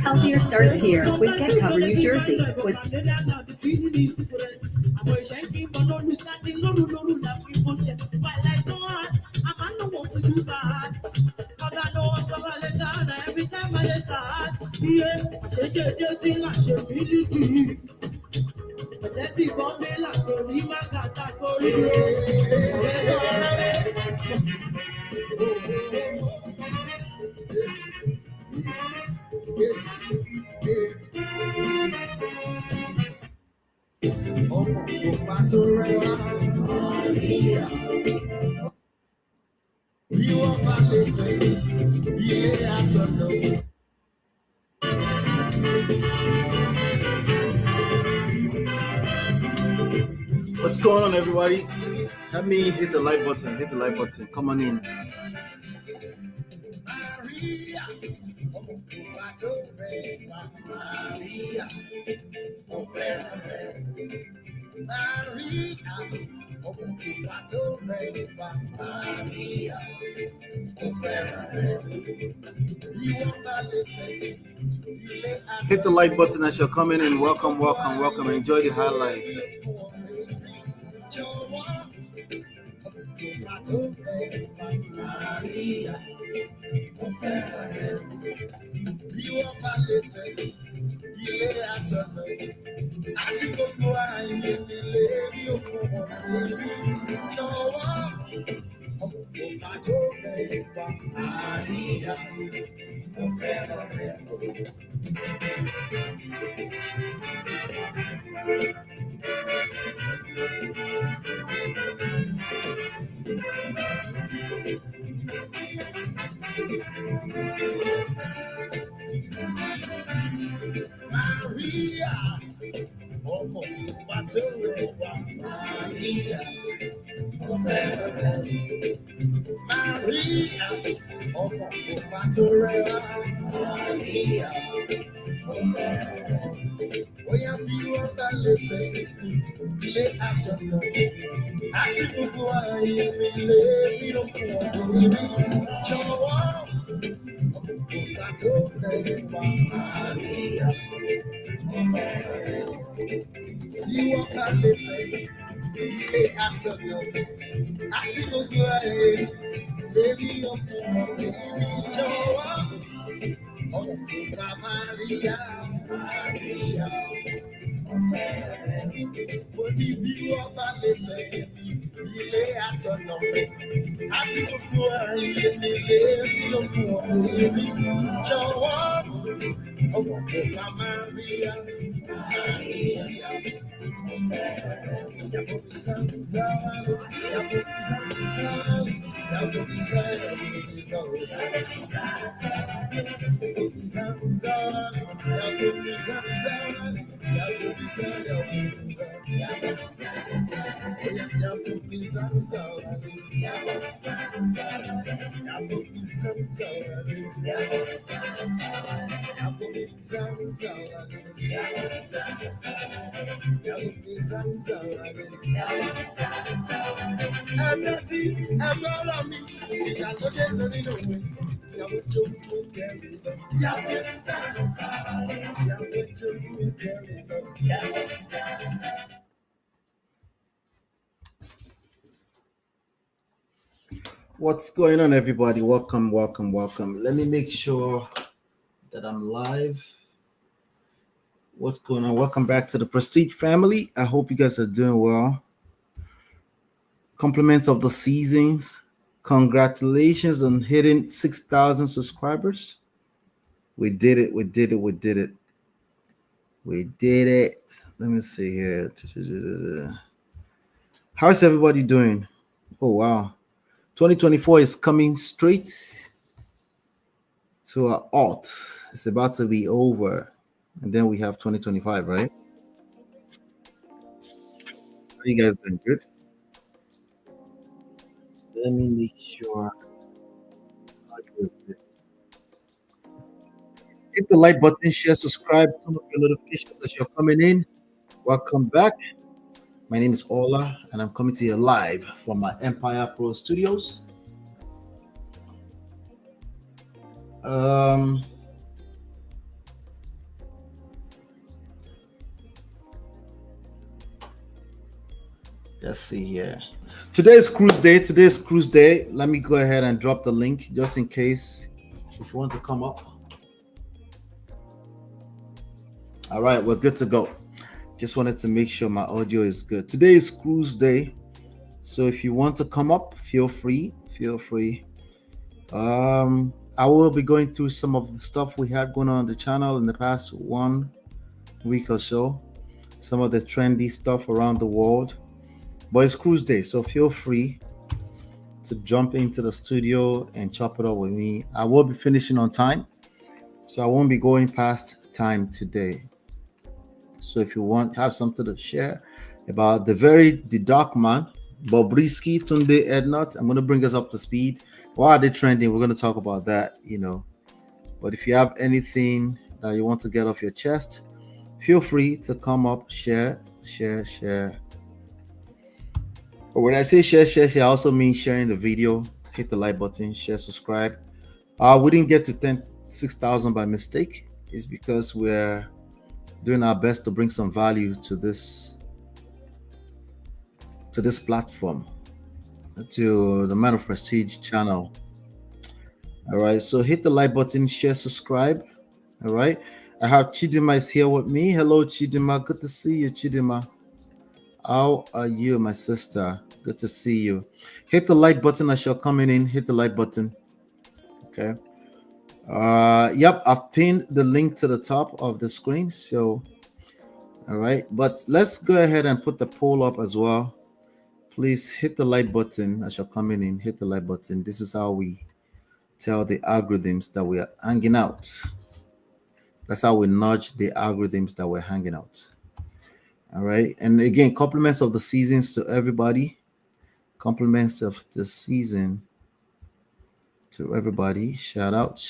Healthier starts here with Get Cover New Jersey. What's going on, everybody? Help me hit the like button. Hit the like button. Come on in. Hit the like button as you're coming in. Welcome, welcome, welcome. Enjoy the highlight. What's going on, everybody? Welcome. Let me make sure that I'm live. What's going on? Welcome back to the Prestige family. I hope you guys are doing well. Compliments of the seasons. Congratulations on hitting 6,000 subscribers. We did it. Let me see here. How's everybody doing? Oh, wow. 2024 is coming straight to an alt. It's about to be over. And then we have 2025, right? Are you guys doing good? Let me make sure. Hit the like button, share, subscribe, turn up your notifications as you're coming in. Welcome back. My name is Ola, and I'm coming to you live from my Empire Pro Studios. Let's see here. Today's cruise day. Let me go ahead and drop the link just in case if you want to come up. All right, we're good to go. Just wanted to make sure my audio is good. Today is cruise day, so if you want to come up, feel free. I will be going through some of the stuff we had going on the channel in the past 1 week or so, some of the trendy stuff around the world. But it's cruise day, so feel free to jump into the studio and chop it up with me. I will be finishing on time, so I won't be going past time today. So if you have something to share about the VeryDarkMan, Bobrisky, Tunde, Ednut, I'm going to bring us up to speed. Why are they trending? We're going to talk about that, But if you have anything that you want to get off your chest, feel free to come up, share. But when I say share, I also mean sharing the video. Hit the like button, share, subscribe. We didn't get to 6,000 by mistake. It's because we're doing our best to bring some value to this platform, to the Man of Prestige channel. All right, so hit the like button, share, subscribe. All right, I have Chidima is here with me. Hello, Chidima. Good to see you, Chidima. How are you, my sister? Good to see you. Hit the like button as you're coming in. Hit the like button. Okay. Yep, I've pinned the link to the top of the screen. So, all right, but let's go ahead and put the poll up as well. Please hit the like button as you're coming in. Hit the like button. This is how we tell the algorithms that we are hanging out. That's how we nudge the algorithms that we're hanging out. All right. And again, compliments of the seasons to everybody. Compliments of the season to everybody. Shout out.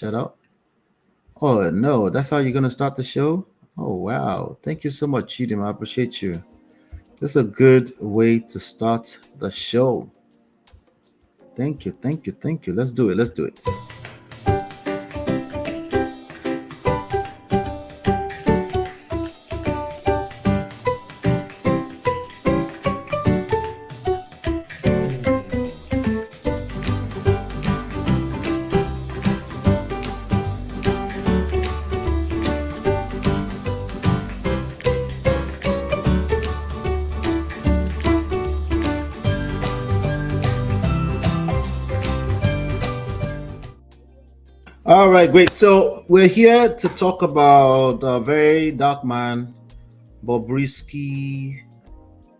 Oh, no, that's how you're going to start the show? Oh, wow. Thank you so much, Chidim. I appreciate you. This is a good way to start the show. Thank you. Let's do it. All right, great. So we're here to talk about Very Dark Man, Bobrisky,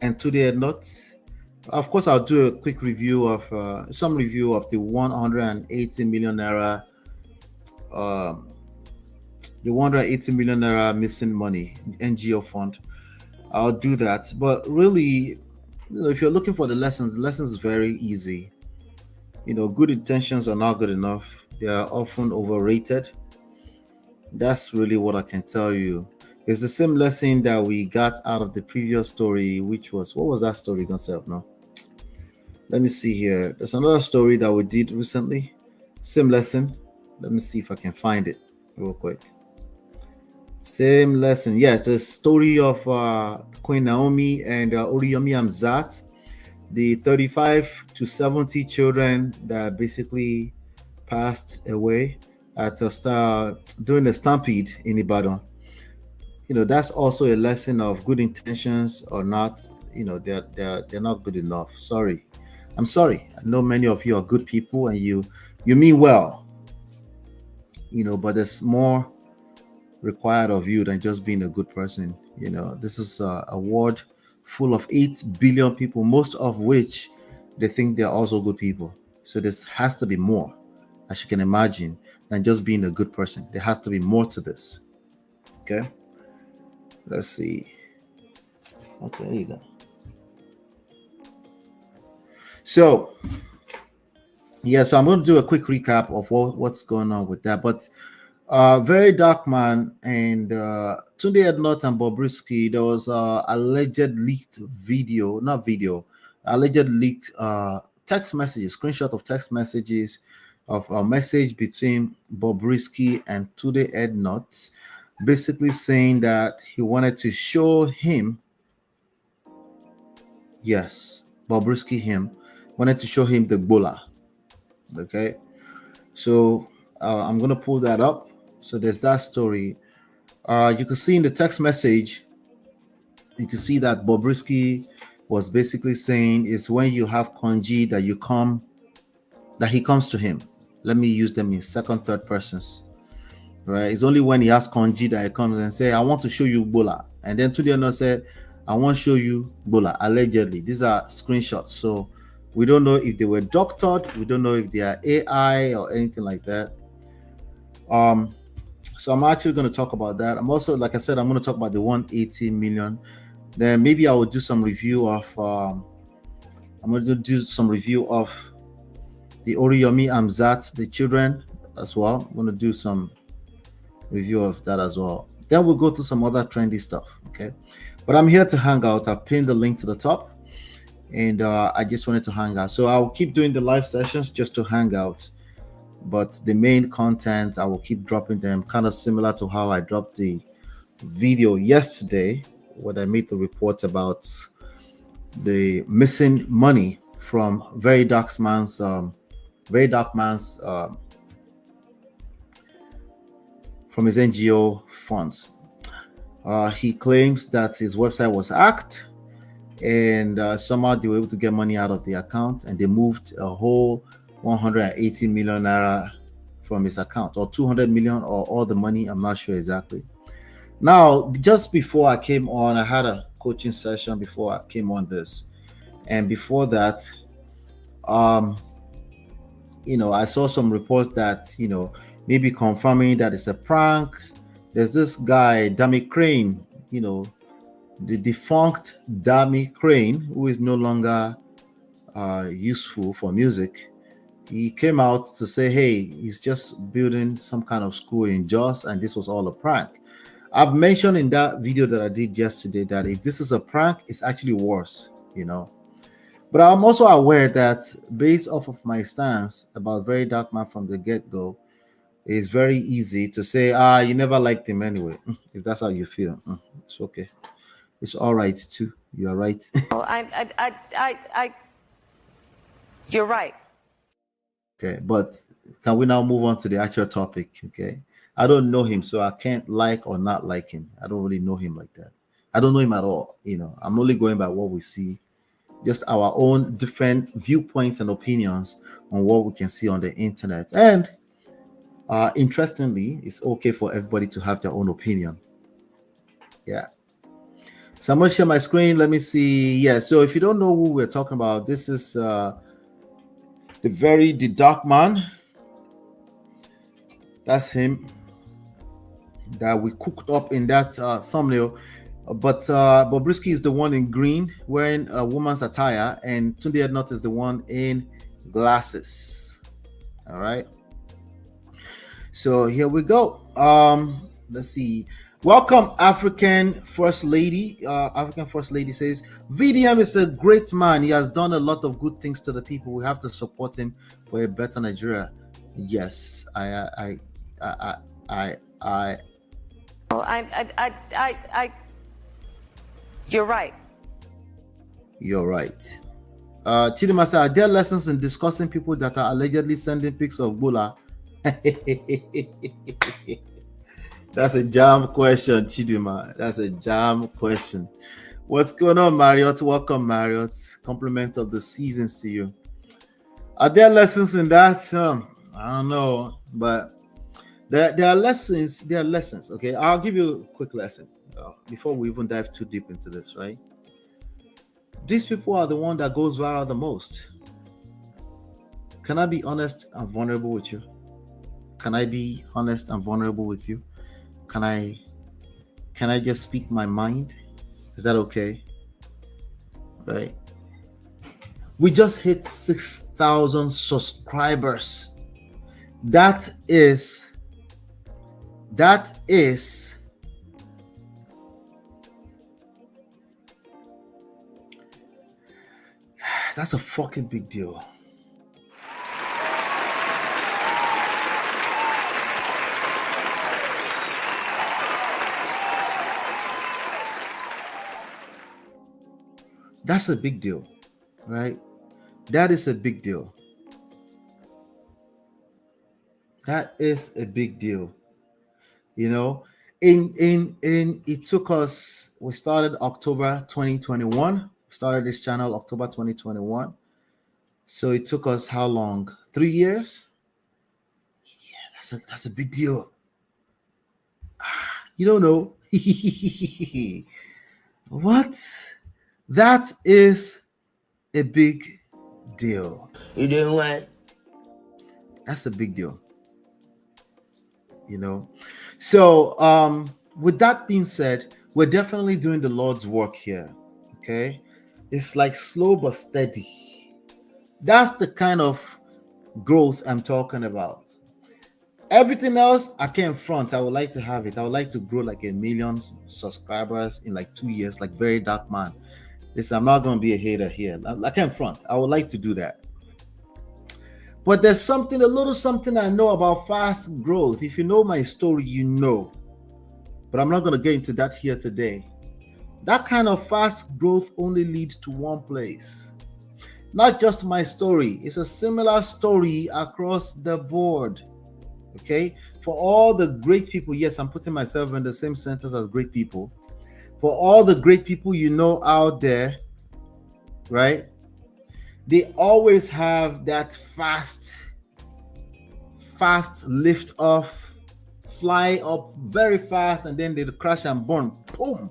and Tunde Ednut. Of course, I'll do a quick review of some review of the 180 million naira, um, the 180 million naira missing money NGO fund. I'll do that. But really, if you're looking for the lessons is very easy. Good intentions are not good enough. They are often overrated. That's really what I can tell you. It's the same lesson that we got out of the previous story, which was what was that story concept? No, let me see here. There's another story that we did recently. Same lesson. Let me see if I can find it real quick. Same lesson. Yes, the story of Queen Naomi and Oriyomi Amzat, the 35 to 70 children that basically passed away at a during a stampede in Ibadan. That's also a lesson of good intentions or not. They're not good enough. Sorry, I'm sorry. I know many of you are good people and you mean well. But there's more required of you than just being a good person. This is a world full of 8 billion people, most of which they think they're also good people. So this has to be more, as you can imagine, than just being a good person. There has to be more to this. Okay, let's see. Okay, there you go. So so I'm going to do a quick recap of what's going on with that. But VeryDarkMan and Tunde Ednut and Bobrisky, there was alleged leaked video, not video, alleged leaked text messages, screenshot of text messages of a message between Bobrisky and Tunde Ednut, basically saying that he wanted to show him, yes, Bobrisky wanted to show him the bola. Okay, so I'm going to pull that up. So there's that story. You can see in the text message, you can see that Bobrisky was basically saying it's when you have Konji that he comes to him. Let me use them in second, third persons. Right? It's only when he has Konji that he comes and say, I want to show you Bola. And then Tunde said, I want to show you Bola, allegedly. These are screenshots. So we don't know if they were doctored. We don't know if they are AI or anything like that. So I'm actually going to talk about that. I'm also, like I said, I'm going to talk about the 180 million. Then maybe I will do some review of. I'm going to do some review of the Oriyomi Amzat, the children as well. I'm going to do some review of that as well. Then we'll go to some other trendy stuff. Okay, but I'm here to hang out. I've pinned the link to the top, and I just wanted to hang out. So I'll keep doing the live sessions just to hang out. But the main content, I will keep dropping them, kind of similar to how I dropped the video yesterday when I made the report about the missing money from VeryDarkMan's from his NGO funds. He claims that his website was hacked, and somehow they were able to get money out of the account, and they moved a whole 180 million naira from his account, or 200 million, or all the money. I'm not sure exactly. Now, just before I came on, I had a coaching session before I came on this, and before that, I saw some reports that maybe confirming that it's a prank. There's this guy, Dami Crane, the defunct Dami Crane, who is no longer useful for music. He came out to say, hey, he's just building some kind of school in Jos, and this was all a prank. I've mentioned in that video that I did yesterday that if this is a prank, it's actually worse, But I'm also aware that based off of my stance about VeryDarkMan from the get-go, it's very easy to say, you never liked him anyway. If that's how you feel, it's okay. It's all right too. You're right. You're right. Okay, but can we now move on to the actual topic? Okay, I don't know him, so I can't like or not like him. I don't really know him like that. I don't know him at all. I'm only going by what we see, just our own different viewpoints and opinions on what we can see on the internet. And Interestingly, it's okay for everybody to have their own opinion. Yeah. So I'm going to share my screen. Let me see. Yeah. So if you don't know who we're talking about, this is the VeryDarkMan. That's him that we cooked up in that thumbnail. But Bobrisky is the one in green wearing a woman's attire, and Tunde Ednut is the one in glasses. All right. So here we go. Let's see. Welcome, African First Lady. African First Lady says VDM is a great man. He has done a lot of good things to the people. We have to support him for a better Nigeria. Yes, You're right. You're right. Chidima said, are there lessons in discussing people that are allegedly sending pics of Bola? That's a jam question, Chidima. That's a jam question. What's going on, Marriott? Welcome, Marriott. Compliment of the seasons to you. Are there lessons in that? I don't know, but there are lessons. There are lessons. Okay, I'll give you a quick lesson before we even dive too deep into this, right? These people are the one that goes viral the most. Can I be honest and vulnerable with you? Can I be honest and vulnerable with you? Can I just speak my mind? Is that okay? Right? We just hit 6,000 subscribers. That's a fucking big deal. That's a big deal, right? That is a big deal. That is a big deal. You know, it took us, we started October 2021. Started this channel October 2021. So it took us how long? 3 years? Yeah, that's a big deal. You don't know. What? That is a big deal. You doing what? That's a big deal. You know. So with that being said, we're definitely doing the Lord's work here. Okay. It's like slow but steady. That's the kind of growth I'm talking about. Everything else I can't front. I would like to have it. I would like to grow like 1 million subscribers in like 2 years, like VeryDarkMan. Listen, I'm not going to be a hater here. I can't front. I would like to do that. But there's something, a little something I know about fast growth. If you know my story, you know. But I'm not going to get into that here today. That kind of fast growth only leads to one place. Not just my story. It's a similar story across the board. Okay? For all the great people, yes, I'm putting myself in the same sentence as great people. For all the great people you know out there, right? They always have that fast lift off, fly up very fast, and then they crash and burn. Boom.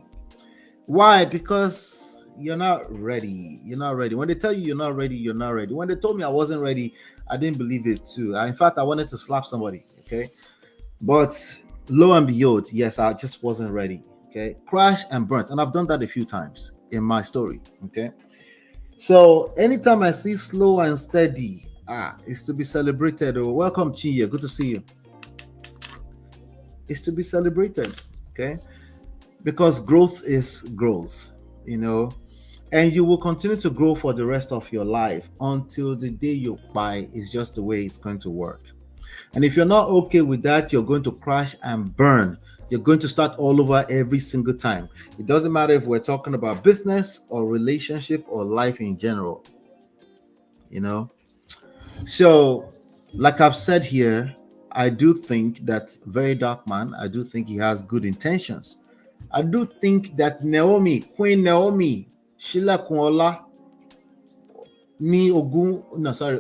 Why? Because you're not ready. You're not ready. When they tell you you're not ready, you're not ready. When they told me I wasn't ready, I didn't believe it too. In fact, I wanted to slap somebody. Okay. But lo and behold, yes, I just wasn't ready. Okay. Crash and burnt. And I've done that a few times in my story. Okay. So anytime I see slow and steady, it's to be celebrated. Oh, welcome, Chiye. Good to see you. It's to be celebrated. Okay. Because growth is growth, you know, and you will continue to grow for the rest of your life until the day you buy. Is just the way it's going to work. And if you're not okay with that, you're going to crash and burn. You're going to start all over every single time. It doesn't matter if we're talking about business or relationship or life in general, you know. So like I've said here, I do think that VeryDarkMan, I do think he has good intentions. I do think that Queen Naomi, Sheila Kunola,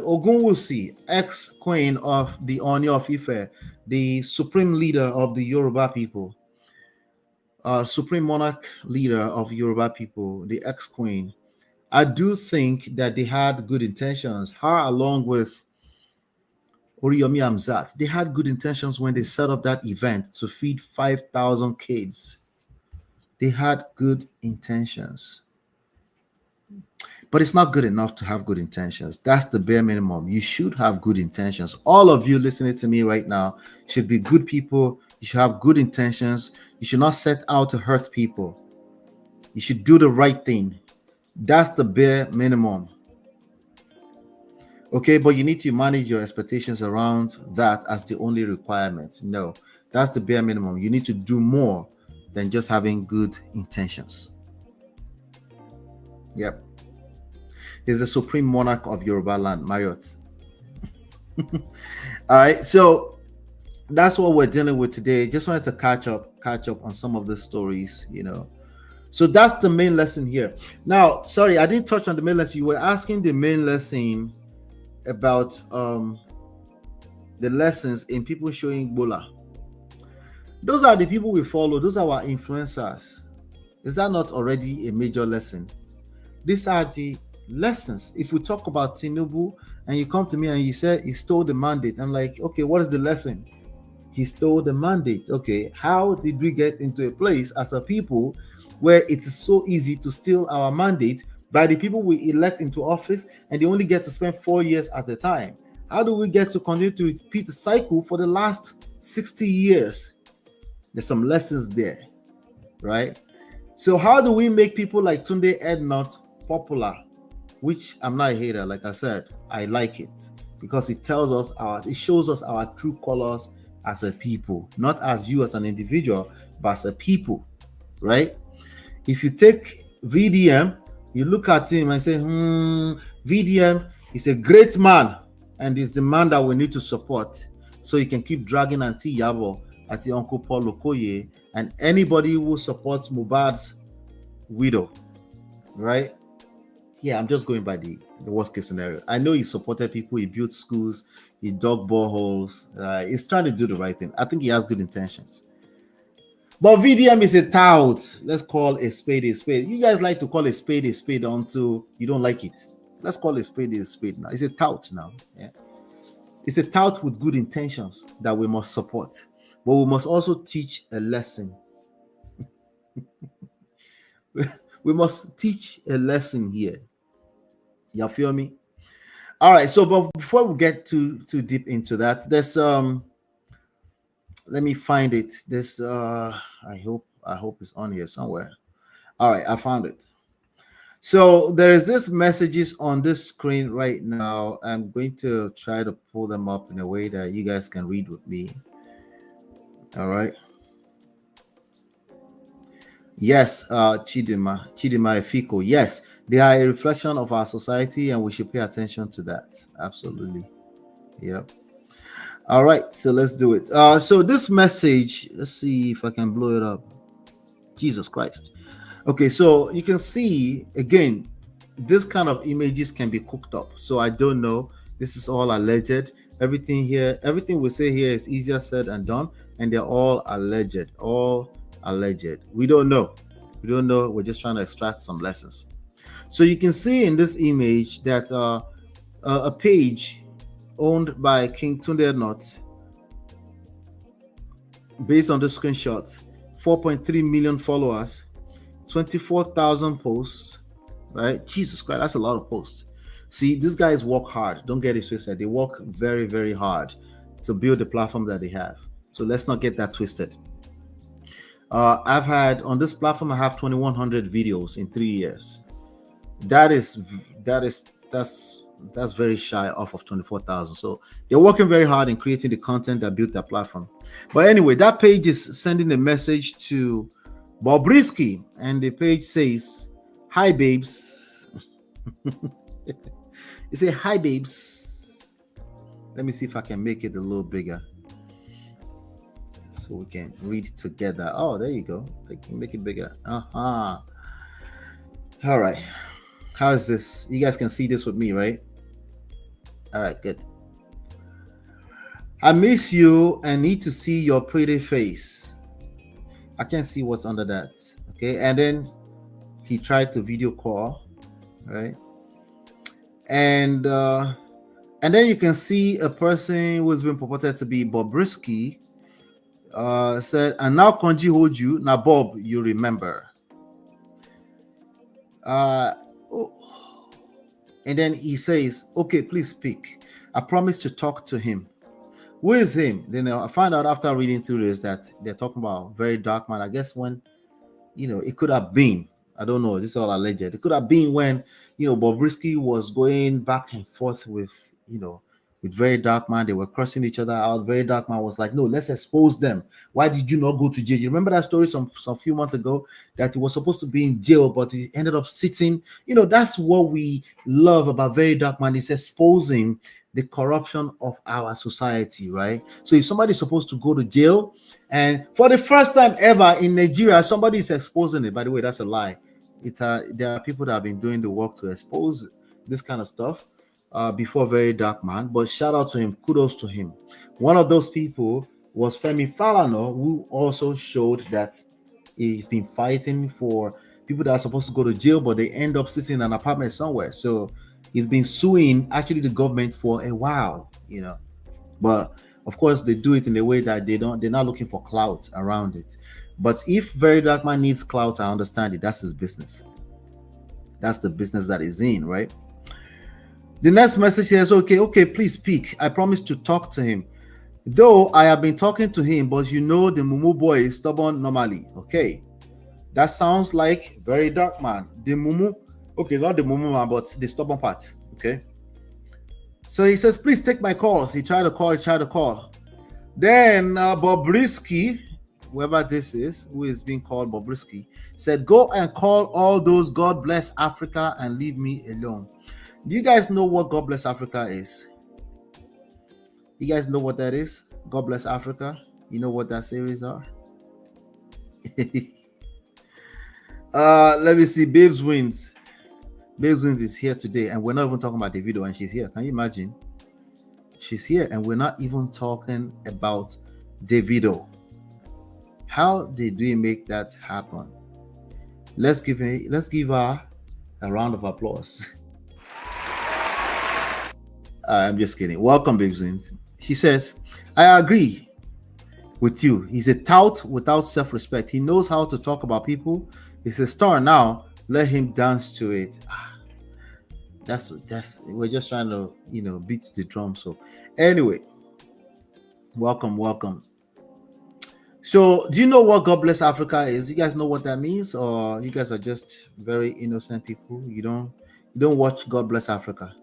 Ogunwusi, ex-queen of the Oni of Ife, the supreme leader of the Yoruba people, supreme monarch leader of Yoruba people, the ex-queen, I do think that they had good intentions. Her, along with Oriyomi Amzat, they had good intentions when they set up that event to feed 5,000 kids. They had good intentions. But it's not good enough to have good intentions. That's the bare minimum. You should have good intentions. All of you listening to me right now should be good people. You should have good intentions. You should not set out to hurt people. You should do the right thing. That's the bare minimum. Okay, but you need to manage your expectations around that as the only requirement. No, that's the bare minimum. You need to do more than just having good intentions. Yep. He's the supreme monarch of Yoruba land, Marriott. All right, so that's what we're dealing with today. Just wanted to catch up on some of the stories, So that's the main lesson here. Now, sorry, I didn't touch on the main lesson. You were asking the main lesson about the lessons in people showing Bola. Those are the people we follow. Those are our influencers. Is that not already a major lesson? These are the lessons. If we talk about Tinubu and you come to me and you say he stole the mandate, I'm like, okay, what is the lesson? He stole the mandate. Okay, how did we get into a place as a people where it is so easy to steal our mandate by the people we elect into office and they only get to spend 4 years at a time? How do we get to continue to repeat the cycle for the last 60 years? There's some lessons there, right? So how do we make people like Tunde Ednut popular? Which I'm not a hater, like I said, I like it because it shows us our true colors as a people, not as you as an individual, but as a people, right? If you take VDM, you look at him and say, VDM is a great man and is the man that we need to support. So you can keep dragging Auntie Yabo, Auntie Uncle Paul Okoye, and anybody who supports Mohbad's widow, right? Yeah, I'm just going by the worst case scenario. I know he supported people, he built schools, he dug boreholes, he's trying to do the right thing. I think he has good intentions. But VDM is a tout. Let's call a spade a spade. You guys like to call a spade until you don't like it. Let's call a spade now. It's a tout now. Yeah. It's a tout with good intentions that we must support. But we must also teach a lesson. We must teach a lesson here. You feel me? All right. So, but before we get too deep into that, there's let me find it. This I hope it's on here somewhere. All right, I found it. So there is this messages on this screen right now. I'm going to try to pull them up in a way that you guys can read with me. All right. Yes, Chidima Efiko. Yes, they are a reflection of our society, and we should pay attention to that. Absolutely. Yep. All right, so let's do it. So this message, let's see if I can blow it up. Jesus Christ. Okay, so you can see again, this kind of images can be cooked up. So I don't know. This is all alleged. Everything we say here is easier said than done, and they're all alleged. All alleged. We don't know. We're just trying to extract some lessons. So you can see in this image that a page owned by King Tunde Ednut, based on the screenshot, 4.3 million followers, 24,000 posts, right? Jesus Christ, that's a lot of posts. See, these guys work hard. Don't get it twisted. They work very, very hard to build the platform that they have. So let's not get that twisted. I've had on this platform, I have 2,100 videos in 3 years. That's very shy off of 24,000. So they're working very hard in creating the content that built that platform. But anyway, that page is sending a message to Bobrisky, and the page says, "Hi babes." It says, "Hi babes." Let me see if I can make it a little bigger so we can read together. Oh, there you go. They can make it bigger. All right. How is this? You guys can see this with me, right? All right, good. I miss you and need to see your pretty face. I can't see what's under that. Okay. And then he tried to video call, right? And then you can see a person who has been purported to be Bobrisky said, and now Konji hold you. Now, Bob, you remember. Oh. And then he says, okay, please speak. I promise to talk to him. Who is him? Then I find out after reading through this that they're talking about VeryDarkMan. I guess when, it could have been, I don't know, this is all alleged. It could have been when, Bobrisky was going back and forth with, with VeryDarkMan. They were crossing each other out. VeryDarkMan was like, no, let's expose them. Why did you not go to jail? You remember that story some few months ago that he was supposed to be in jail, but he ended up sitting. That's what we love about VeryDarkMan, is exposing the corruption of our society, right? So if somebody's supposed to go to jail, and for the first time ever in Nigeria, somebody is exposing it. By the way, that's a lie. There are people that have been doing the work to expose this kind of stuff before VeryDarkMan. But shout out to him, kudos to him. One of those people was Femi Falana, who also showed that he's been fighting for people that are supposed to go to jail, but they end up sitting in an apartment somewhere. So he's been suing actually the government for a while, but of course they do it in a way that they're not looking for clout around it. But if VeryDarkMan needs clout, I understand it. That's his business. That's the business that he's in, right? The next message says, okay, please speak. I promise to talk to him. Though I have been talking to him, but the Mumu boy is stubborn normally. Okay. That sounds like VeryDarkMan. The Mumu, okay, not the Mumu man, but the stubborn part. Okay. So he says, please take my calls. He tried to call. Then Bobrisky, whoever this is, who is being called Bobrisky, said, go and call all those God bless Africa and leave me alone. Do you guys know what God bless Africa is? You guys know what that is? God bless Africa. You know what that series are? Let me see. Babes Wins. Babes Wins is here today, and we're not even talking about the video, and she's here. Can you imagine? She's here, and we're not even talking about Davido. How did we make that happen? Let's give her a round of applause. I'm just kidding. Welcome, Babes Wins. She says, I agree with you. He's a tout without self-respect. He knows how to talk about people. He's a star now. Let him dance to it. That's we're just trying to beat the drum. So anyway, welcome. So do you know what God bless Africa is? You guys know what that means, or you guys are just very innocent people? You don't watch God bless Africa?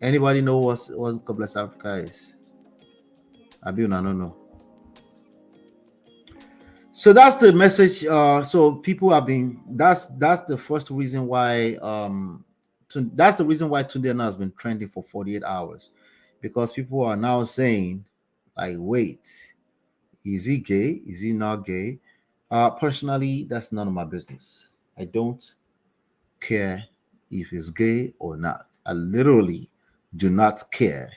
Anybody know what God bless Africa is? I don't know. So that's the message. So people have been. That's the first reason why. That's the reason why Tunde has been trending for 48 hours, because people are now saying, like, wait, is he gay? Is he not gay? Personally, that's none of my business. I don't care if he's gay or not. I literally do not care.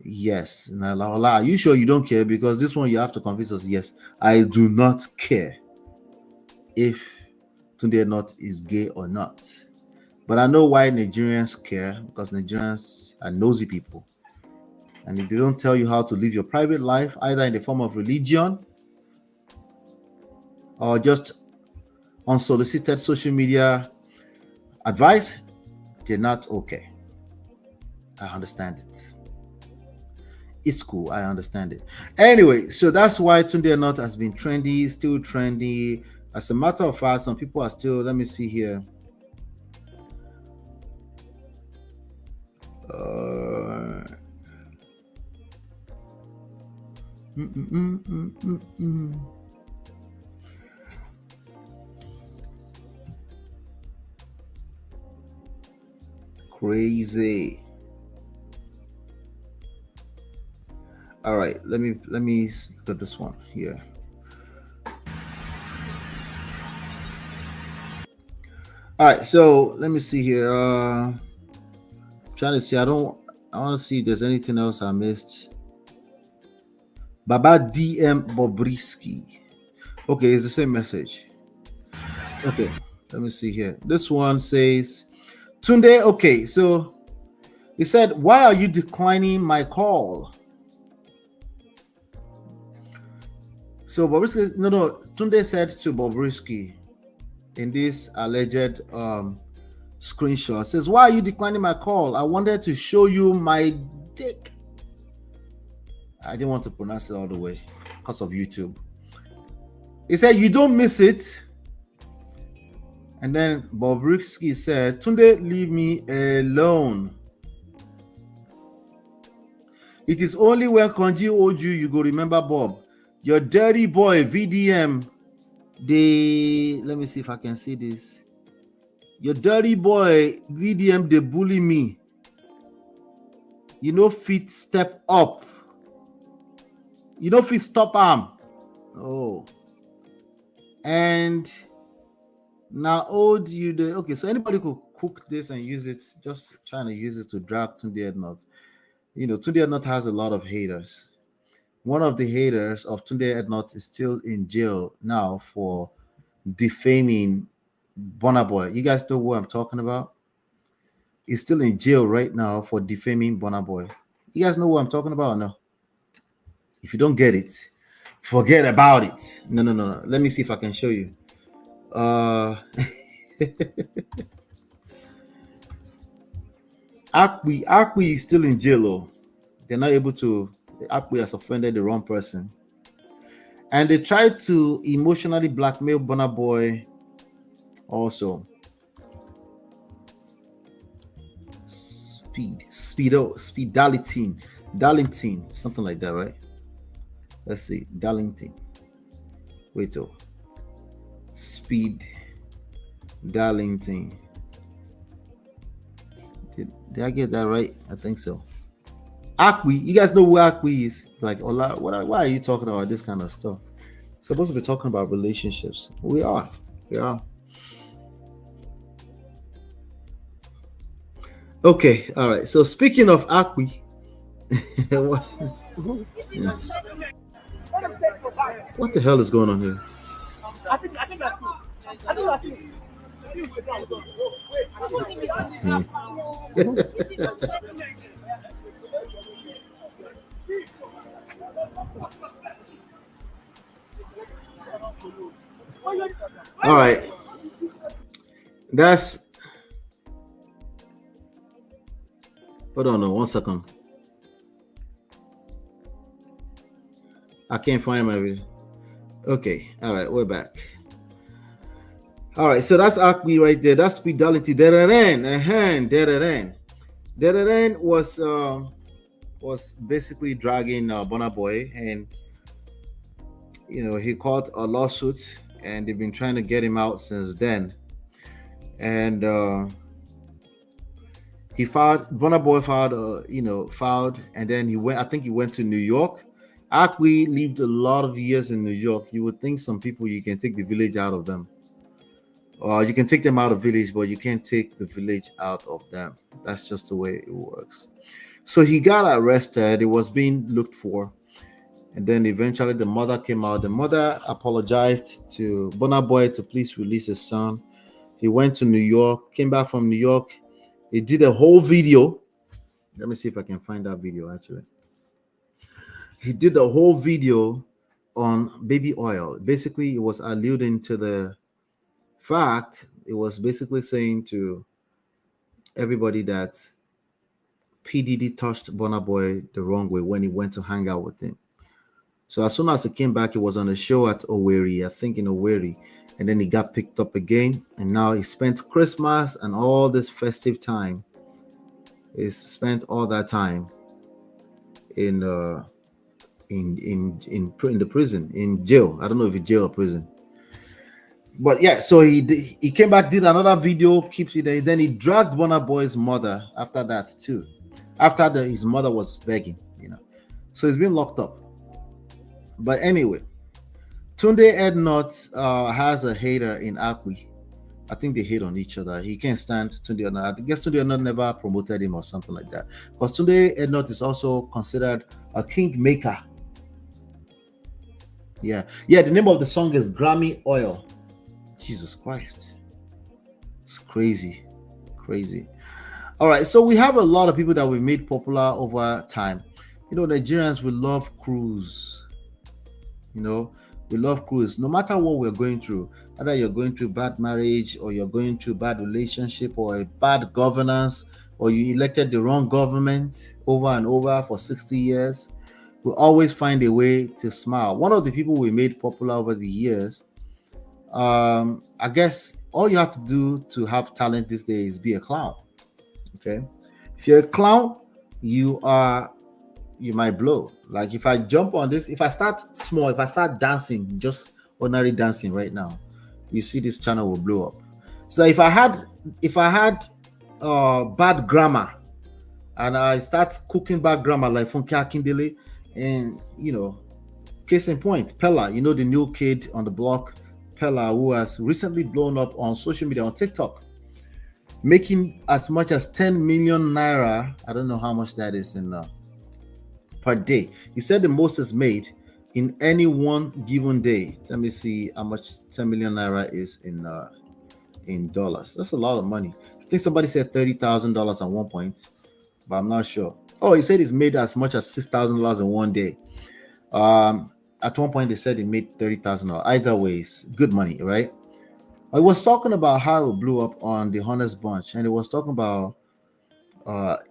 Yes. Are you sure you don't care? Because this one you have to convince us. Yes, I do not care if Tunde not is gay or not. But I know why Nigerians care, because Nigerians are nosy people. And if they don't tell you how to live your private life, either in the form of religion or just unsolicited social media advice, they're not okay. I understand it. It's cool. I understand it. Anyway, so that's why Tunde Not has been trendy, still trendy. As a matter of fact, some people are still, let me see here. Crazy. All right, let me look at this one here. All right, so let me see here. Trying to see. I want to see if there's anything else I missed. Baba DM Bobrisky. Okay, it's the same message. Okay, let me see here. This one says, Tunde, okay, so he said, why are you declining my call? So Bobrisky, no, Tunde said to Bobrisky in this alleged screenshot, says, why are you declining my call? I wanted to show you my dick. I didn't want to pronounce it all the way because of YouTube. He said, you don't miss it. And then Bobrisky said, Tunde, leave me alone. It is only when Konji owed you go remember Bob. Your dirty boy, VDM, let me see if I can see this. Your dirty boy, VDM, they bully me. You know, fit step up. You know, fit stop arm. Oh. And now owed you the, okay, so anybody could cook this and use it, just trying to use it to drag Tunde Ednut. You know, Tunde Ednut has a lot of haters. One of the haters of Tunde Ednut is still in jail now for defaming Burna Boy. You guys know what I'm talking about? He's still in jail right now for defaming Burna Boy. You guys know what I'm talking about or no? If you don't get it, forget about it. No. Let me see if I can show you. Akwi is still in jail. Oh. They're not able to. Akwi has offended the wrong person. And they tried to emotionally blackmail Burna Boy also. Darlington, something like that, right? Let's see, Darlington. Wait, Darlington. Did I get that right? I think so. Akwi, you guys know who Akwi is? Like, why are you talking about this kind of stuff? Supposed to be talking about relationships. We are. Okay, all right. So speaking of Akwi, what the hell is going on here? I think all right. That's. Hold on, 1 second. I can't find my video. Okay, all right, we're back. All right, so that's Akwi right there. That's Fidelity. Deren was basically dragging Burna Boy, and you know he caught a lawsuit, and they've been trying to get him out since then. And he filed. Burna Boy filed, and then he went. I think he went to New York. Akwi lived a lot of years in New York. You would think some people you can take the village out of them. Or you can take them out of village, but you can't take the village out of them. That's just the way it works. So he got arrested. He was being looked for. And then eventually the mother came out. The mother apologized to Burna Boy to please release his son. He went to New York, came back from New York. He did a whole video. Let me see if I can find that video actually. He did a whole video on baby oil. Basically, it was alluding to the fact, it was basically saying to everybody that P. Diddy touched Burna Boy the wrong way when he went to hang out with him. So as soon as he came back, he was on a show at Owerri, I think in Owerri, and then he got picked up again. And now he spent Christmas and all this festive time. He spent all that time in the prison, in jail. I don't know if it's jail or prison. But yeah, so he came back, did another video, keeps it there. Then he dragged Burna Boy's mother after that too. After his mother was begging, So he's been locked up. But anyway, Tunde Ednut has a hater in Akwi. I think they hate on each other. He can't stand Tunde Ednut. I guess Tunde Ednut never promoted him or something like that. Because Tunde Ednut is also considered a kingmaker Yeah, yeah. The name of the song is Grammy Oil. Jesus Christ, it's crazy, crazy. All right, so we have a lot of people that we made popular over time. You know, Nigerians, we love cruise. You know, we love cruise. No matter what we're going through, whether you're going through bad marriage or you're going through bad relationship or a bad governance or you elected the wrong government over and over for 60 years, we always find a way to smile. One of the people we made popular over the years, I guess all you have to do to have talent these days is be a clown. Okay, if you're a clown, you are you might blow. Like if I jump on this, if I start small, if I start dancing, just ordinary dancing right now, you see this channel will blow up. So if I had bad grammar and I start cooking bad grammar like Funke Akindele, and case in point, Pella, the new kid on the block, Pella, who has recently blown up on social media on TikTok, making as much as 10 million naira. I don't know how much that is in per day. He said the most is made in any one given day. Let me see how much 10 million naira is in dollars. That's a lot of money. I think somebody said $30,000 at one point, but I'm not sure. Oh, he said he's made as much as $6,000 in one day. At one point they said he made $30,000. Either way, it's good money, right? I was talking about how it blew up on the Honest Bunch, and it was talking about the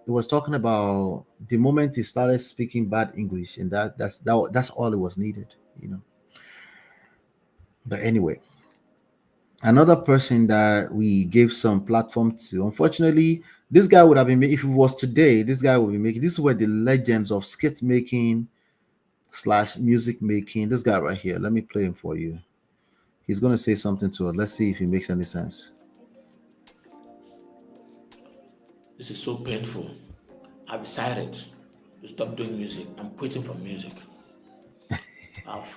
moment he started speaking bad English, and that's all it was needed. But anyway, another person that we gave some platform to, unfortunately, this guy would have been, if it was today, this guy would be making, this is where the legends of skit making / music making, this guy right here, let me play him for you. He's going to say something to us. Let's see if it makes any sense. This is so painful. I've decided to stop doing music. I'm quitting from music. I've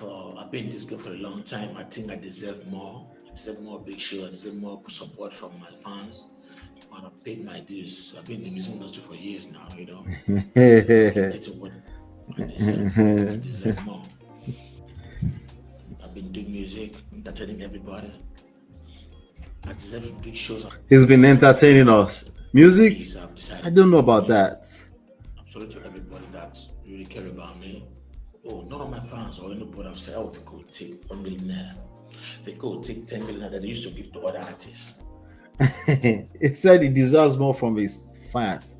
been in this game for a long time. I think I deserve more. I deserve more big show. I deserve more support from my fans. And I've paid my dues. I've been in the music industry for years now, Getting what I deserve more. I've been doing music, entertaining everybody. I deserve big shows. He's been entertaining us. Music? I don't know about that. Absolutely everybody that really care about me. Oh, none of my fans or anybody have said, oh, they could take 1 million naira. They could take 10 million naira that they used to give to other artists. He said he deserves more from his fans.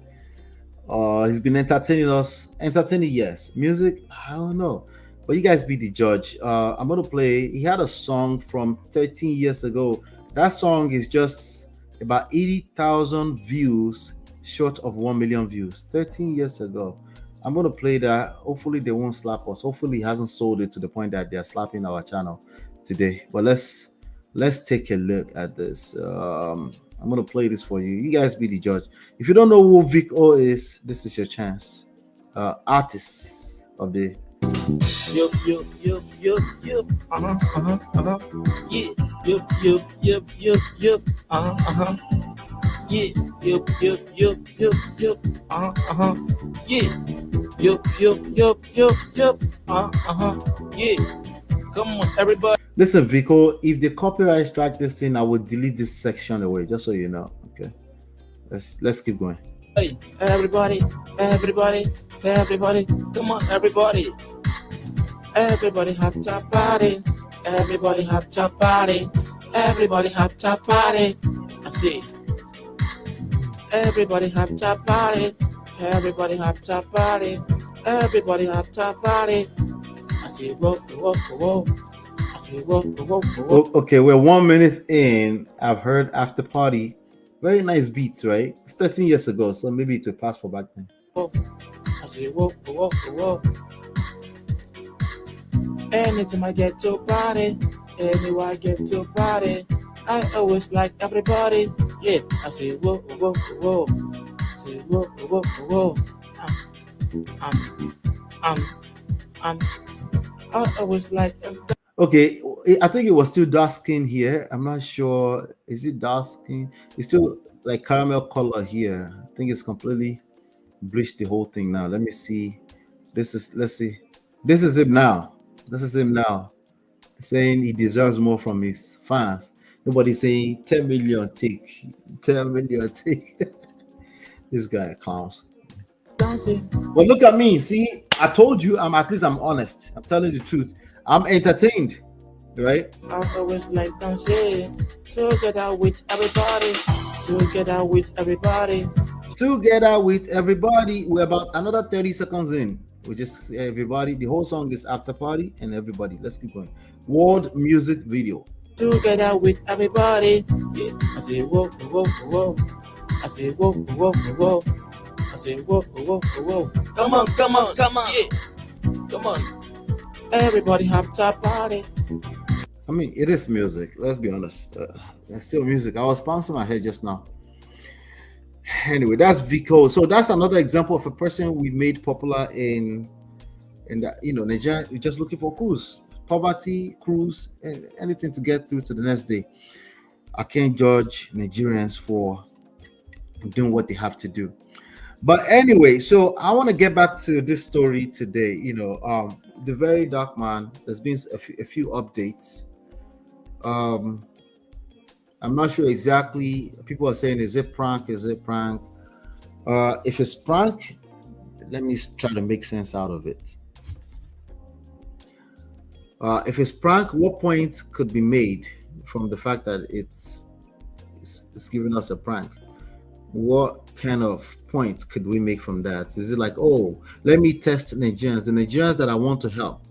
He's been entertaining us. Entertaining, yes. Music, I don't know. But you guys be the judge. I'm going to play. He had a song from 13 years ago. That song is just about 80,000 views short of 1 million views 13 years ago. I'm going to play that. Hopefully they won't slap us. Hopefully he hasn't sold it to the point that they're slapping our channel today. But let's take a look at this. I'm going to play this for you. You guys be the judge. If you don't know who Vic O is, this is your chance. Artists of the Yup. Yeah. Yup. Yeah. Yup. Yeah. Yeah. Come on, everybody. Listen, Vico, if the copyright strike this thing, I will delete this section away, just so you know. Okay. Let's keep going. Hey, everybody, come on, everybody. Everybody have to party. Everybody have to party. Everybody have to party. I see. Everybody have to party. Everybody have to party. Everybody have to party. I see. Whoa. I see. Whoa. Okay, we're 1 minute in. I've heard After Party. Very nice beats, right? It's 13 years ago, so maybe it will pass for back then. I say, whoa. Anytime I get to party, anywhere I get to party, I always like everybody. Yeah, I say, whoa. I say, whoa. I always like everybody. Okay, I think it was still dark skin here. I'm not sure. Is it dark skin? It's still like caramel color here. I think it's completely bleached the whole thing now. Let me see. Let's see. This is him now. saying he deserves more from his fans. Nobody saying 10 million take, 10 million take. This guy clowns. But look at me. See, I told you I'm honest. I'm telling the truth. I'm entertained, right? I always like dancing. Together with everybody. Together with everybody. Together with everybody. We're about another 30 seconds in. We just everybody. The whole song is after party and everybody. Let's keep going. World music video. Together with everybody. Yeah. I say whoa, whoa, whoa. I say whoa, whoa, whoa. I say whoa, whoa, whoa. Come on, come on, come on. Yeah. Come on. Everybody have to party. I mean, it is music. Let's be honest. It's still music. I was bouncing my head just now. Anyway, that's Vic O. So that's another example of a person we made popular in that, you know, Nigeria. You're just looking for cruise, poverty, cruise, and anything to get through to the next day. I can't judge Nigerians for doing what they have to do. But anyway, so I want to get back to this story today. You know, the VeryDarkMan. There's been a few updates. I'm not sure exactly. People are saying, is it prank? Is it prank? If it's prank, let me try to make sense out of it. If it's prank, what points could be made from the fact that it's giving us a prank? What kind of points could we make from that? Is it like, oh, let me test Nigerians, the Nigerians that I want to help?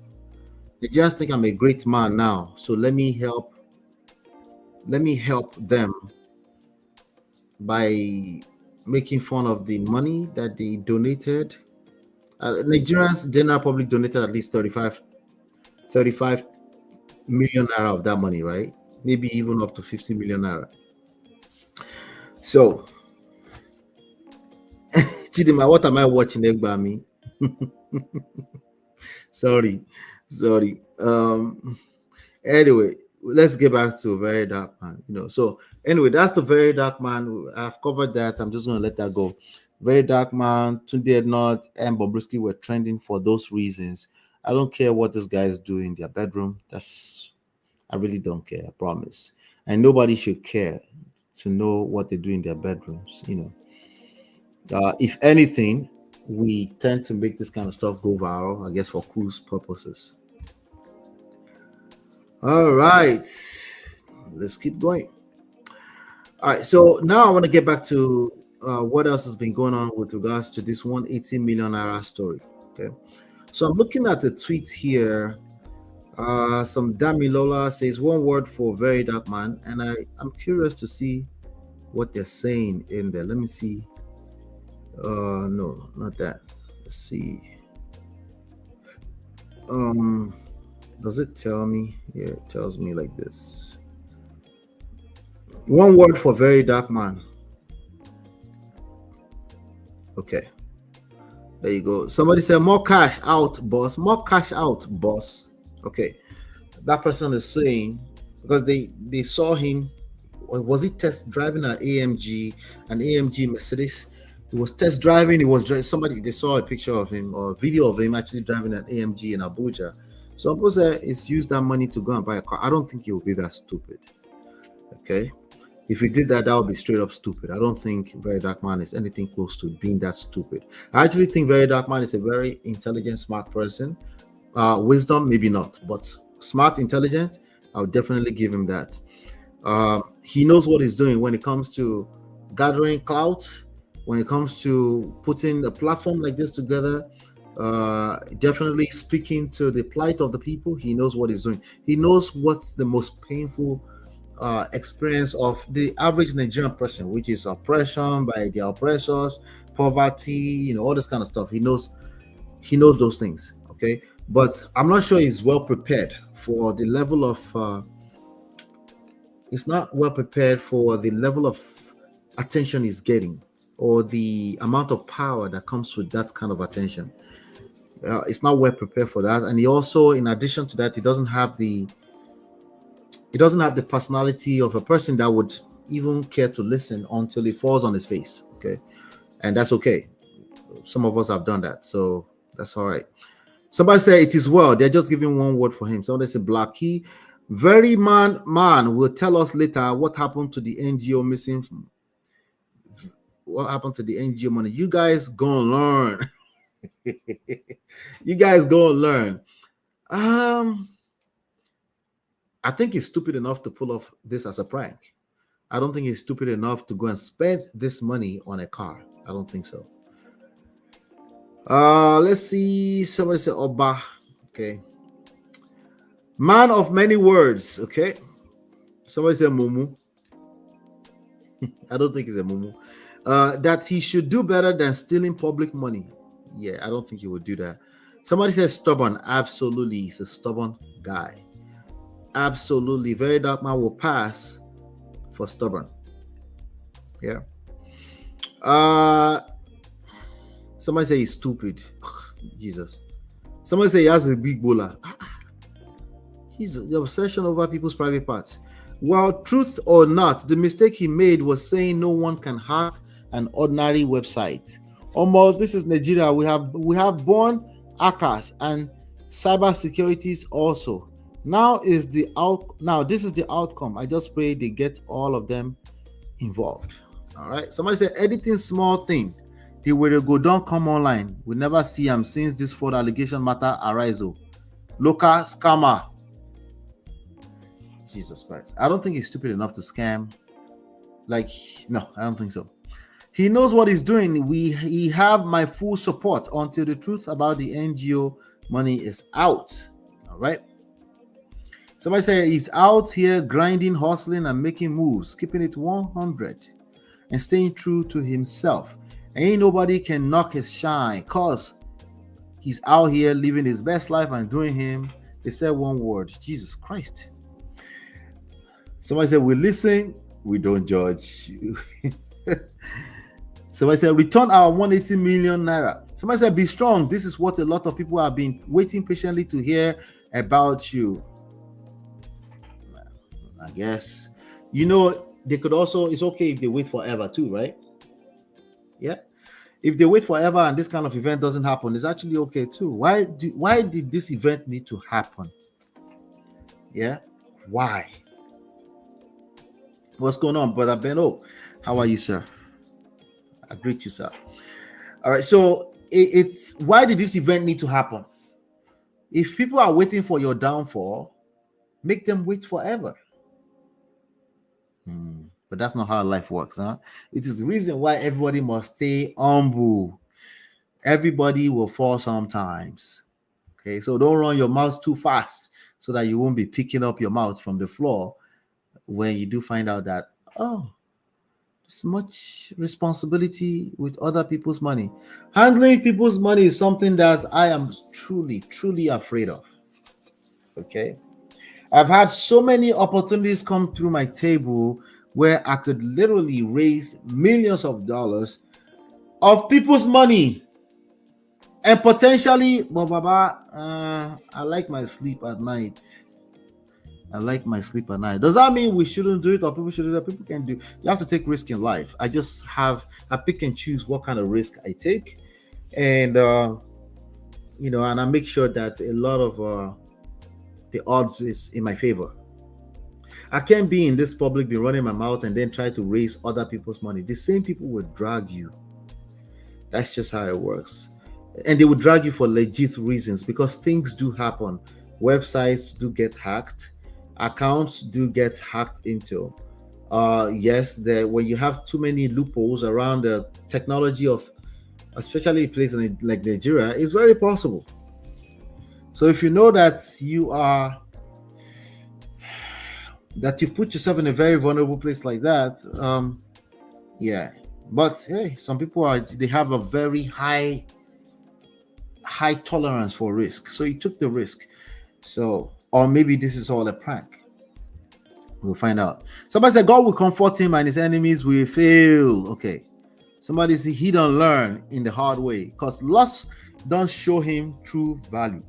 Nigerians think I'm a great man now, so let me help them by making fun of the money that they donated. Nigerians generally probably donated at least 35 million naira of that money, right? Maybe even up to 50 million naira. So Chidima, what am I watching, Egbami? sorry. Anyway, let's get back to VeryDarkMan. You know, so anyway, that's the VeryDarkMan. I've covered that. I'm just gonna let that go. VeryDarkMan, Tunde, Ednut, and Bobrisky were trending for those reasons. I don't care what these guys do in their bedroom. I really don't care, I promise. And nobody should care to know what they do in their bedrooms, you know. If anything, we tend to make this kind of stuff go viral, I guess, for cruise purposes. All right, let's keep going. All right, so now I want to get back to what else has been going on with regards to this 180 million naira story. Okay, so I'm looking at the tweet here. Some Damilola says one word for VeryDarkMan, and I'm curious to see what they're saying in there. Let me see. No, not that. Let's see. Does it tell me? Yeah, it tells me like this. One word for VeryDarkMan. Okay. There you go. Somebody said more cash out, boss. More cash out, boss. Okay. That person is saying, because they saw him, or was he test driving an AMG Mercedes? He was test driving. He was somebody. They saw a picture of him or a video of him actually driving an AMG in Abuja. So Abuja is used that money to go and buy a car. I don't think he will be that stupid. Okay, if he did that, that would be straight up stupid. I don't think VeryDarkMan is anything close to being that stupid. I actually think VeryDarkMan is a very intelligent, smart person. Wisdom, maybe not, but smart, intelligent. I would definitely give him that. He knows what he's doing when it comes to gathering clout. When it comes to putting a platform like this together, definitely speaking to the plight of the people, he knows what he's doing. He knows what's the most painful experience of the average Nigerian person, which is oppression by the oppressors, poverty, you know, all this kind of stuff. He knows those things. Okay, but I'm not sure he's well prepared for the level of. He's not well prepared for the level of attention he's getting, or the amount of power that comes with that kind of attention. It's not well prepared for that, and he also, in addition to that, he doesn't have the personality of a person that would even care to listen until he falls on his face. Okay, and that's okay. Some of us have done that, so that's all right. Somebody said it is well. They're just giving one word for him. Somebody said Black Key. VeryDarkMan will tell us later what happened to the NGO missing. What happened to the NGO money? You guys gonna learn. You guys gonna learn. I think he's stupid enough to pull off this as a prank. I don't think he's stupid enough to go and spend this money on a car. I don't think so. Let's see. Somebody said Oba. Okay. Man of many words. Okay. Somebody said Mumu. I don't think he's a Mumu. That he should do better than stealing public money. Yeah, I don't think he would do that. Somebody said stubborn. Absolutely. He's a stubborn guy. Absolutely. VeryDarkMan will pass for stubborn. Yeah. Somebody say he's stupid. Jesus. Somebody say he has a big bowler. Jesus, the obsession over people's private parts. Well, truth or not, the mistake he made was saying no one can hack an ordinary website. Almost, this is Nigeria. We have born hackers and cyber securities also. Now this is the outcome. I just pray they get all of them involved. All right. Somebody said editing small thing. The way go don't come online. We never see him since this fraud allegation matter arise. Local scammer. Jesus Christ. I don't think he's stupid enough to scam. No, I don't think so. He knows what he's doing. He have my full support until the truth about the NGO money is out. All right. Somebody say he's out here grinding, hustling, and making moves, keeping it 100 and staying true to himself. Ain't nobody can knock his shine because he's out here living his best life and doing him. They said one word, Jesus Christ. Somebody said, we listen, we don't judge. Somebody said, return our 180 million naira. Somebody said, be strong. This is what a lot of people have been waiting patiently to hear about you. I guess. They could also, it's okay if they wait forever too, right? Yeah. If they wait forever and this kind of event doesn't happen, it's actually okay too. Why did this event need to happen? Yeah. Why? What's going on, Brother Beno? How are you, sir? I greet you, sir. All right. So it's why did this event need to happen? If people are waiting for your downfall, make them wait forever. But that's not how life works, huh? It is the reason why everybody must stay humble. Everybody will fall sometimes. Okay, so don't run your mouth too fast so that you won't be picking up your mouth from the floor when you do find out that, there's much responsibility with other people's money. Handling people's money is something that I am truly, truly afraid of. Okay. I've had so many opportunities come through my table where I could literally raise millions of dollars of people's money and potentially, I like my sleep at night. Does that mean we shouldn't do it or people should do it? People can do. You have to take risk in life. I pick and choose what kind of risk I take, and and I make sure that a lot of the odds is in my favor. I can't be in this public, be running my mouth and then try to raise other people's money. The same people will drag you. That's just how it works. And they will drag you for legit reasons because things do happen. Websites do get hacked. Accounts do get hacked into. Yes, when you have too many loopholes around the technology of, especially places like Nigeria, it's very possible. So if you know that you've put yourself in a very vulnerable place like that, yeah. But hey, some people they have a very high tolerance for risk. So you took the risk. So, or maybe this is all a prank. We'll find out. Somebody said God will comfort him and his enemies will fail. Okay. Somebody said he don't learn in the hard way because loss don't show him true value.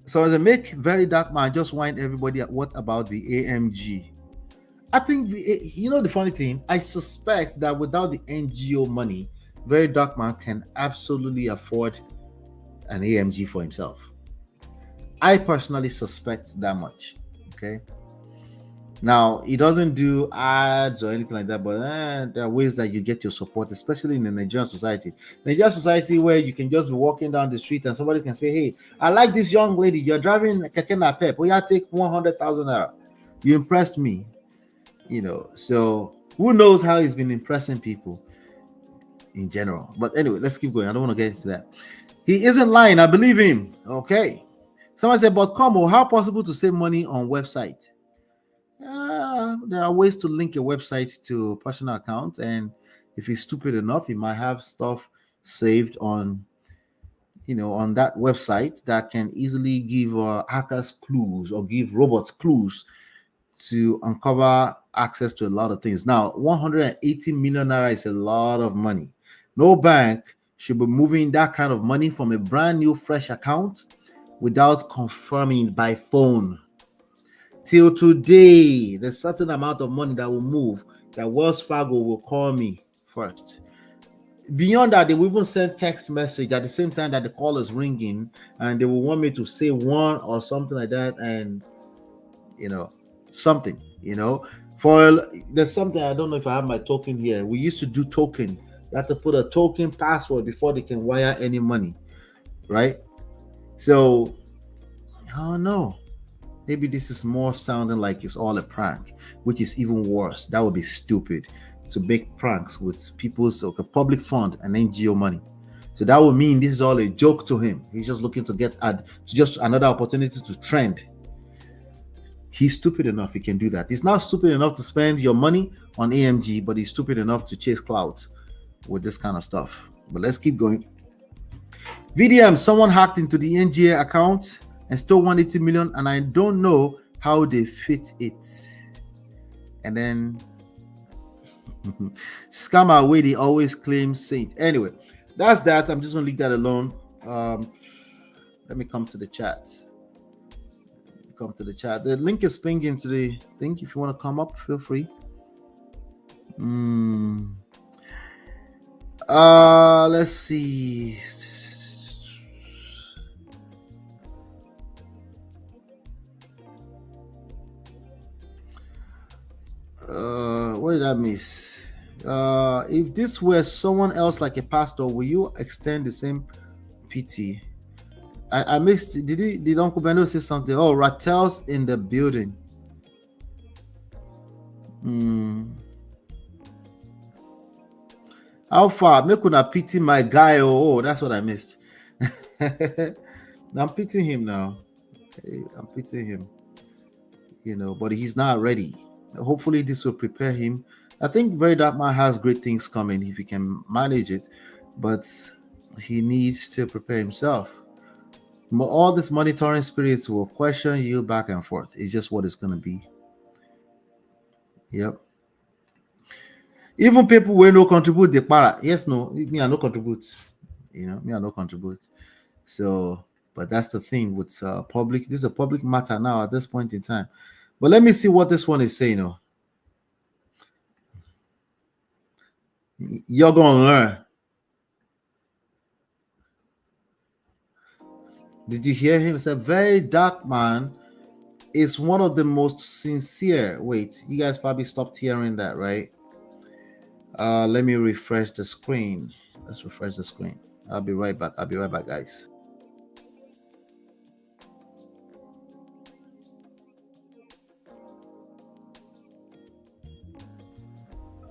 So as I make VeryDarkMan, just wind everybody at what about the AMG? I think, the funny thing, I suspect that without the NGO money, VeryDarkMan can absolutely afford an AMG for himself. I personally suspect that much. Okay. Now, he doesn't do ads or anything like that, but there are ways that you get your support, especially in the Nigerian society. Nigerian society where you can just be walking down the street and somebody can say, hey, I like this young lady. You're driving Keke Napep. Oh, yeah, take 100,000 naira. You impressed me. So who knows how he's been impressing people in general. But anyway, let's keep going. I don't want to get into that. He isn't lying. I believe him. Okay. Someone said, but Como, how possible to save money on website? There are ways to link your website to a personal account, and if he's stupid enough, he might have stuff saved on that website that can easily give hackers clues or give robots clues to uncover access to a lot of things. Now, 180 million naira is a lot of money. No bank should be moving that kind of money from a brand new fresh account without confirming by phone. Till today, there's certain amount of money that will move that Wells Fargo will call me first. Beyond that, they will even send text message at the same time that the call is ringing, and they will want me to say one or something like that, and something. There's something, I don't know if I have my token here. We used to do token. You have to put a token password before they can wire any money, right? So I don't know. Maybe this is more sounding like it's all a prank, which is even worse. That would be stupid to make pranks with people's public fund and NGO money. So that would mean this is all a joke to him. He's just looking to get just another opportunity to trend. He's stupid enough he can do that. He's not stupid enough to spend your money on AMG, but he's stupid enough to chase clouds with this kind of stuff. But let's keep going. VDM, someone hacked into the NGA account and stole 180 million, and I don't know how they fit it. And then scammer way they always claim saint. Anyway, that's that. I'm just gonna leave that alone. Let me come to the chat. The link is pinging to the thing. If you want to come up, feel free. Let's see. What did I miss? If this were someone else like a pastor, will you extend the same pity? I missed. Did Uncle Bendo say something? Oh, Rattel's in the building. How far? Make una pity my guy. Oh, that's what I missed. I'm pitying him now. Okay, I'm pitying him. But he's not ready. Hopefully this will prepare him. I think VeryDarkMan has great things coming if he can manage it, but he needs to prepare himself. All this monitoring spirits will question you back and forth. It's just what it's going to be. Yep. Even people will no contribute the para. Yes, no, me I no contribute. Me I no contribute. So, but that's the thing with public. This is a public matter now at this point in time. But let me see what this one is saying. You're gonna learn. Did you hear him? It's a VeryDarkMan is one of the most sincere. Wait, you guys probably stopped hearing that, right? Let me refresh the screen. Let's refresh the screen. I'll be right back, guys.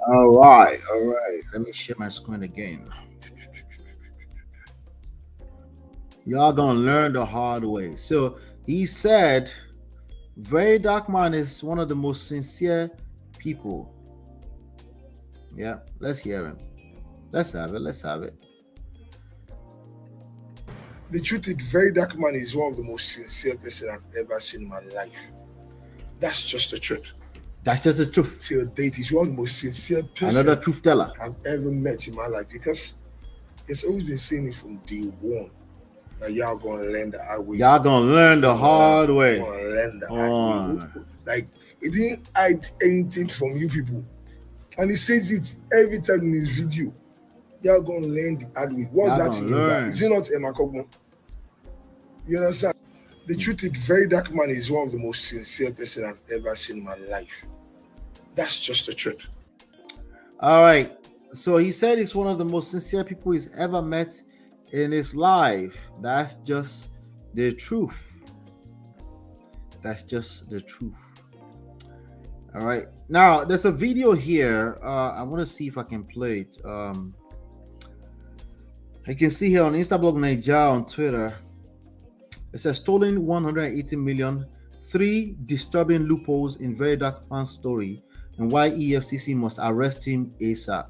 All right. Let me share my screen again. Y'all gonna learn the hard way. So he said, VeryDarkMan is one of the most sincere people. Yeah, let's hear him. Let's have it. The truth is, VeryDarkMan is one of the most sincere person I've ever seen in my life. That's just the truth. That's just the truth. Till date, he's one of the most sincere person Another truth teller I've ever met in my life, because it's always been saying it from day one that y'all gonna learn the hard way. Y'all gonna learn the hard way. Gonna learn the hard way. Like, it didn't hide anything from you people, and he says it every time in his video. Y'all gonna learn the hard way. What's that in Yoruba? Is it not Emakogmo? You understand? The truth is, VeryDarkMan is one of the most sincere person I've ever seen in my life. That's just the truth. All right. So he said he's one of the most sincere people he's ever met in his life. That's just the truth. That's just the truth. All right. Now there's a video here. I want to see if I can play it. I can see here on Instablog Nigeria on Twitter. It says stolen 180 million, 3 disturbing loopholes in VeryDarkMan's story, and why EFCC must arrest him ASAP.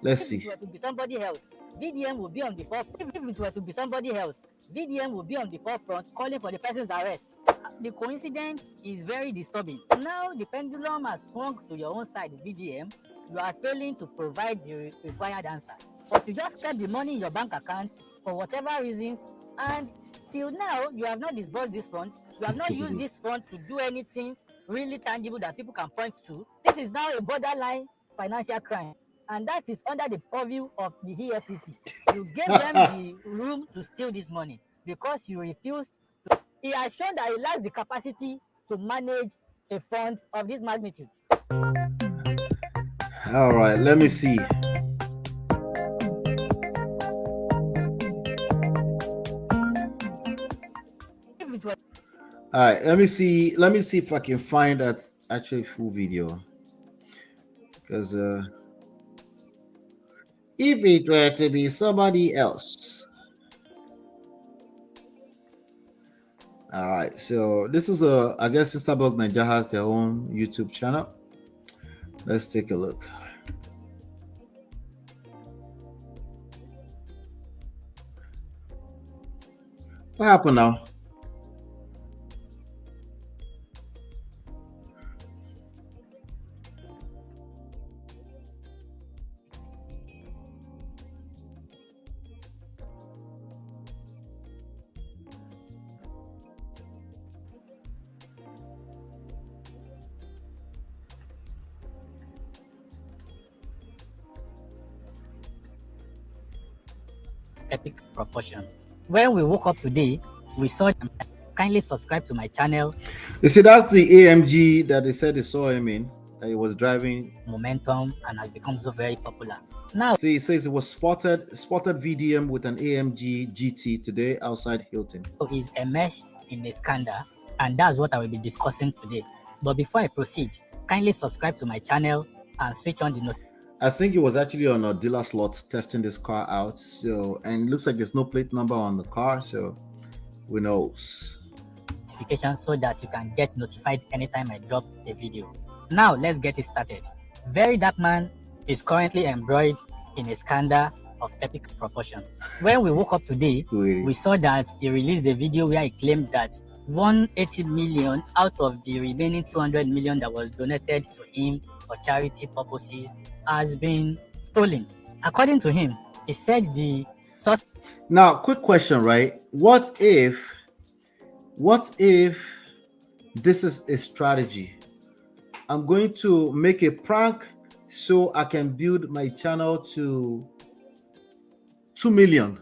Let's see. If it were to be somebody else, VDM will be on the forefront. If it were to be somebody else, VDM will be on the forefront calling for the person's arrest. The coincidence is very disturbing. Now the pendulum has swung to your own side, VDM. You are failing to provide the required answer. But you just kept the money in your bank account for whatever reasons, and till now you have not disbursed this fund. You have not used this fund to do anything really tangible that people can point to. This is now a borderline financial crime, and that is under the purview of the EFCC. You gave them the room to steal this money because you refused to. He has shown that he lacks the capacity to manage a fund of this magnitude. All right, let me see. All right, let me see. Let me see if I can find that actually full video. Because if it were to be somebody else. All right, so this is I guess Instablog Nigeria has their own YouTube channel. Let's take a look. What happened now? Epic proportions. When we woke up today, we saw them. Kindly subscribe to my channel. You see, that's the AMG that they said they saw him in, that he was driving. Momentum and has become so very popular. Now, See, it says it was spotted VDM with an AMG GT today outside Hilton. he's enmeshed in a scandal, and that's what I will be discussing today. But before I proceed, kindly subscribe to my channel and switch on the notification. I think it was actually on a dealer slot testing this car out. So, and it looks like there's no plate number on the car, so who knows? So that you can get notified anytime I drop a video. Now let's get it started. VeryDarkMan is currently embroiled in a scandal of epic proportions. When we woke up today, we saw that he released a video where he claimed that 180 million out of the remaining 200 million that was donated to him for charity purposes has been stolen. According to him, he said the source. Now, quick question, right? What if this is a strategy? I'm going to make a prank so I can build my channel to 2 million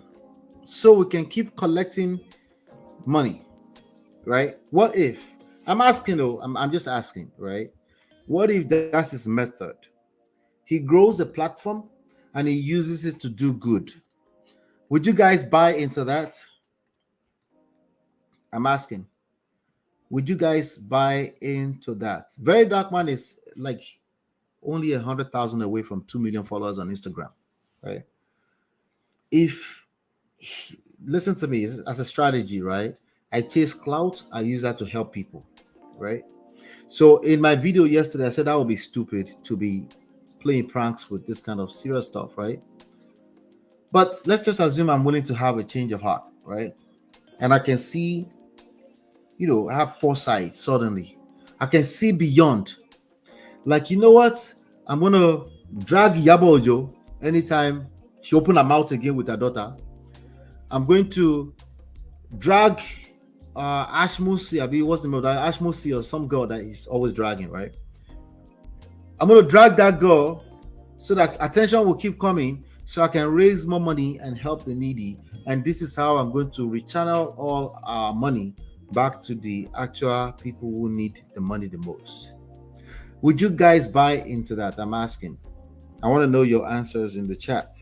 so we can keep collecting money, right? What if, I'm asking though, I'm just asking, right? What if that's his method? He grows a platform and he uses it to do good. Would you guys buy into that? I'm asking. Would you guys buy into that? VeryDarkMan is like only 100,000 away from 2 million followers on Instagram, right? Listen to me, as a strategy, right? I chase clout, I use that to help people, right? So in my video yesterday, I said that would be stupid to be playing pranks with this kind of serious stuff, right? But let's just assume I'm willing to have a change of heart, right? And I can see, I have foresight suddenly. I can see beyond. Like, you know what? I'm going to drag Yabo Ojo anytime she open her mouth again with her daughter. I'm going to drag Ashmusi, what's the name of that? Ashmusi or some girl that he's always dragging, right? I'm going to drag that girl so that attention will keep coming. so I can raise more money and help the needy. And this is how I'm going to rechannel all our money back to the actual people who need the money the most. Would you guys buy into that? I'm asking. I want to know your answers in the chat.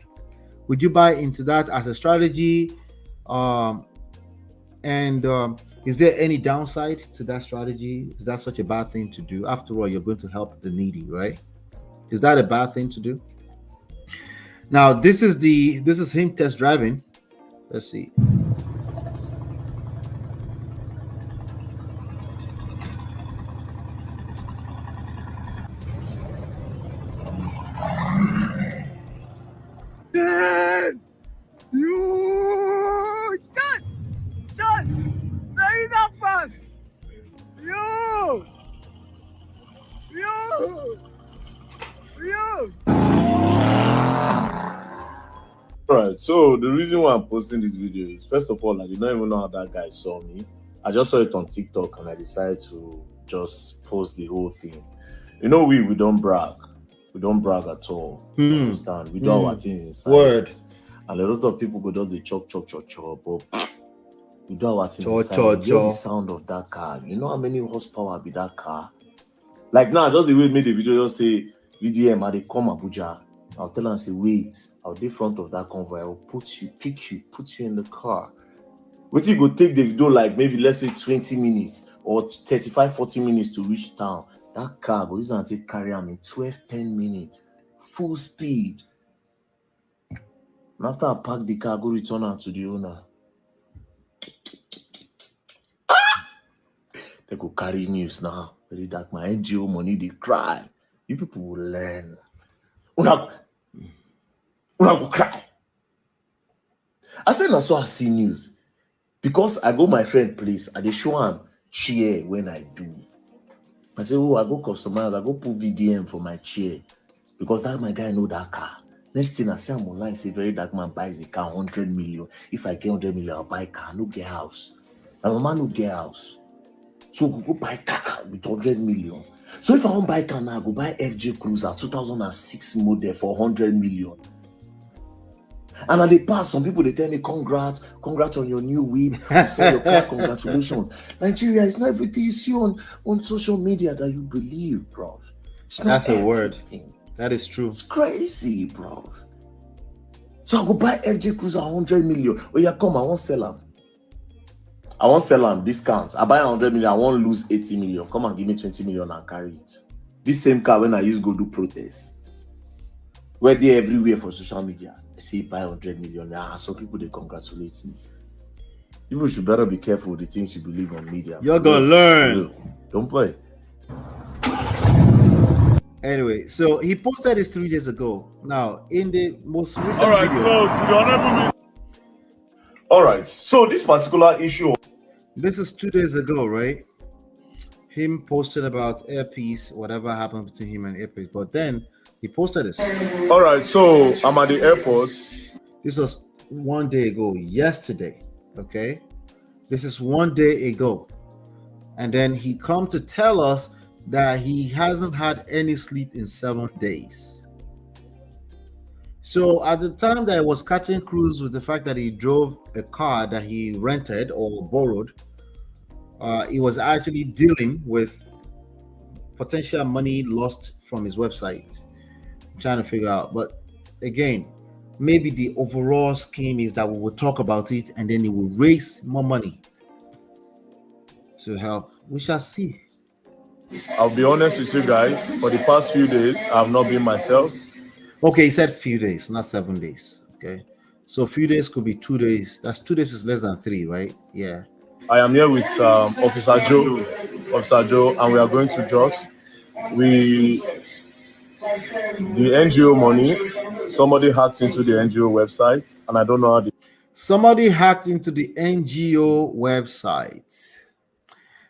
Would you buy into that as a strategy? Is there any downside to that strategy? Is that such a bad thing to do? After all, you're going to help the needy, right? Is that a bad thing to do? Now, this is him test driving. Let's see. You chat, very that fast. You. Alright, so the reason why I'm posting this video is, first of all, I did not even know how that guy saw me. I just saw it on TikTok and I decided to just post the whole thing. You know, we don't brag. We don't brag at all. Understand? We do our things in silence. Word. And a lot of people go just the chop, but we do our things in silence. You hear the sound of that car. You know how many horsepower be that car? Like now, just the way we made the video, just say VDM, I they come Abuja. I'll tell her and say, wait, I'll be front of that convoy. I will pick you, put you in the car. What you go take the video like maybe let's say 20 minutes or 35, 40 minutes to reach town. That car go use and take carry him in 12, 10 minutes. Full speed. And after I park the car, I go return her to the owner. They go carry news now. Very dark. My NGO money, they cry. You people will learn. Una go cry. I said, I saw I see news. Because I go my friend place, I dey show him chair when I do. I say, oh, I go customize, I go put VDM for my chair. Because that my guy know that car. Next thing I see him online, say VeryDarkMan buys a car 100 million. If I get 100 million, I'll buy a car. No get house. My mama no get house. So we go buy a car with 100 million. So if I want to buy a car now, I go buy FJ Cruiser 2006 model for 100 million. And at the past, some people they tell me, congrats on your new whip. You saw your car, congratulations. Nigeria is not everything you see on social media that you believe, bro. That's a word. That is true. It's crazy, bro. So I go buy FJ Cruiser 100 million. Oh yeah, come, I won't sell them. I won't sell them discounts. I buy 100 million, I won't lose 80 million. Come and give me 20 million and carry it. This same car when I used to go do protests. Where they everywhere for social media. I say buy 100 million. So people they congratulate me. People should better be careful with the things you believe on media. You're gonna learn. Don't play. Anyway, so he posted this 3 days ago. Now, in the most recent All right, video, so to the honorable. All right, so this particular issue. This is 2 days ago, right? Him posted about Airpiece, whatever happened between him and Airpiece. But then he posted this. All right, so I'm at the airport. This was 1 day ago, yesterday. Okay, this is 1 day ago, and then he come to tell us that he hasn't had any sleep in 7 days. So at the time that I was catching cruise with the fact that he drove a car that he rented or borrowed, he was actually dealing with potential money lost from his website. I'm trying to figure out, but again, maybe the overall scheme is that we will talk about it and then it will raise more money to help. We shall see. I'll be honest with you guys. For the past few days, I've not been myself. Okay, he said few days, not 7 days. Okay, so few days could be 2 days. That's 2 days is less than 3, right? Yeah. I am here with Officer Joe, and we are going to Jos. The NGO money, somebody hacked into the NGO website, and I don't know how. Somebody hacked into the NGO website.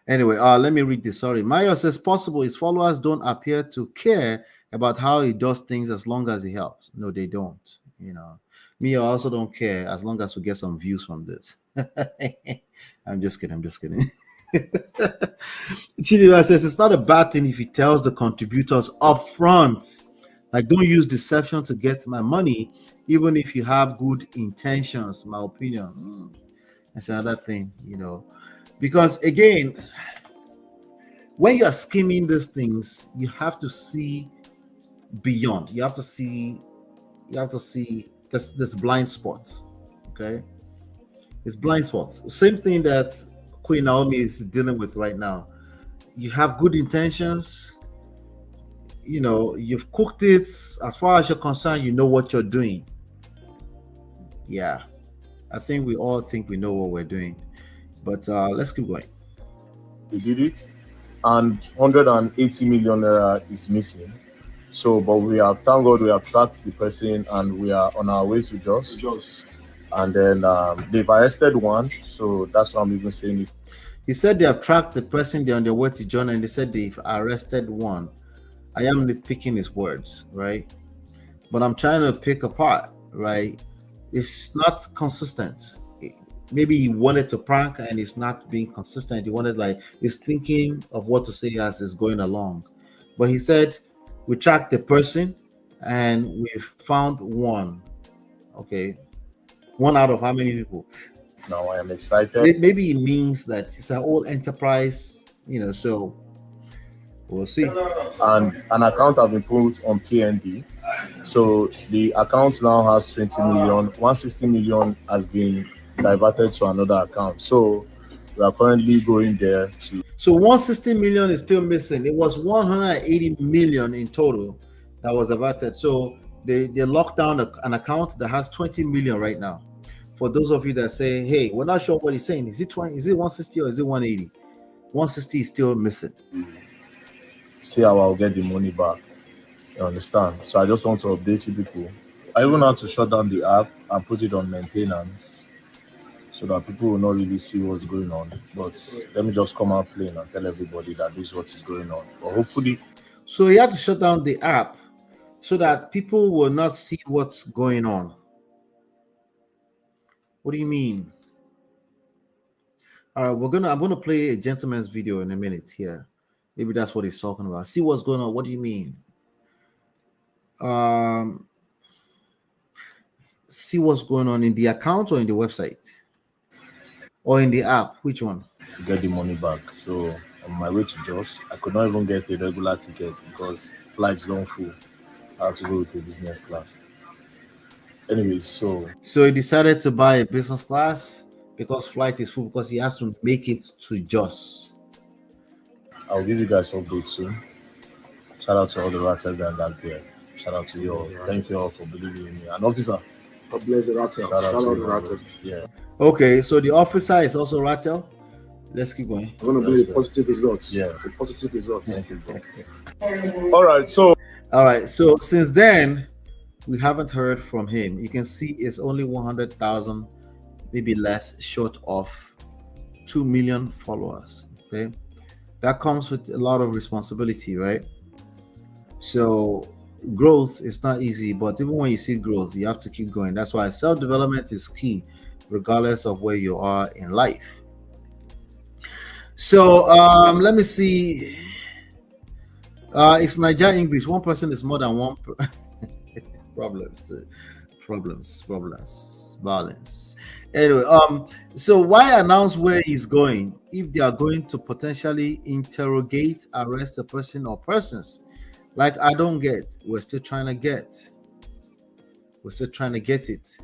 Anyway, let me read this. Sorry. Mario says possible his followers don't appear to care about how he does things as long as he helps. No, they don't. You know, me, I also don't care as long as we get some views from this. I'm just kidding. Chidira says it's not a bad thing if he tells the contributors up front Like, don't use deception to get my money, even if you have good intentions. My opinion. That's another thing, because again, when you are scheming these things, you have to see beyond. You have to see this blind spots. Okay, it's blind spots. Same thing that Queen Naomi is dealing with right now. You have good intentions. You've cooked it. As far as you're concerned, you know what you're doing. Yeah, I think we all think we know what we're doing, but let's keep going. They did it, and 180 million naira is missing. So, but we have, thank God, we have tracked the person, and we are on our way to Jos. And then they've arrested one, so that's why I'm even saying it. He said they have tracked the person. They're on their way to John, and they said they've arrested one. I am nitpicking his words, right? But I'm trying to pick apart, right? It's not consistent. Maybe he wanted to prank and it's not being consistent. He wanted, he's thinking of what to say as it's going along. But he said, we tracked the person and we've found one. Okay. One out of how many people? Now I am excited. Maybe it means that it's an old enterprise, so we'll see. And an account has been put on PND. So the account now has 20 million. 160 million has been diverted to another account. So we are currently going there to. So 160 million is still missing. It was 180 million in total that was diverted. So they locked down an account that has 20 million right now. For those of you that say, hey, we're not sure what he's saying. Is it 20? Is it 160 or is it 180? 160 is still missing. See how I'll get the money back. You understand? So I just want to update you people. I even had to shut down the app and put it on maintenance so that people will not really see what's going on. But let me just come out plain and tell everybody that this is what is going on. But hopefully. So he had to shut down the app so that people will not see what's going on. What do you mean? All right, I'm gonna play a gentleman's video in a minute here. Maybe that's what he's talking about. See what's going on. What do you mean? See what's going on in the account or in the website or in the app. Which one? Get the money back. So on my way to Jos, I could not even get a regular ticket because flights don't full. I have to go with a business class. Anyways, so he decided to buy a business class because flight is full, because he has to make it to Jos. I'll give you guys updates soon. Shout out to all the Rattel gang out there. Shout out to you all. Thank you all for believing in me. And officer, God bless the Rattel. shout out to Rattel. Yeah. Okay, so the officer is also Rattel. Let's keep going. I'm gonna bring the positive results. Yeah. The positive results. Thank you, bro. All right, so since then we haven't heard from him. You can see it's only 100,000, maybe less, short of 2 million followers. Okay, that comes with a lot of responsibility, right? So growth is not easy, but even when you see growth, you have to keep going. That's why self-development is key, regardless of where you are in life. So let me see. It's Niger English. One person is more than one. Problems, violence. Anyway, so why announce where he's going if they are going to potentially interrogate, arrest a person or persons? Like, I don't get. We're still trying to get it.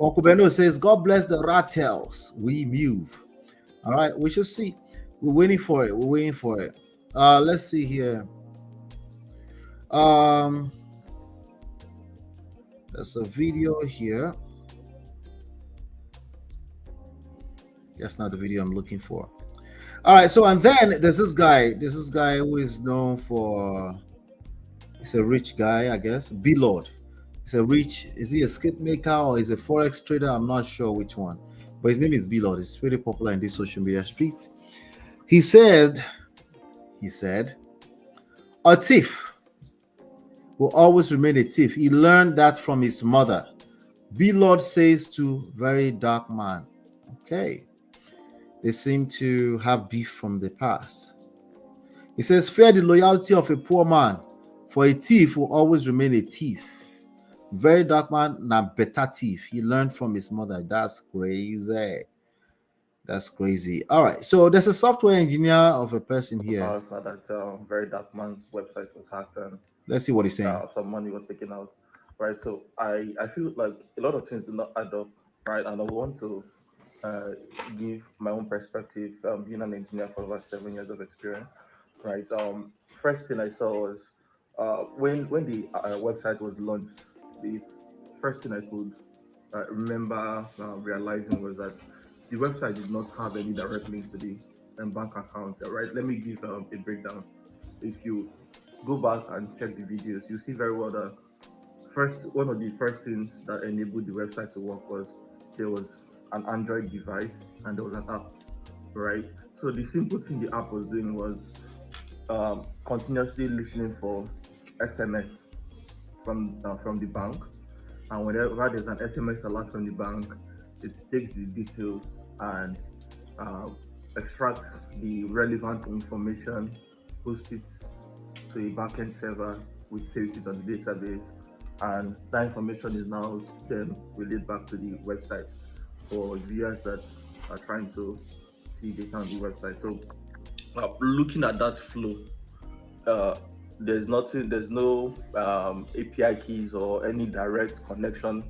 Uncle Beno says, God bless the Rattels. We move. All right, we should see. We're waiting for it. Let's see here. There's a video here. That's not the video I'm looking for. All right, so and then there's this guy who is known for, he's a rich guy, I guess. B-Lord. Is he a skip maker or is he a forex trader? I'm not sure which one, but his name is B-Lord. He's pretty popular in this social media streets. He said, a thief will always remain a thief. He learned that from his mother. B-Lord says to VeryDarkMan. Okay. They seem to have beef from the past. He says, fear the loyalty of a poor man, For a thief will always remain a thief. Very dark man, na better thief. He learned from his mother. That's crazy. That's crazy. All right. So there's a software engineer of a person here. That VeryDarkMan's website was hacked and Let's see what he's saying. some money was taken out. Right. So I feel like a lot of things do not add up. Right. And I want to give my own perspective, being an engineer for over 7 years of experience. Right. First thing I saw was when the website was launched, the first thing I could remember realizing was that the website did not have any direct link to the bank account. Right. Let me give a breakdown. If you go back and check the videos, you see very well that one of the first things that enabled the website to work was there was an Android device and there was an app, right? So the simple thing the app was doing was continuously listening for SMS from the bank, and whenever there's an SMS alert from the bank, it takes the details and extracts the relevant information, posts it to a backend server, which saves it on the database, and that information is now then relayed back to the website for viewers that are trying to see data on the website. So looking at that flow, there's no API keys or any direct connection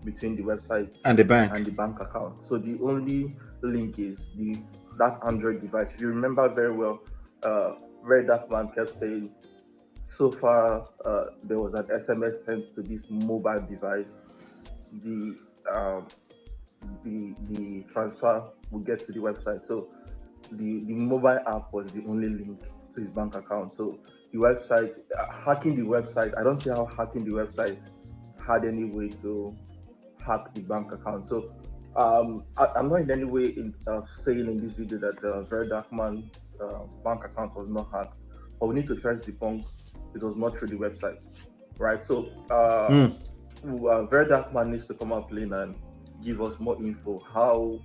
between the website and the bank account. So the only link is that Android device. If you remember very well, VeryDarkMan kept saying, so far there was an SMS sent to this mobile device. The transfer will get to the website. So the mobile app was the only link to his bank account. So the website, hacking the website, I don't see how hacking the website had any way to hack the bank account. So I'm not in any way saying in this video that VeryDarkMan's bank account was not hacked, but we need to first debunk it was not through the website, right? So VeryDarkMan needs to come up clean and give us more info. How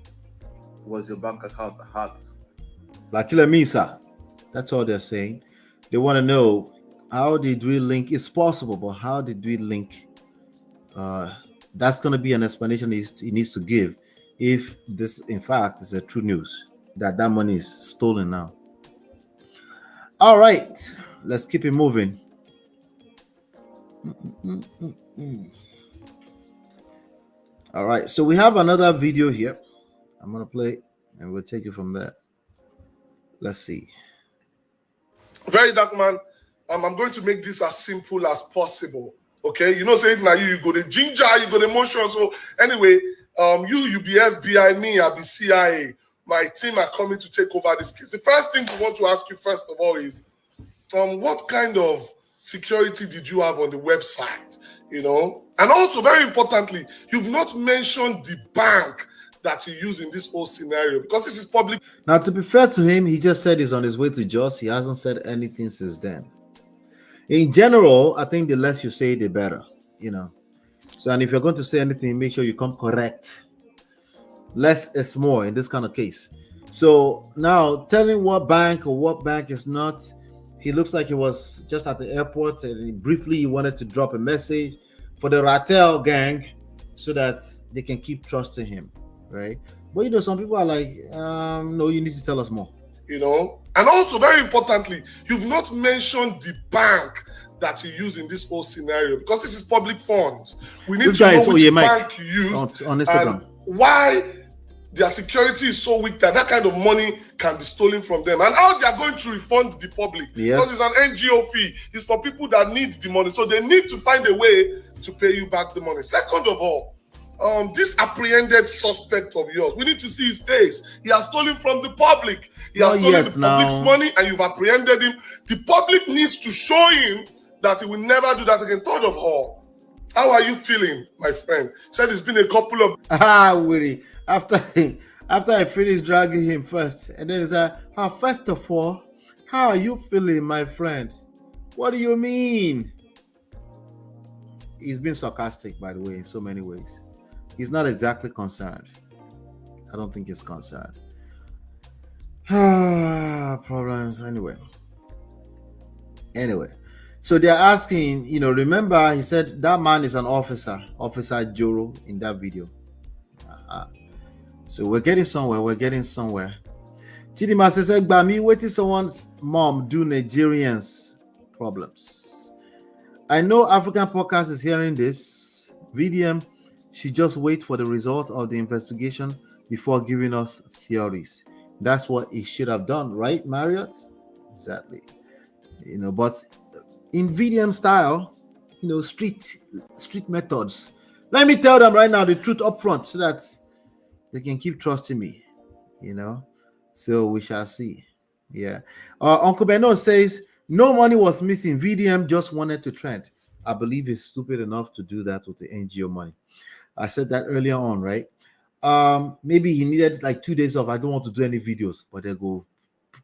was your bank account hacked? Like Misa, that's all they're saying. They want to know, how did we link? It's possible, but how did we link? That's going to be an explanation he needs to give if this, in fact, is a true news that money is stolen now. All right, let's keep it moving. All right, so we have another video here. I'm going to play and we'll take it from there. Let's see. Very dark man. I'm going to make this as simple as possible. Okay, you know, say now you go the ginger, you go the motion. So anyway, you be FBI, me, I be CIA. My team are coming to take over this case. The first thing we want to ask you first of all is, what kind of security did you have on the website? You know, and also very importantly, you've not mentioned the bank that you use in this whole scenario, because this is public. Now, to be fair to him, he just said he's on his way to Jos. He hasn't said anything since then. In general, I think the less you say, the better, you know. So, and if you're going to say anything, make sure you come correct. Less is more in this kind of case. So now telling what bank or what bank is not, he looks like he was just at the airport and briefly he wanted to drop a message for the Rattel gang so that they can keep trusting him, right? But you know, some people are like, no, you need to tell us more. You know, and also very importantly, you've not mentioned the bank that you use in this whole scenario, because this is public funds. We need to know which bank you use on Instagram, and why their security is so weak that kind of money can be stolen from them, and how they are going to refund the public. Yes. Because it's an NGO fee. It's for people that need the money, so they need to find a way to pay you back the money. Second of all, this apprehended suspect of yours, we need to see his face. He has stolen from the public. He has stolen the public's money, and you've apprehended him. The public needs to show him that he will never do that again. Third of all, how are you feeling, my friend? Said it's been a couple of Willie. After I finished dragging him first, and then he said, first of all, how are you feeling, my friend? What do you mean? He's been sarcastic, by the way, in so many ways. He's not exactly concerned. I don't think he's concerned. Problems. Anyway. So they're asking, remember he said that man is an officer, Officer Joro in that video. So we're getting somewhere. Chidima says, Bami, waiting someone's mom do Nigerians problems. I know African podcast is hearing this. VDM should just wait for the result of the investigation before giving us theories. That's what he should have done, right, Marriott? Exactly. But in VDM style, street methods. Let me tell them right now the truth up front so that they can keep trusting me, So we shall see. Yeah. Uncle Beno says no money was missing. VDM just wanted to trend. I believe he's stupid enough to do that with the NGO money. I said that earlier on, right? Maybe he needed like 2 days off. I don't want to do any videos, but they go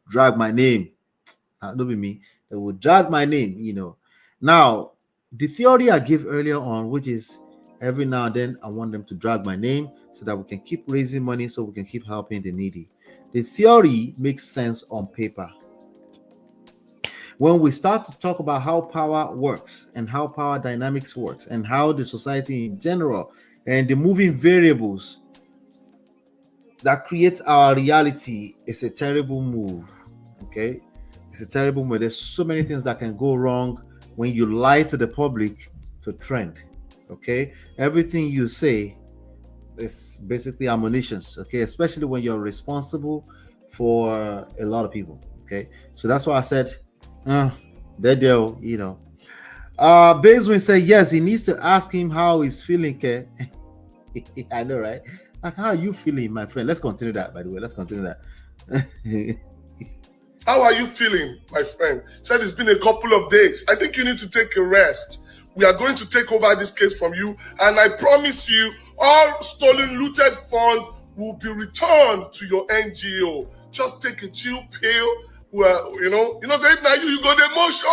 drag my name. Don't be me. They will drag my name, Now, the theory I gave earlier on, which is every now and then I want them to drag my name so that we can keep raising money, so we can keep helping the needy. The theory makes sense on paper. When we start to talk about how power works and how power dynamics works and how the society in general and the moving variables that creates our reality, is a terrible move. Okay, it's a terrible move. There's so many things that can go wrong when you lie to the public to trend. Okay, everything you say is basically ammunition. Okay, especially when you're responsible for a lot of people. Okay, so that's why I said, Bezwin said yes, he needs to ask him how he's feeling. Okay, I know, right? Like, how are you feeling, my friend? Let's continue that. By the way, let's continue that. How are you feeling, my friend? Said it's been a couple of days. I think you need to take a rest. We are going to take over this case from you, and I promise you, all stolen, looted funds will be returned to your NGO. Just take a chill pill. Well, say now you got the motion,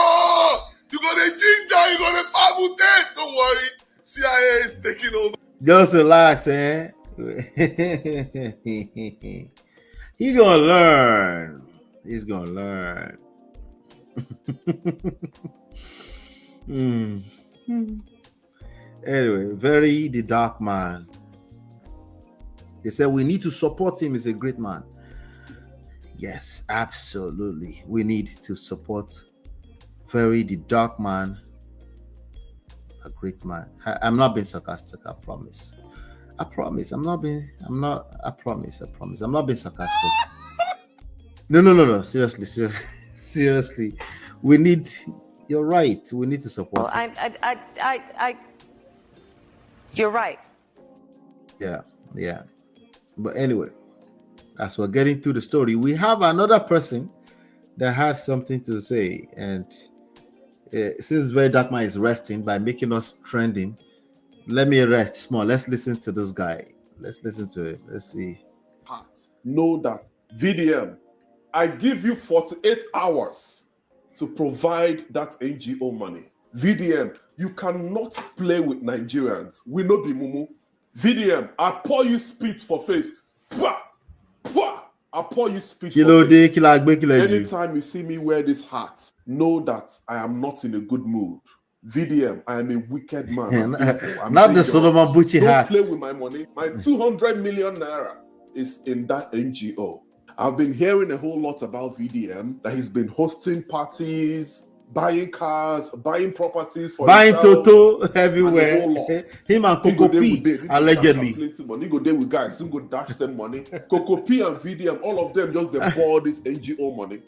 you got the ginger, you got the Bible text. Don't worry, CIA is taking over. Just relax, eh? He's gonna learn. He's gonna learn. Anyway, the dark man. They said we need to support him. He's a great man. Yes, absolutely. We need to support the dark man. A great man. I'm not being sarcastic, I promise. I promise. I'm not being sarcastic. No. Seriously. You're right. We need to support him. You're right. Yeah. But anyway, as we're getting through the story, we have another person that has something to say. And since VeryDarkMan is resting by making us trending, let me rest small. Let's listen to this guy. Let's listen to it. Let's see. Know that VDM, I give you 48 hours to provide that NGO money. VDM, you cannot play with Nigerians. We no be mumu. VDM, I pour you spit for face. Pwah! Pwah! I pour you spit for face. Anytime you see me wear this hat, know that I am not in a good mood. VDM, I am a wicked man. I'm not the Solomon Bucci hat. Don't play with my money. My 200 million naira is in that NGO. I've been hearing a whole lot about VDM, that he's been hosting parties, buying cars, buying properties for buying himself, Toto everywhere. Him and Coco P allegedly. He go there with guys, who go dash them money. Coco P and VDM, all of them just they pour this NGO money.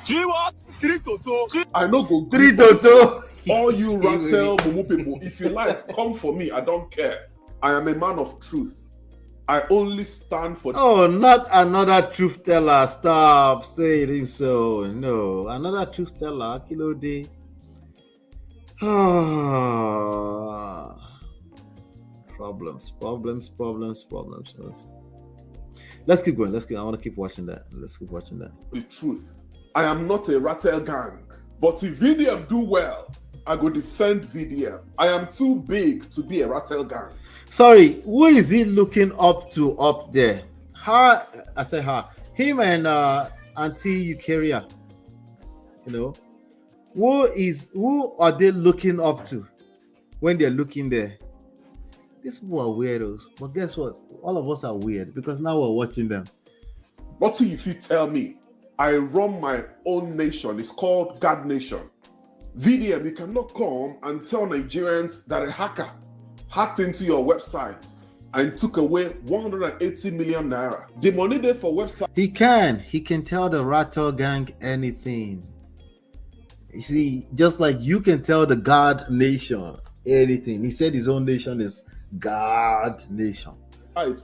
Do you want 3 Toto? I know go 3 Toto. All you Rattel Mumu people, if you like, come for me. I don't care. I am a man of truth. I only stand for. Oh, not another truth teller. Stop saying so. No, another truth teller. Kilo day. Problems. Let's keep going. I want to keep watching that. The truth. I am not a Rattel gang, but if VDM do well, I go defend VDM. I am too big to be a Rattel gang. Sorry, who is he looking up to up there? Her, I say her. Him and Auntie Eukarya. Who are they looking up to when they're looking there? These people are weirdos. But guess what? All of us are weird because now we're watching them. What if you tell me I run my own nation? It's called God Nation. VDM, you cannot come and tell Nigerians that a hacker hacked into your website and took away 180 million naira. The money there for website. He can tell the Rattle gang anything. You see, just like you can tell the God Nation anything. He said his own nation is God Nation.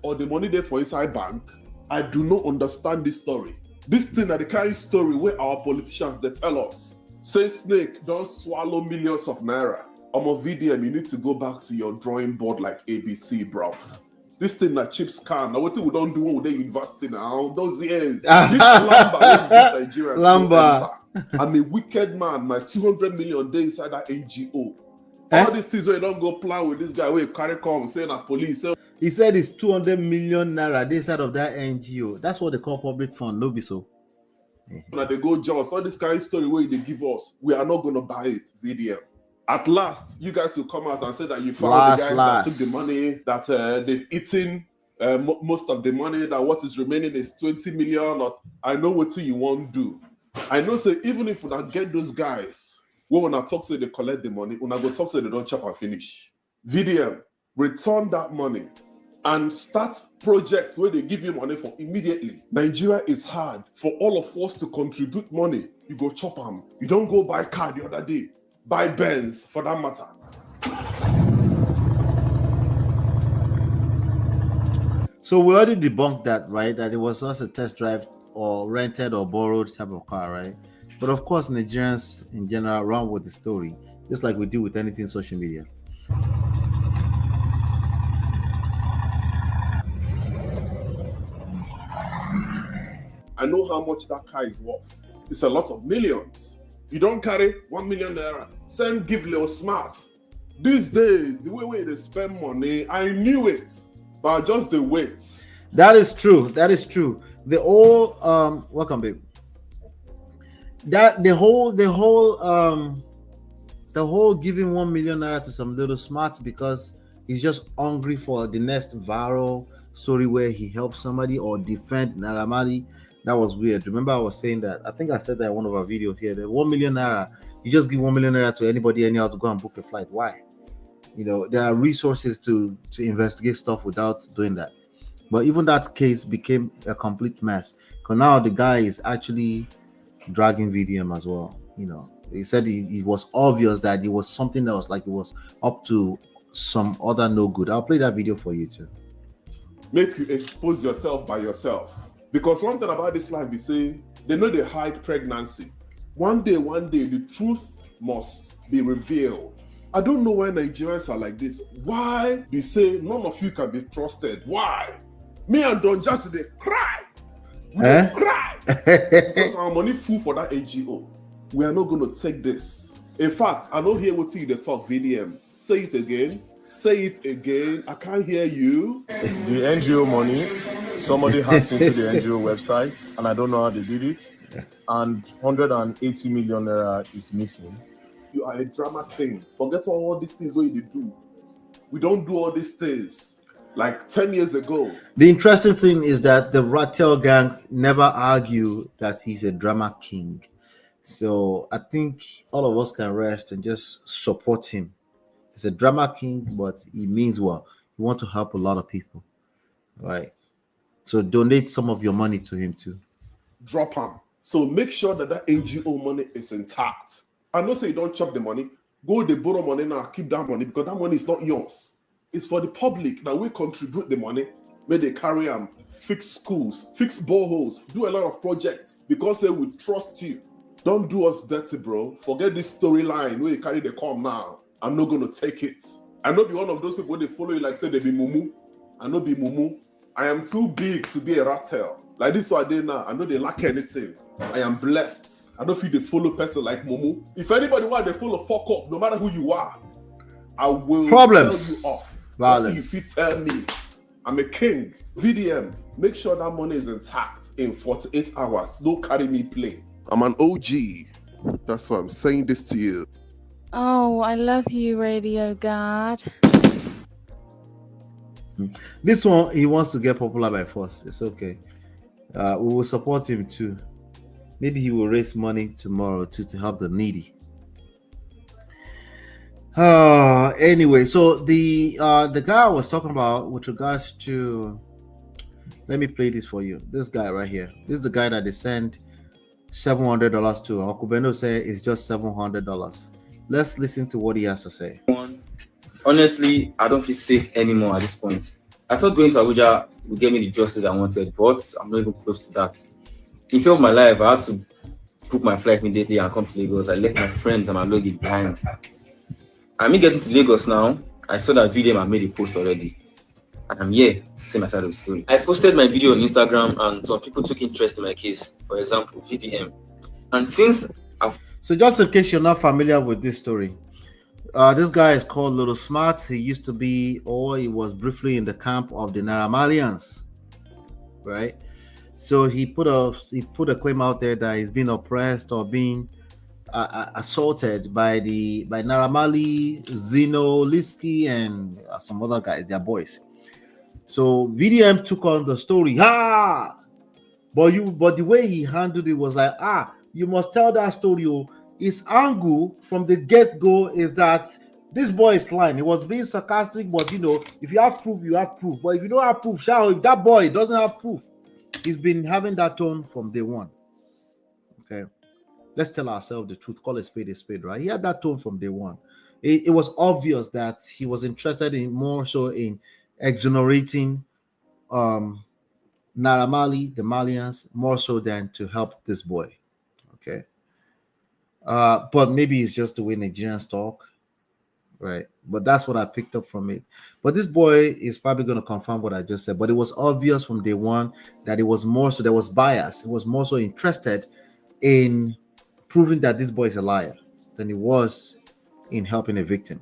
Or the money there for inside bank. I do not understand this story. This thing that the kind of story where our politicians they tell us. Say snake don't swallow millions of naira. I'm a VDM, you need to go back to your drawing board like ABC, bruv. This thing that cheap scan. Now what we don't do with the university now? Those years. This Lamba. I'm a wicked man. My 200 million days inside that NGO. All these things where you don't go plan with this guy where you carry come saying that police. He said it's 200 million naira inside of that NGO. That's what they call public fund, no be so. Now they go just all this kind of story where they give us, we are not gonna buy it, VDM. At last, you guys will come out and say that you found the guys that took the money, that they've eaten most of the money, that what is remaining is 20 million. Or I know what you want to do. I know, say, even if we not get those guys, when I talk to they collect the money, when I go talk to they don't chop and finish. VDM, return that money and start projects where they give you money for immediately. Nigeria is hard for all of us to contribute money. You go chop them. You don't go buy car the other day. Buy Benz for that matter. So we already debunked that, right? That it was just a test drive or rented or borrowed type of car, right? But of course, Nigerians in general run with the story, just like we do with anything social media. I know how much that car is worth. It's a lot of millions. You don't carry 1 million naira. Send give little smart. These days, the way they spend money, I knew it, but just the wait. That is true. That is true. The whole welcome, babe. That the whole giving 1 million naira to some little smarts because he's just hungry for the next viral story where he helps somebody or defend Naira Marley. That was weird. Remember, I was saying that. I think I said that in one of our videos here. The 1 million naira, you just give 1 million naira to anybody anyhow to go and book a flight. Why? You know, there are resources to investigate stuff without doing that. But even that case became a complete mess because now the guy is actually dragging VDM as well. You know, he said it was obvious that it was something else, like it was up to some other no good. I'll play that video for you too. Make you expose yourself by yourself. Because one thing about this life, they say, they know they hide pregnancy. One day, the truth must be revealed. I don't know why Nigerians are like this. Why they say none of you can be trusted? Why? Me and Don just they cry. We cry. Because our money full for that NGO. We are not going to take this. In fact, I don't hear what you they talk VDM. Say it again. Say it again. I can't hear you. The NGO money, somebody hacked into the NGO website, and I don't know how they did it. And 180 million naira is missing. You are a drama king. Forget all these things what you do. We don't do all these things like 10 years ago. The interesting thing is that the Rattle gang never argue that he's a drama king. So I think all of us can rest and just support him. He's a drama king, but he means well. He wants to help a lot of people, right? So donate some of your money to him too. Drop him. So make sure that that NGO money is intact. I know say you don't chop the money. Go they borrow money now, keep that money because that money is not yours. It's for the public. Now we contribute the money where they carry them, fix schools, fix boreholes, do a lot of projects because they will trust you. Don't do us dirty, bro. Forget this storyline where you carry the com now. I'm not going to take it. I know be one of those people when they follow you like say they be mumu. I know be mumu. I am too big to be a rattle. Like this what I did now. I know they lack anything. I am blessed. I don't feel they follow person like mumu. If anybody want they follow fuck up, no matter who you are, I will tell you off. Until you fit tell me I'm a king. VDM, make sure that money is intact in 48 hours. Don't carry me play. I'm an OG. That's why I'm saying this to you. Oh, I love you, Radio God. This one, he wants to get popular by force. It's okay. We will support him too. Maybe he will raise money tomorrow too to help the needy. Anyway, so the guy I was talking about with regards to, let me play this for you. This guy right here. This is the guy that they sent $700 to. Uncle Beno said it's just $700. Let's listen to what he has to say. Honestly, I don't feel safe anymore at this point. I thought going to Abuja would get me the justice I wanted, but I'm not even close to that. In fear of my life, I had to book my flight immediately and come to Lagos. I left my friends and my luggage behind. I'm getting to Lagos now. I saw that VDM had made a post already. And I'm here to say my side of the story. I posted my video on Instagram and some people took interest in my case. For example, VDM. And since So just in case you're not familiar with this story, this guy is called Little Smart. He used to be, or he was briefly in the camp of the Naira Malians, right? So he put a claim out there that he's been oppressed or being assaulted by Naira Mali, Zeno, Liski, and some other guys, their boys. So VDM took on the story, but the way he handled it was like, you must tell that story. His angle from the get-go is that this boy is lying. He was being sarcastic, but if you have proof, you have proof. But if you don't have proof, if that boy doesn't have proof, he's been having that tone from day one. Okay, let's tell ourselves the truth. Call a spade, right? He had that tone from day one. It was obvious that he was interested in more so in exonerating Naira Mali, the Malians, more so than to help this boy. Okay. But maybe it's just the way Nigerians talk, right? But that's what I picked up from it. But this boy is probably going to confirm what I just said. But it was obvious from day one that it was more so, there was bias. It was more so interested in proving that this boy is a liar than it was in helping a victim.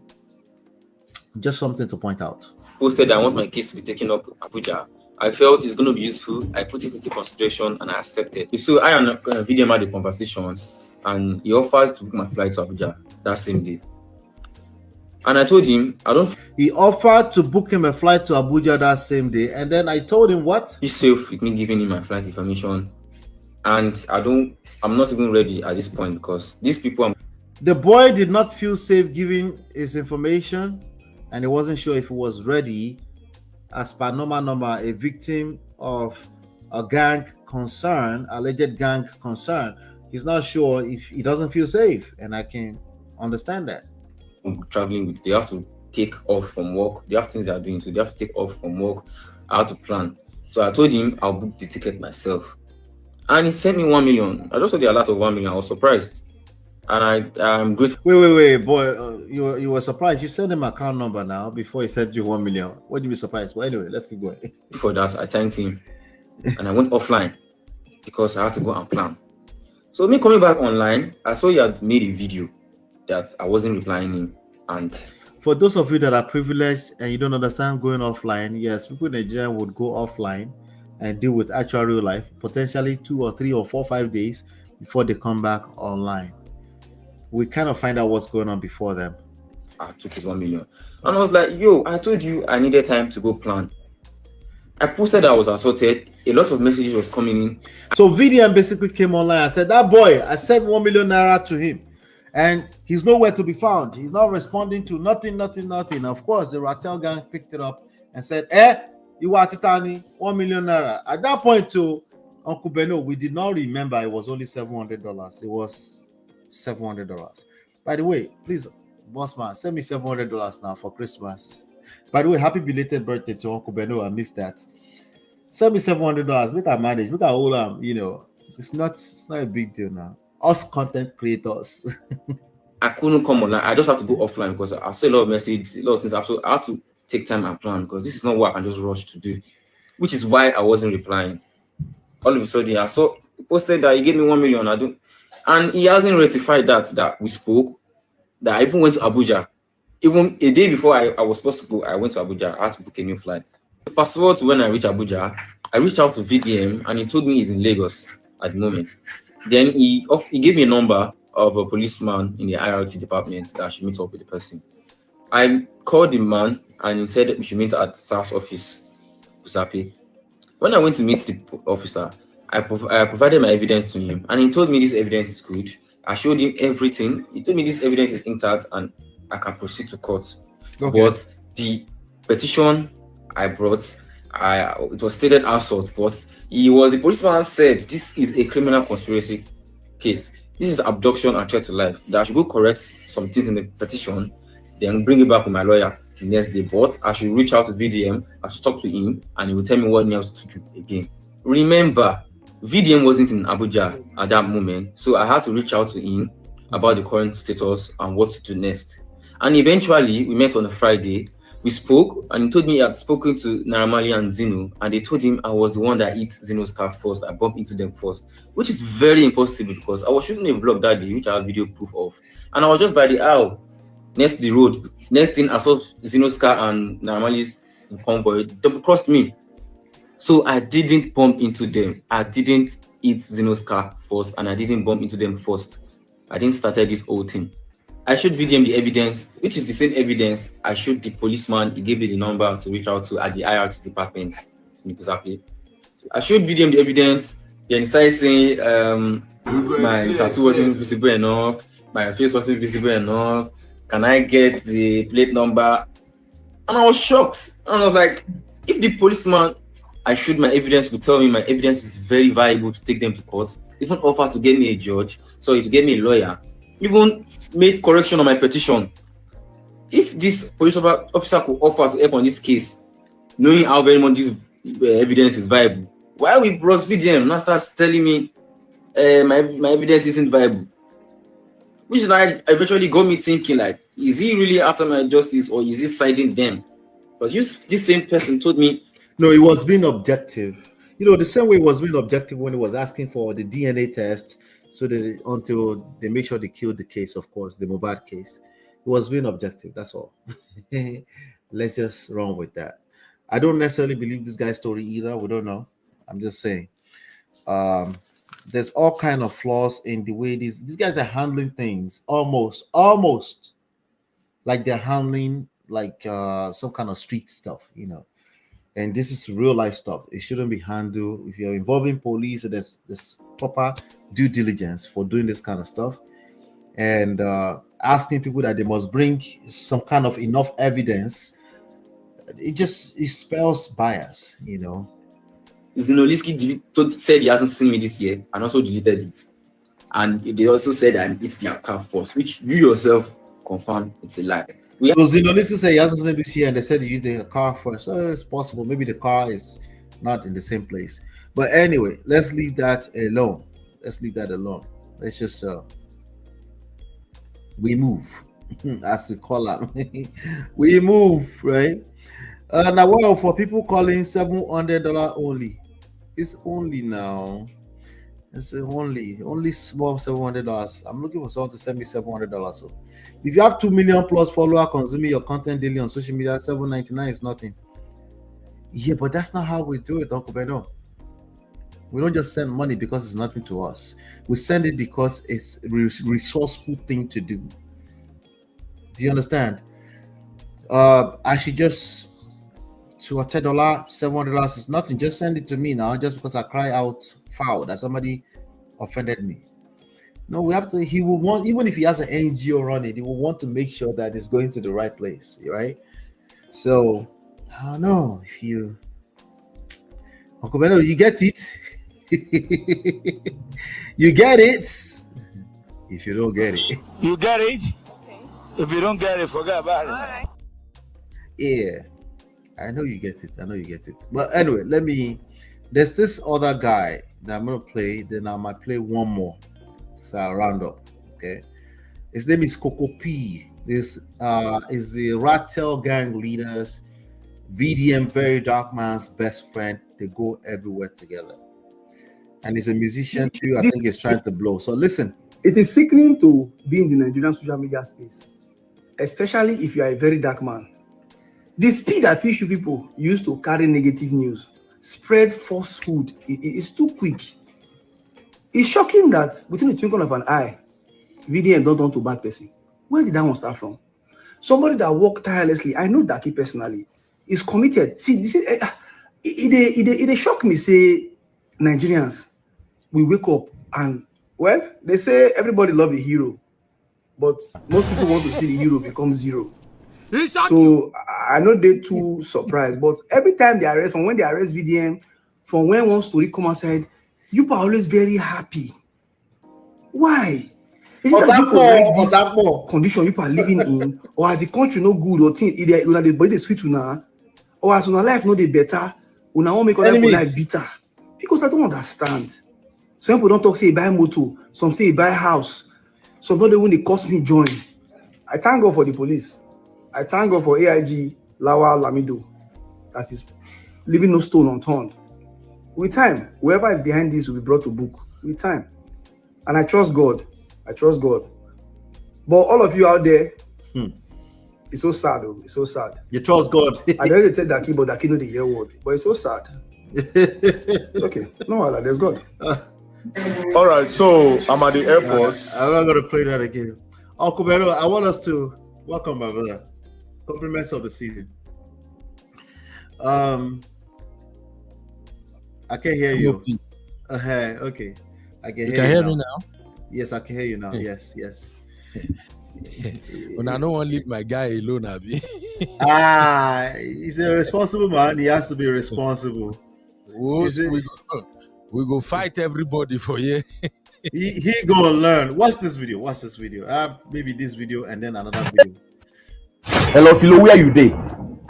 Just something to point out. Posted, I want my case to be taken up Abuja. I felt it's going to be useful. I put it into consideration and I accepted. So I and VDM had a conversation. And he offered to book my flight to Abuja that same day. And I told him, He offered to book him a flight to Abuja that same day. And then I told him what? He's safe with me giving him my flight information. And I'm not even ready at this point because these people... The boy did not feel safe giving his information. And he wasn't sure if he was ready. As per normal, a victim of a gang concern, alleged gang concern. He's not sure if he doesn't feel safe, and I can understand that. Traveling with, they have to take off from work. They have things they are doing, so they have to take off from work. I have to plan. So I told him I'll book the ticket myself, and he sent me 1 million. I just saw the alert of 1 million. I was surprised, and I'm grateful. Wait, boy, you were surprised. You sent him account number now before he sent you 1 million. What did you be surprised? Well, anyway, let's keep going. For that, I thanked him, and I went offline because I had to go and plan. So me coming back online, I saw you had made a video that I wasn't replying him. And for those of you that are privileged and you don't understand going offline, yes, people in Nigeria would go offline and deal with actual real life, potentially 2 or 3 or 4 or 5 days before they come back online. We kind of find out what's going on before them. I took his 1 million. And I was like, yo, I told you I needed time to go plan. I posted I was assaulted. A lot of messages was coming in. So VDM basically came online and said, that boy, I sent 1 million naira to him. And he's nowhere to be found. He's not responding to nothing. Of course, the Rattel gang picked it up and said, you are Titani, 1 million naira. At that point, to Uncle Beno, we did not remember it was only $700. It was $700. By the way, please, boss man, send me $700 now for Christmas. By the way, happy belated birthday to Uncle Beno. I missed that. Send me $700. We can manage. We can hold on. It's not a big deal now. Us content creators. I couldn't come online. I just have to go offline because I saw a lot of messages, a lot of things. So I have to take time and plan because this is not what I can just rush to do, which is why I wasn't replying. All of a sudden, I saw posted that he gave me 1 million. And he hasn't rectified that we spoke. That I even went to Abuja. Even a day before I was supposed to go, I went to Abuja. I had to book a new flight. Fast forward to when I reached Abuja, I reached out to VDM and he told me he's in Lagos at the moment. Then he gave me a number of a policeman in the IRT department that I should meet up with the person. I called the man and he said that we should meet at SARS office, Usapi. When I went to meet the officer, I provided my evidence to him, and he told me this evidence is good. I showed him everything. He told me this evidence is intact and I can proceed to court. Okay. But the petition I brought, it was stated assault, but the policeman said this is a criminal conspiracy case. This is abduction and threat to life. That I should go correct some things in the petition, then bring it back with my lawyer the next day. But I should reach out to VDM, I should talk to him, and he will tell me what else to do again. Remember, VDM wasn't in Abuja at that moment, so I had to reach out to him about the current status and what to do next. And eventually, we met on a Friday. We spoke, and he told me he had spoken to Naramali and Zeno, and they told him I was the one that hit Zeno's car first. I bumped into them first, which is very impossible because I was shooting a vlog that day, which I have video proof of, and I was just by the aisle next to the road. Next thing, I saw Zeno's car and Naramali's convoy double crossed me. So I didn't bump into them. I didn't hit Zeno's car first, and I didn't bump into them first. I didn't start this whole thing. I showed VDM the evidence, which is the same evidence I showed the policeman. He gave me the number to reach out to at the IRT department. So I showed VDM the evidence. Then he started saying my tattoo wasn't visible enough, my face wasn't visible enough. Can I get the plate number? And I was shocked. And I was like, if the policeman I showed my evidence would tell me my evidence is very valuable to take them to court, even offer to get me a judge, sorry, to get me a lawyer, even made correction on my petition. If this police officer could offer to help on this case, knowing how very much this evidence is viable, why we brought VDM now starts telling me my evidence isn't viable? Which eventually got me thinking, like, is he really after my justice or is he siding them? But this same person told me, no, it was being objective. You know, the same way it was being objective when he was asking for the DNA test, so that until they make sure they killed the case, of course, the Mohbad case. It was being objective, that's all. Let's just run with that. I don't necessarily believe this guy's story either. We don't know. I'm just saying. There's all kind of flaws in the way these guys are handling things, almost like they're handling like some kind of street stuff, you know. And this is real life stuff. It shouldn't be handled. If you're involving police, there's proper due diligence for doing this kind of stuff. And asking people that they must bring some kind of enough evidence, it spells bias, you know. Zinoliski said he hasn't seen me this year and also deleted it. And they also said that it's their car first, which you yourself confirmed it's a lie. So Zinoliski said he hasn't seen this year and they said you used the car first. So it's possible. Maybe the car is not in the same place. But anyway, let's leave that alone. Let's Let's just we move, as we call it. We move, right? Now, well, for people calling $700 only, it's only now. It's only small $700. I'm looking for someone to send me $700. So, if you have 2 million plus followers consuming your content daily on social media, $7.99 is nothing. Yeah, but that's not how we do it, Uncle Beno. We don't just send money because it's nothing to us. We send it because it's a resourceful thing to do. Do you understand? I should just to a $10, $700 is nothing. Just send it to me now, just because I cry out foul that somebody offended me. No, we have to. He will want, even if he has an NGO running, he will want to make sure that it's going to the right place, right? So I don't know if you, Uncle Beno, you get it. You get it. If you don't get it, you get it. If you don't get it, forget about it. All right. Yeah, I know you get it. But anyway, there's this other guy that I'm gonna play. Then I might play one more. So I'll round up. Okay, his name is Coco P. This is the Rattel gang leaders, VDM VeryDarkMan's best friend. They go everywhere together, and he's a musician too. I think he's trying to blow. So listen. It is sickening to be in the Nigerian social media space, especially if you are a very dark man. The speed at which you people use to carry negative news, spread falsehood, is too quick. It's shocking that within the twinkle of an eye, VDM don't turn to bad person. Where did that one start from? Somebody that worked tirelessly. I know Daki personally. Is committed. See, it shock me. Say Nigerians, we wake up and well, they say everybody love a hero, but most people want to see the hero become zero. So I know they're too surprised, but every time they arrest, from when they arrest VDM, from when one story come outside, you are always very happy. Why? Is it that people like this condition you are living in, or as the country no good, or things either the body is sweet now, or as una life no dey better, una won't make other people life bitter? Because I don't understand. Some people don't talk say buy motor, some say buy house, some don't even they cost me join. I thank God for the police. I thank God for AIG Lawa Lamido that is leaving no stone unturned. With time, whoever is behind this will be brought to book. With time. And I trust God. I trust God. But all of you out there, it's so sad though. It's so sad. You trust God. I don't tell Daki, but Daki know the year word. But it's so sad. It's okay. No, there's God. All right, so I'm at the airport. I'm not going to play that again. Uncle Bero, I want us to welcome my brother. Compliments of the season. I can hear you. Okay. I can hear you me now. Yes, I can hear you now. Yes. When I don't want to leave my guy alone, Abi. He's a responsible man. He has to be responsible. We go fight everybody for you. he gonna learn. Watch this video. I have maybe this video and then another video. Hello, Philo, where you dey?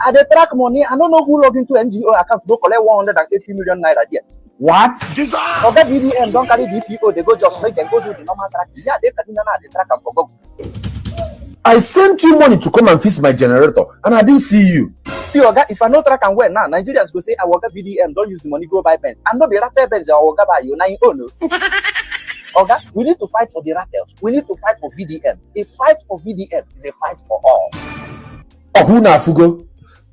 I dey track money. I don't know who log into NGO account to go collect 180 million naira there. What? Jesus! Forget VDM, don't carry DPO. They go just make them go do the normal tracking. Yeah, they track and for go. I sent you money to come and fix my generator, and I didn't see you. See, Oga, if I no track and well now, Nigerians go say, I work at VDM, don't use the money, go buy pens. And no be rattle pens, I work buy you. Now you own. Oga, we need to fight for the rattles. We need to fight for VDM. A fight for VDM is a fight for all. Ohuna Fugo.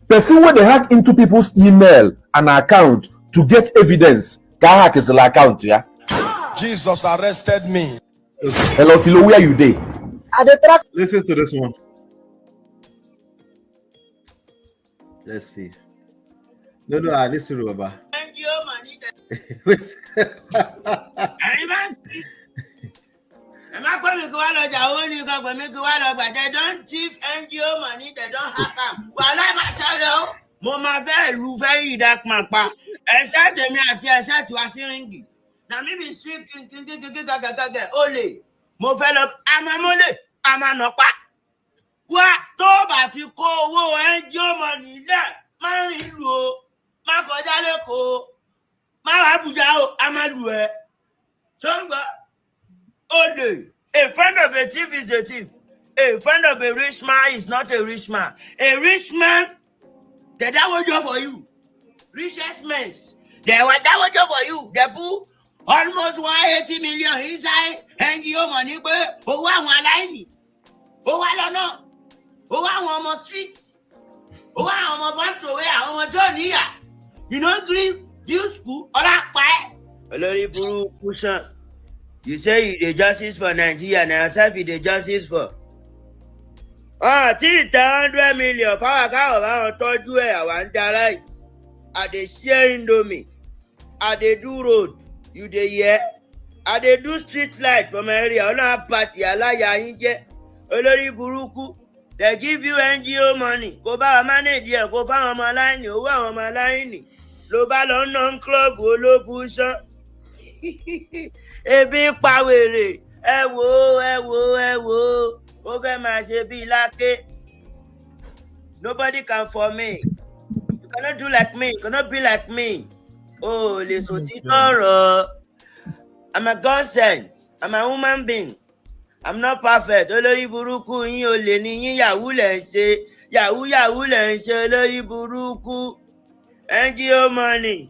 Person when they hack into people's email and account to get evidence, can hack his account, yeah? Jesus arrested me. Hello, Philo, where you dey? Listen to this one. Let's see. No, listen to Baba. They don't thief NGO money, they don't hack them. Well, I'm a Mama very dark man. And said to me, I said to us ringing. Now, maybe speaking, Ole. Mo fellow, I'm a mole, I'm a no pa. What? Toba, you call NGO money there. Man, you, Makodaleko, Marabujao, Amadue. So, Ole. A friend of a thief is a thief. A friend of a rich man is not a rich man. A rich man, that will job for you. Richest men, that will job for you. They put almost 180 million inside NGO money, but who want one line? Who I don't know? Who want one more street? Who want one more bunch of where? One more here. You know, green, you school, or that pie. Hello, Buru Pusha. You say you the justice for Nigeria, and yourself you the justice for. Till 100 million. Power cow around told you I want the rice. I dey share Indomie. I dey do road. You dey hear? I dey do street light for my area. Ona party alaya inje. Olori buruku. They give you NGO money. Go buy a manage here. Go find a line. Go buy a line. Lo ba London club. Lo pusha. Ebi pawere. Ewo. Over my JB Lake. Nobody can for me. You cannot do like me. You cannot be like me. Oh, Lesotitoro. I'm a God sent. I'm a human being. I'm not perfect. Olori buruku yin ole ni yin yahoo le nse. Yahoo le nse olori buruku. NGO money.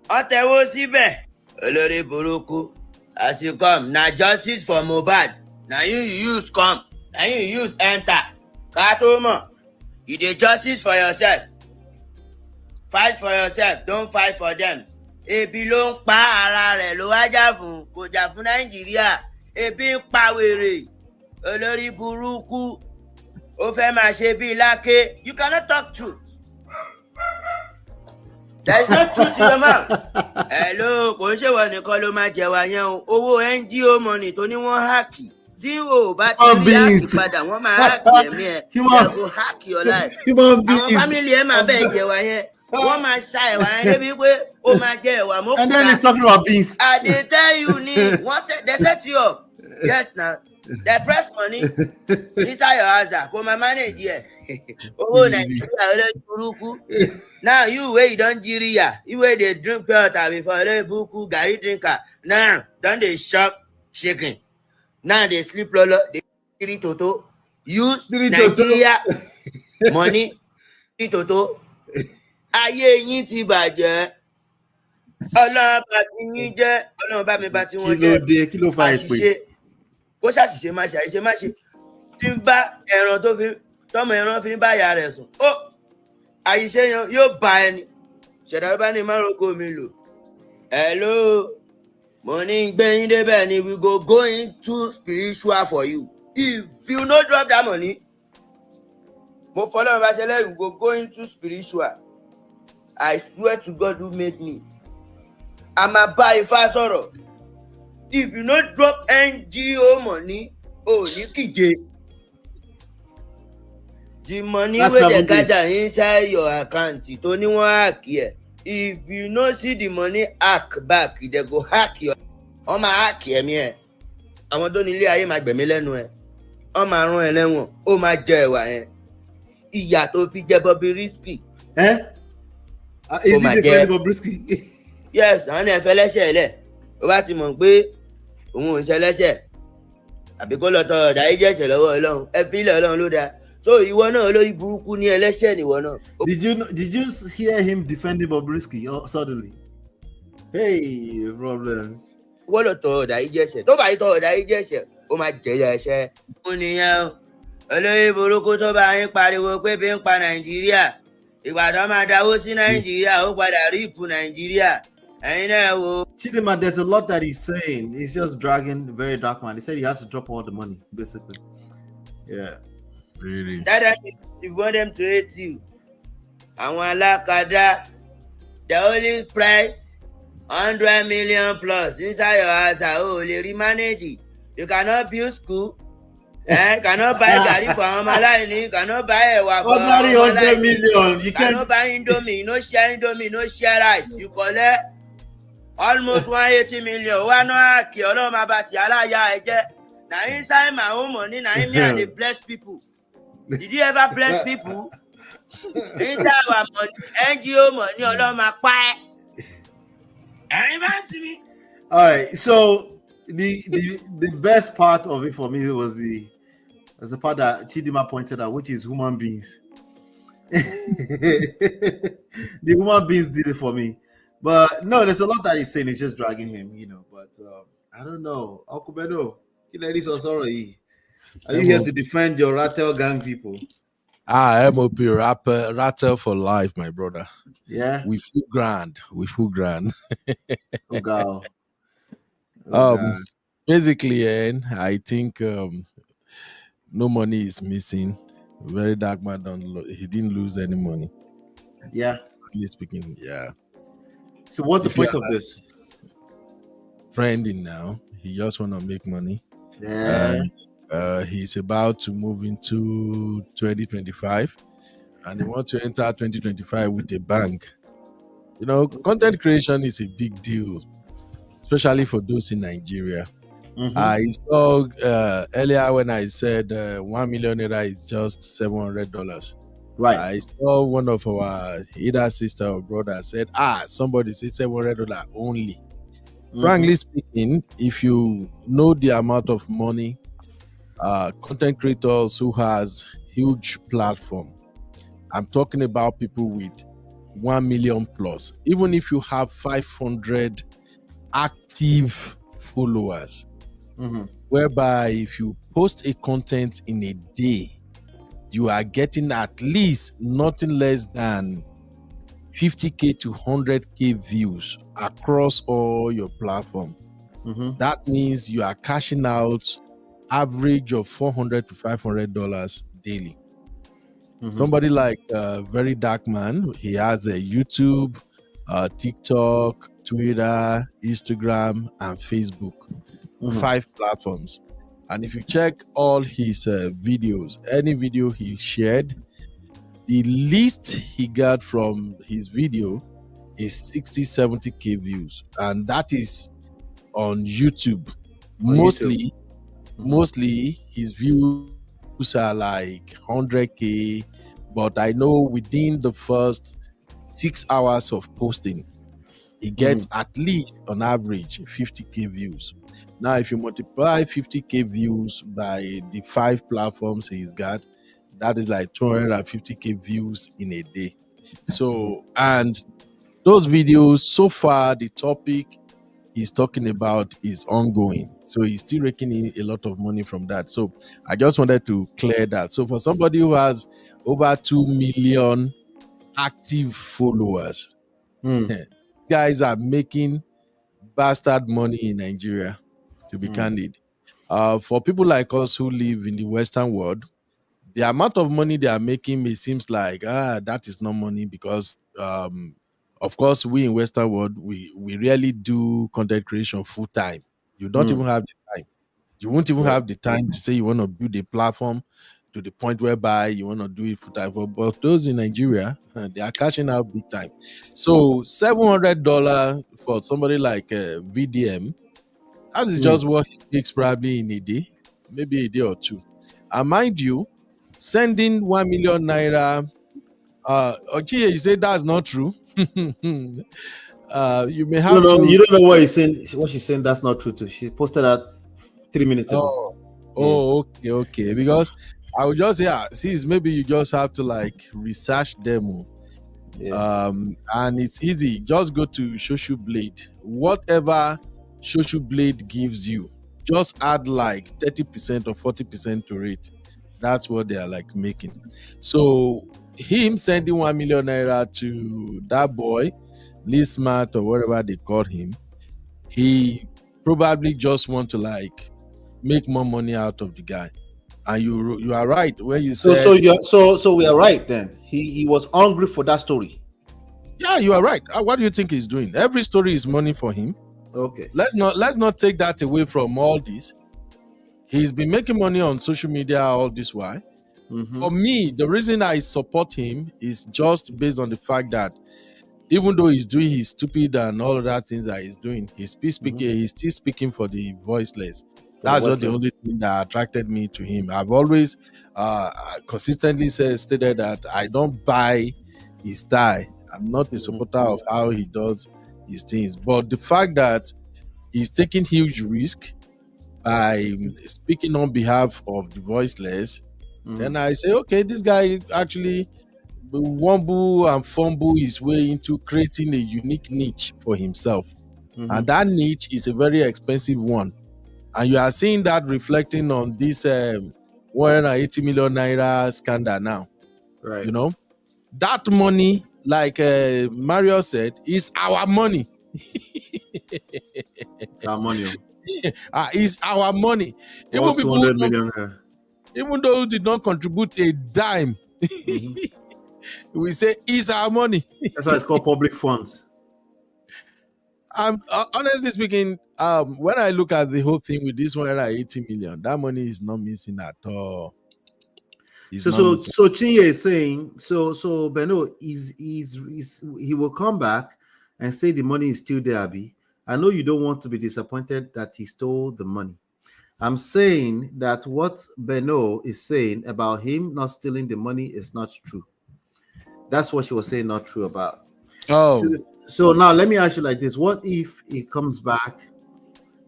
Otewo sibe. Olori buruku. As you come, na justice for Mohbad. Now you use come. Now you use enter. Katoma. You dey justice for yourself. Fight for yourself. Don't fight for them. Ebi ló ń pa ara rẹ̀ ló wá jà fún. Kò jà fún Nàìjíríà. Ebi ń pa wèrè. olórí burúkú, ó fẹ́ máa ṣe bí láké. You cannot talk truth. There is no truth in your mouth. Hello, kò ń ṣèwọ nìkan ló máa jẹ̀wà yẹn o. Owó NGO money tó ní wọ́n háàkì. Tí o bá ti rí háàkì padà, wọ́n máa háàkì ẹ̀mí ẹ̀. They go hack your life. Àwọn fámìlì ẹ̀ máa bẹ́ẹ̀ jẹ̀wà yẹn. Wọ́n máa ṣa ẹ̀wà yẹn débi pé ó máa jẹ ẹ̀wà mọ́kúta. And then he's talking about beans. I dey tell you ni, they set you up. Yes na. They press money inside your house kò máa manage ẹ̀. Owó Nàìjíríà olórí burúkú. Now you wey you don jiriya, you wey dey drink pure water before olórí burúkú garri drinker. Now don dey chop chicken. Now they sleep lolo, they 3 toto. Use Nigeria money 3 toto. Ayé yín ti bàjẹ́. Ọlọ́run bá ti yín jẹ́, Ọlọ́run bá mi bá ti wọ́n jẹ́. Kí ló fa ìpè? Kó ṣàṣìṣe má ṣe àṣìṣe má ṣe. Tí ń bá ẹran tọ́mọ ẹran fi ń bá ìyá rẹ̀ sùn. Ó àṣìṣe yẹn yóò bá ẹni. Ṣẹ̀dá bá ní márùn-ún mi lò. Hello, mo ní gbé yín débẹ̀ ni we go into spiritual for you. If you no drop that money, mo fọlọ́run bá ṣẹlẹ̀ we go into spiritual. I swear to God who made me. I'm a buy fast sọ̀rọ̀. If you no drop NGO money, ní kíje. The money wey dey gather inside your account tó ní wọ́n hack ẹ̀. If you no see the money hack back, they go hack your. Wọ́n máa hack ẹ̀mí ẹ̀. Àwọn tó ní ilé ayé máa gbẹ̀mí lẹ́nu ẹ̀. Wọ́n máa rán ẹ lẹ́wọ̀n. Ó máa jẹ ẹ̀wà yẹn. Ìyà tó fi jẹ Bobrisky. Is it the Bobrisky? Yes, àwọn ẹ̀fẹ́ lẹ́sẹ̀ lẹ̀. Ó bá ti mọ̀ pé òun ò ń ṣe lẹ́sẹ̀. Àbí kó lọ tọrọ ọ̀dà ayé jẹ̀ṣẹ̀ lọ́wọ́ Ọlọ́run. Ẹ fi ilẹ̀ Ọlọ́run ló dáa. So ìwọ náà olórí burúkú ní ẹlẹ́ṣẹ̀ nìwọ náà. Did you hear him defending Bobrisky suddenly? Hey, problems. Wọ́n lọ tọrọ ọ̀dà ayé jẹ̀ṣẹ̀. Tó bá yí tọrọ ọ̀dà ayé jẹ̀ṣẹ̀, ó máa jẹ̀yà ẹ̀ṣẹ̀. Ó nìyẹn olórí burúkú tó bá yín pariwo pé bí ń pa Nàìjíríà. Ìgbà tó máa dáwó sí Nàìjíríà, ó padà ríìpù Nàìjíríà. Chidinma, there's a lot that he's saying. He's just dragging VeryDarkMan. He said he has to drop all the money, basically. Yeah. Really? That you want them to hate you. Àwọn alákadá, the only price 100 million plus inside your house. Oh, lè manage. You cannot build school. Cannot buy garri for àwọn ọmọ aláìní. Cannot buy ẹ̀wà for ordinary 100 million. You cannot buy Indomie. No share Indomie. No share rice. You collect almost 180 million. Why not? Ọlọ́run máa bá ti aláya ẹ jẹ́. Na inside my own money, na me and dey bless people. Did you ever bless people? Inside our money, NGO money, Ọlọ́run máa pa ẹ́. Ẹ̀yin bá sí mi. All right, so the best part of it for me was the part that Chidinma pointed out, which is human beings. The human beings did it for me. But no, there's a lot that he's saying. It's just dragging him, But I don't know. Okubedo, are you here to defend your Rattle gang people? MOP Rattle for life, my brother. Yeah. We feel grand. Oh God. Basically, I think no money is missing. VeryDarkMan he didn't lose any money. Yeah. Really speaking, yeah. So what's the point of this? Friending now. He just want to make money. Yeah. He's about to move into 2025 and he wants to enter 2025 with a bang. Content creation is a big deal, especially for those in Nigeria. Mm-hmm. I saw earlier when I said 1 million naira is just $700. Right. I saw one of our either sister or brother said, somebody said $700 only. Mm-hmm. Frankly speaking, if you know the amount of money content creators who has huge platform, I'm talking about people with 1 million plus, even if you have 500 active followers, mm-hmm. whereby if you post a content in a day, you are getting at least nothing less than 50k to 100k views across all your platform. Mm-hmm. That means you are cashing out average of $400 to $500 daily. Mhm. Somebody like VeryDarkMan, he has a YouTube, TikTok, Twitter, Instagram, and Facebook. Mhm. 5 platforms. And if you check all his videos, any video he shared, the least he got from his video is 60-70K views. And that is on YouTube. On Mostly, YouTube. mostly his views are like 100K, but I know within the first 6 hours of posting, he gets at least on average 50K views. Now, if you multiply 50K views by the 5 platforms he's got, that is like 250K views in a day. So, and those videos, so far, the topic he's talking about is ongoing. So he's still raking in a lot of money from that. So I just wanted to clear that. So for somebody who has over 2 million active followers, guys are making bastard money in Nigeria, to be candid. For people like us who live in the Western world, the amount of money they are making may seems like that is not money because of course we in Western world we rarely do content creation full time. You don't even have the time. You won't even have the time to say you want to build a platform to the point whereby you want to do it full time. But those in Nigeria, they are cashing out big time. So $700 for somebody like VDM, that is just what he makes probably in a day, maybe a day or two. And mind you, sending 1 million naira. Ochie, you say that's not true. You may have No, to. you don't know what he's saying. What she's saying, that's not true too. She posted that 3 minutes ago. Okay. Because I would just say, see, maybe you just have to like research them. And it's easy. Just go to Social Blade. Whatever Social Blade gives you, just add like 30% or 40% to it. That's what they are like making. So him sending 1 million naira to that boy, Lee Smart or whatever they call him, he probably just want to like make more money out of the guy. And you are right when you said So we are right then. He was hungry for that story. Yeah, you are right. What do you think he's doing? Every story is money for him. Okay. Let's not take that away from all this. He's been making money on social media all this while. For me, the reason I support him is just based on the fact that even though he's doing his stupid and all of that things that he's doing, he's still speaking for the voiceless. That's not the only thing that attracted me to him. I've always consistently stated that I don't buy his style. I'm not a supporter of how he does his things. But the fact that he's taking huge risk by speaking on behalf of the voiceless, then I say, okay, this guy actually wumble and fumble his way into creating a unique niche for himself. And that niche is a very expensive one. And you are seeing that reflecting on this 180 million naira scandal now. Right. You know, that money, like Mario said, is our money. It's our money. It's our money. Even 200 million. Even though we did not contribute a dime, we say it's our money. That's why it's called public funds. Honestly speaking, when I look at the whole thing with this 180 million, that money is not missing at all. So Chinye is saying, so Beno he will come back and say the money is still there, Abi. I know you don't want to be disappointed that he stole the money. I'm saying that what Beno is saying about him not stealing the money is not true. That's what she was saying not true about. So now let me ask you like this. What if he comes back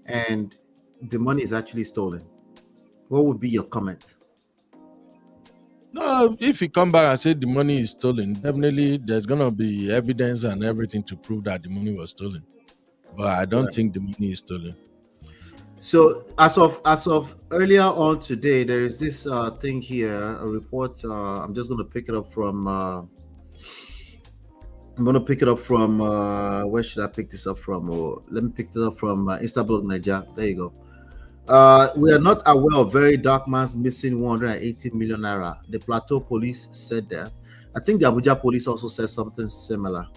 and the money is actually stolen? What would be your comment? No, if he come back and say the money is stolen, definitely there's gonna be evidence and everything to prove that the money was stolen. But I don't think the money is stolen. So as of earlier on today, there is this thing here, a report. I'm just gonna pick it up from. Where should I pick this up from? Or let me pick this up from Instablog Niger. There you go. We are not aware of Very Dark Man's missing 180 million naira. The Plateau police said that. I think the Abuja police also said something similar.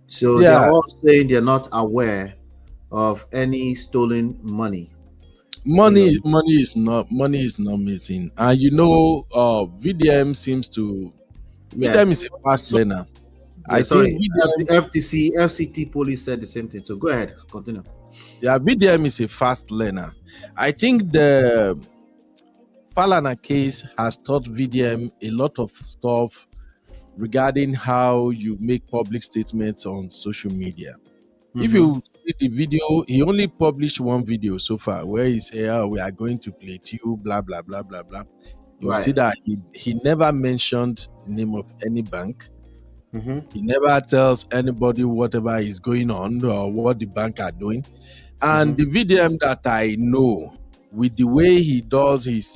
So they're Yeah, all saying they're not aware of any stolen money. money is not missing, and VDM seems to. Yeah. VDM is a fast learner. Yeah, I think sorry. VDM, FTC, FCT police said the same thing. So go ahead, continue. yeah, VDM is a fast learner. I think the Falana case has taught VDM a lot of stuff regarding how you make public statements on social media. If you see the video, he only published one video so far where he said, "Oh, we are going to play you, blah blah blah blah blah." You will see Right. that he never mentioned the name of any bank. Mm-hmm. He never tells anybody whatever is going on or what the bank are doing. And the VDM that I know, with the way he does his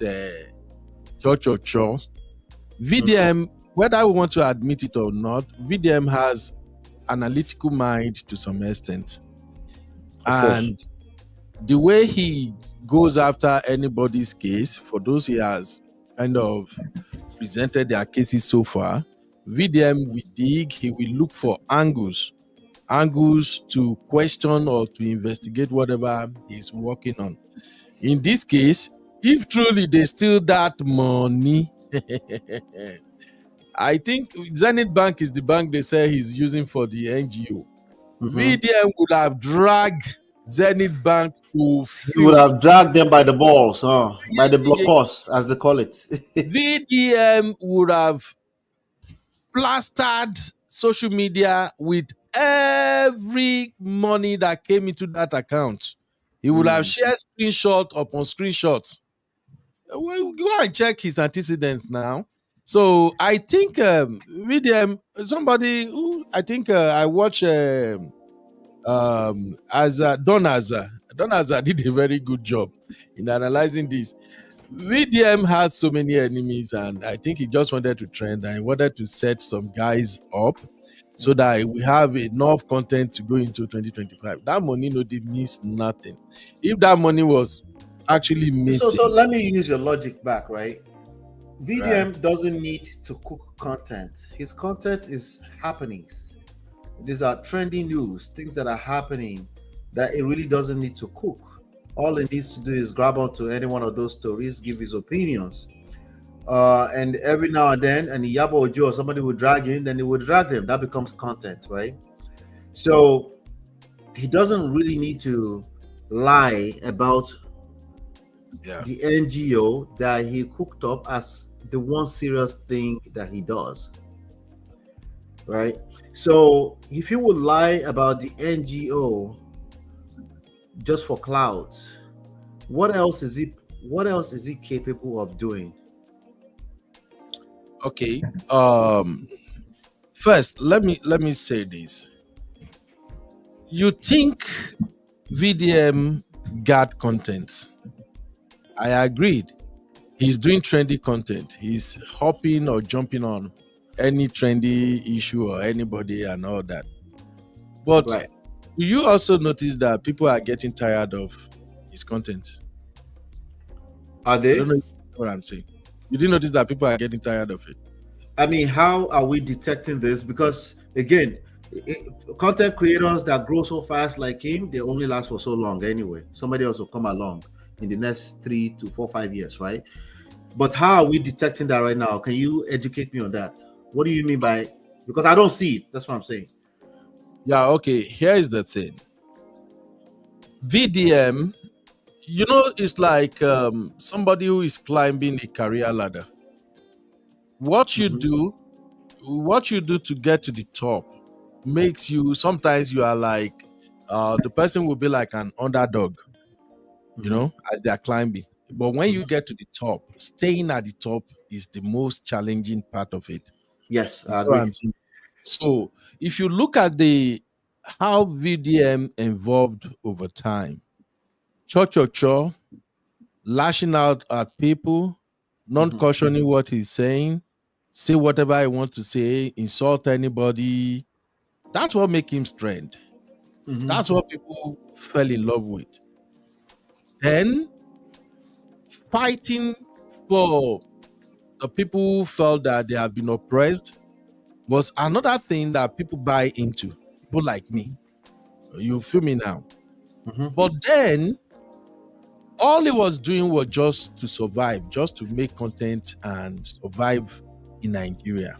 cho, VDM, whether we want to admit it or not, VDM has analytical mind to some extent. And the way he goes after anybody's case, for those he has kind of presented their cases so far, VDM will dig, he will look for angles to question or to investigate whatever he's working on. In this case, if truly they steal that money, I think Zenith Bank is the bank they say he's using for the NGO. VDM would have dragged Zenith Bank to You would have dragged them by the balls, by the blockers, as they call it. VDM would have plastered social media with every money that came into that account. He would have shared screenshot upon screenshot. Well, go and check his antecedents now. So I think VDM, somebody who I think I watch as Don Azza did a very good job in analyzing this. VDM had so many enemies, and I think he just wanted to trend and he wanted to set some guys up so that we have enough content to go into 2025. That money means nothing. If that money was actually missing. So let me use your logic back, right? VDM doesn't need to cook content. His content is happenings. These are trending news, things that are happening that it really doesn't need to cook. All it needs to do is grab onto any one of those stories, give his opinions. And every now and then, and Yabo Ojo or somebody will drag in, then he would drag them. That becomes content, right? So he doesn't really need to lie about the NGO that he cooked up as the one serious thing that he does, right? So if he would lie about the NGO just for clouds, what else is he capable of doing? Okay. First, let me say this. You think VDM got content? I agreed. He's doing trendy content. He's hopping or jumping on any trendy issue or anybody and all that. But do you also notice that people are getting tired of his content? Are they? I don't know what I'm saying. You didn't notice that people are getting tired of it? I mean, how are we detecting this? Because again, content creators that grow so fast like him, they only last for so long anyway. Somebody else will come along in the next 3 to 4, 5 years, right? But how are we detecting that right now? Can you educate me on that? What do you mean by, because I don't see it. That's what I'm saying. Yeah, okay. Here is the thing. VDM, it's like somebody who is climbing a career ladder. What you do to get to the top makes you, sometimes you are like, the person will be like an underdog, as they are climbing. But when you get to the top, staying at the top is the most challenging part of it. Yes, I agree. So if you look at how VDM evolved over time, cho, lashing out at people, not cautioning what he's saying, say whatever he wants to say, insult anybody. That's what makes him trend. That's what people fell in love with. Then fighting for the people who felt that they have been oppressed was another thing that people buy into. People like me. You feel me now? But then all he was doing was just to survive, just to make content and survive in Nigeria.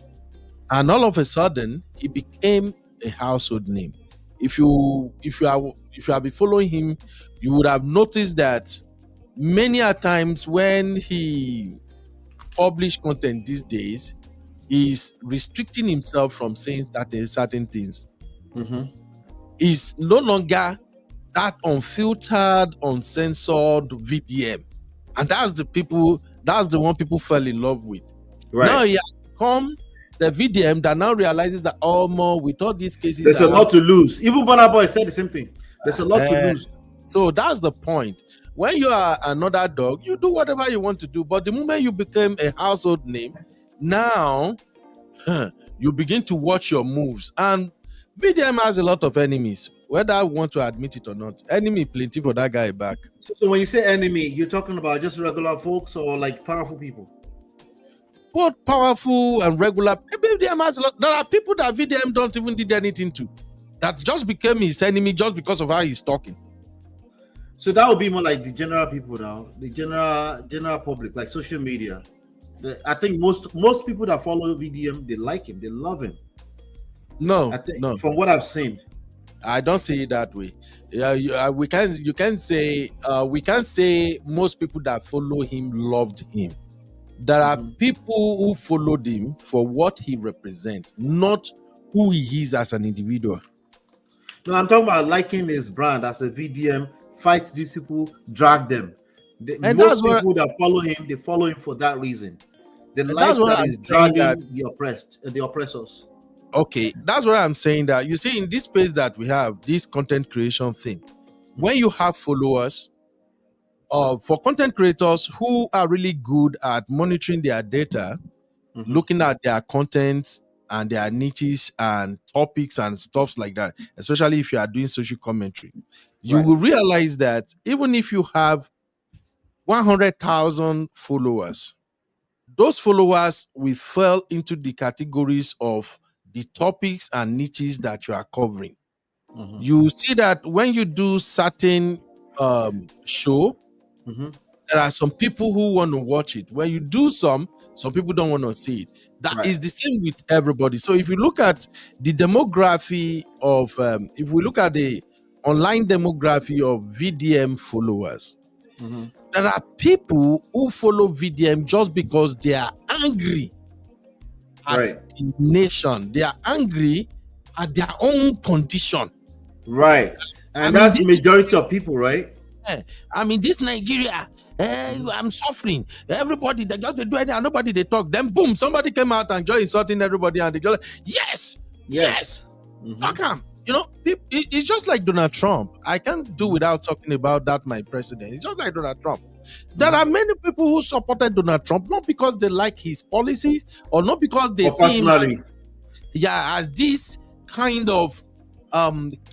And all of a sudden, he became a household name. If you have been following him, you would have noticed that many a times when he published content these days, he's restricting himself from saying certain things. He's no longer that unfiltered, uncensored VDM. And that's the one people fell in love with. Right. Now he has become the VDM that now realizes that more with all these cases. There's a lot to lose. Even Burna Boy said the same thing. There's a lot to lose. So that's the point. When you are another dog, you do whatever you want to do. But the moment you become a household name, now you begin to watch your moves. And VDM has a lot of enemies, whether I want to admit it or not. Enemy plenty for that guy back. So when you say enemy, you're talking about just regular folks or like powerful people? Both powerful and regular. VDM has a lot. There are people that VDM don't even did anything to, that just became his enemy just because of how he's talking. So that would be more like the general people now, the general public, like social media. I think most people that follow VDM, they like him, they love him. No, I think, no. From what I've seen, I don't see it that way. We can't say most people that follow him loved him. There are people who followed him for what he represents, not who he is as an individual. No, I'm talking about liking his brand as a VDM. Fight these people, drag them. Most people that follow him, they follow him for that reason. They like that he's dragging the oppressed, the oppressors. Okay, that's what I'm saying. That you see in this space that we have this content creation thing, when you have followers, for content creators who are really good at monitoring their data, looking at their contents and their niches and topics and stuffs like that, especially if you are doing social commentary, you will realize that even if you have 100,000 followers, those followers will fall into the categories of the topics and niches that you are covering. You see that when you do certain show, there are some people who want to watch it. When you do some people don't want to see it. That is the same with everybody. So if you look at the demography of, if we look at the online demography of VDM followers, there are people who follow VDM just because they are angry at the nation. They are angry at their own condition. Right. And that's the majority of people, right? I mean, this Nigeria, I'm suffering. Everybody, they just do anything and nobody they talk. Then boom, somebody came out and just insulting everybody and they go, yes. Fuck him. You know, it's just like Donald Trump. I can't do without talking about that, my president. It's just like Donald Trump. There are many people who supported Donald Trump, not because they like his policies or not because they see him as this kind of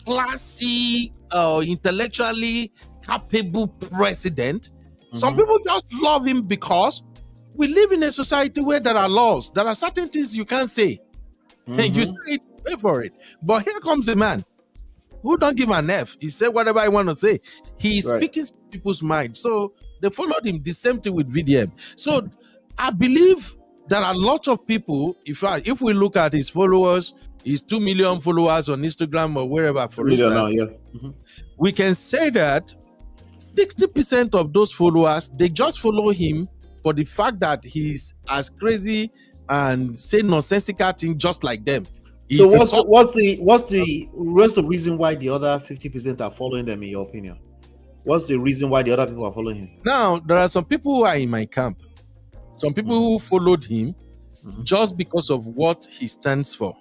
classy, intellectually capable president. Some people just love him because we live in a society where there are laws. There are certain things you can't say. And you say it, pay for it. But here comes a man who don't give an F. He said whatever I want to say. He is speaking to people's mind. So they followed him. The same thing with VDM. So I believe there are lots of people. If we look at his followers, his 2 million followers on Instagram or wherever, for instance, we can say that 60% of those followers, they just follow him for the fact that he's as crazy and say nonsensical things just like them. So what's the rest of reason why the other 50% are following them, in your opinion? What's the reason why the other people are following him? Now, there are some people who are in my camp. Some people who followed him just because of what he stands for.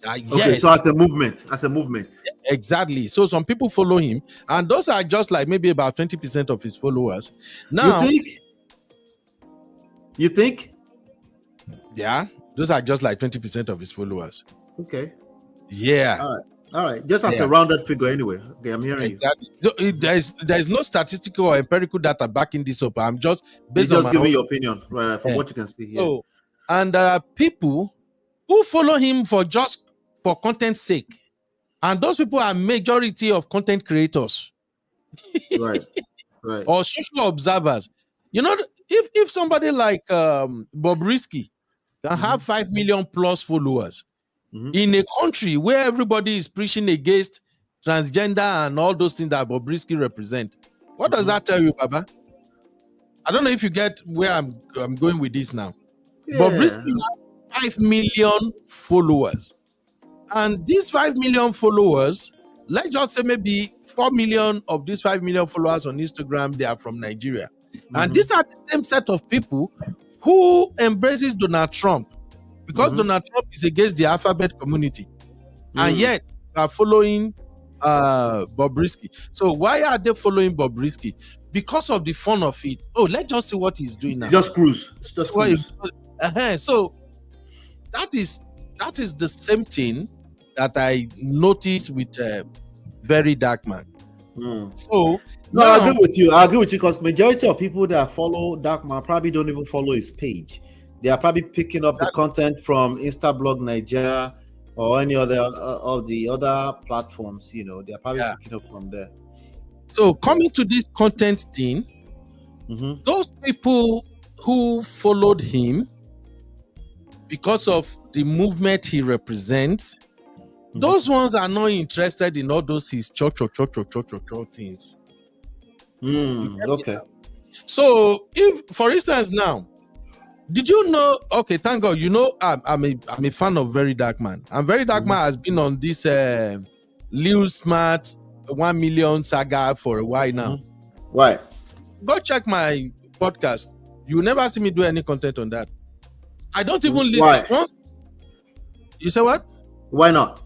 Okay, so as a movement. Exactly. So some people follow him, and those are just like maybe about 20% of his followers. Now, you think? Yeah, those are just like 20% of his followers. Okay. Yeah. All right, just as Yeah. a rounded figure, anyway. Okay, I'm hearing Exactly. So there is no statistical or empirical data backing this up. I'm just you. You're based on just my giving own. your opinion, right? From Yeah. what you can see here. So, and there are people who follow him for content's sake, and those people are majority of content creators, Right. Right. or social observers. You know, if somebody like Bobrisky can have 5 million plus followers in a country where everybody is preaching against transgender and all those things that Bobrisky represent, what does that tell you, Baba? I don't know if you get where I'm going with this now. Yeah. Bobrisky has 5 million followers. And these 5 million followers, let's just say maybe 4 million of these 5 million followers on Instagram, they are from Nigeria. And these are the same set of people who embraces Donald Trump, because Donald Trump is against the alphabet community. And yet are following Bobrisky. So why are they following Bobrisky? Because of the fun of it. Oh, let's just see what he's doing now. Just cruise. It's just cruise. So that is the same thing that I noticed with VeryDarkMan. So no, I agree with you. Because majority of people that follow Darkman probably don't even follow his page. They are probably picking up the content from Instablog Nigeria or any other of the other platforms. You know, they are probably picking up from there. So coming to this content thing, those people who followed him because of the movement he represents, those ones are not interested in all those his church things. Okay. So if, for instance, now, did you know? Okay, thank God. You know, I'm a fan of VeryDarkMan, and VeryDarkMan has been on this Lil Smart 1 million saga for a while now. Right. Go check my podcast. You will never see me do any content on that. I don't even listen. Why? You say what? Why not?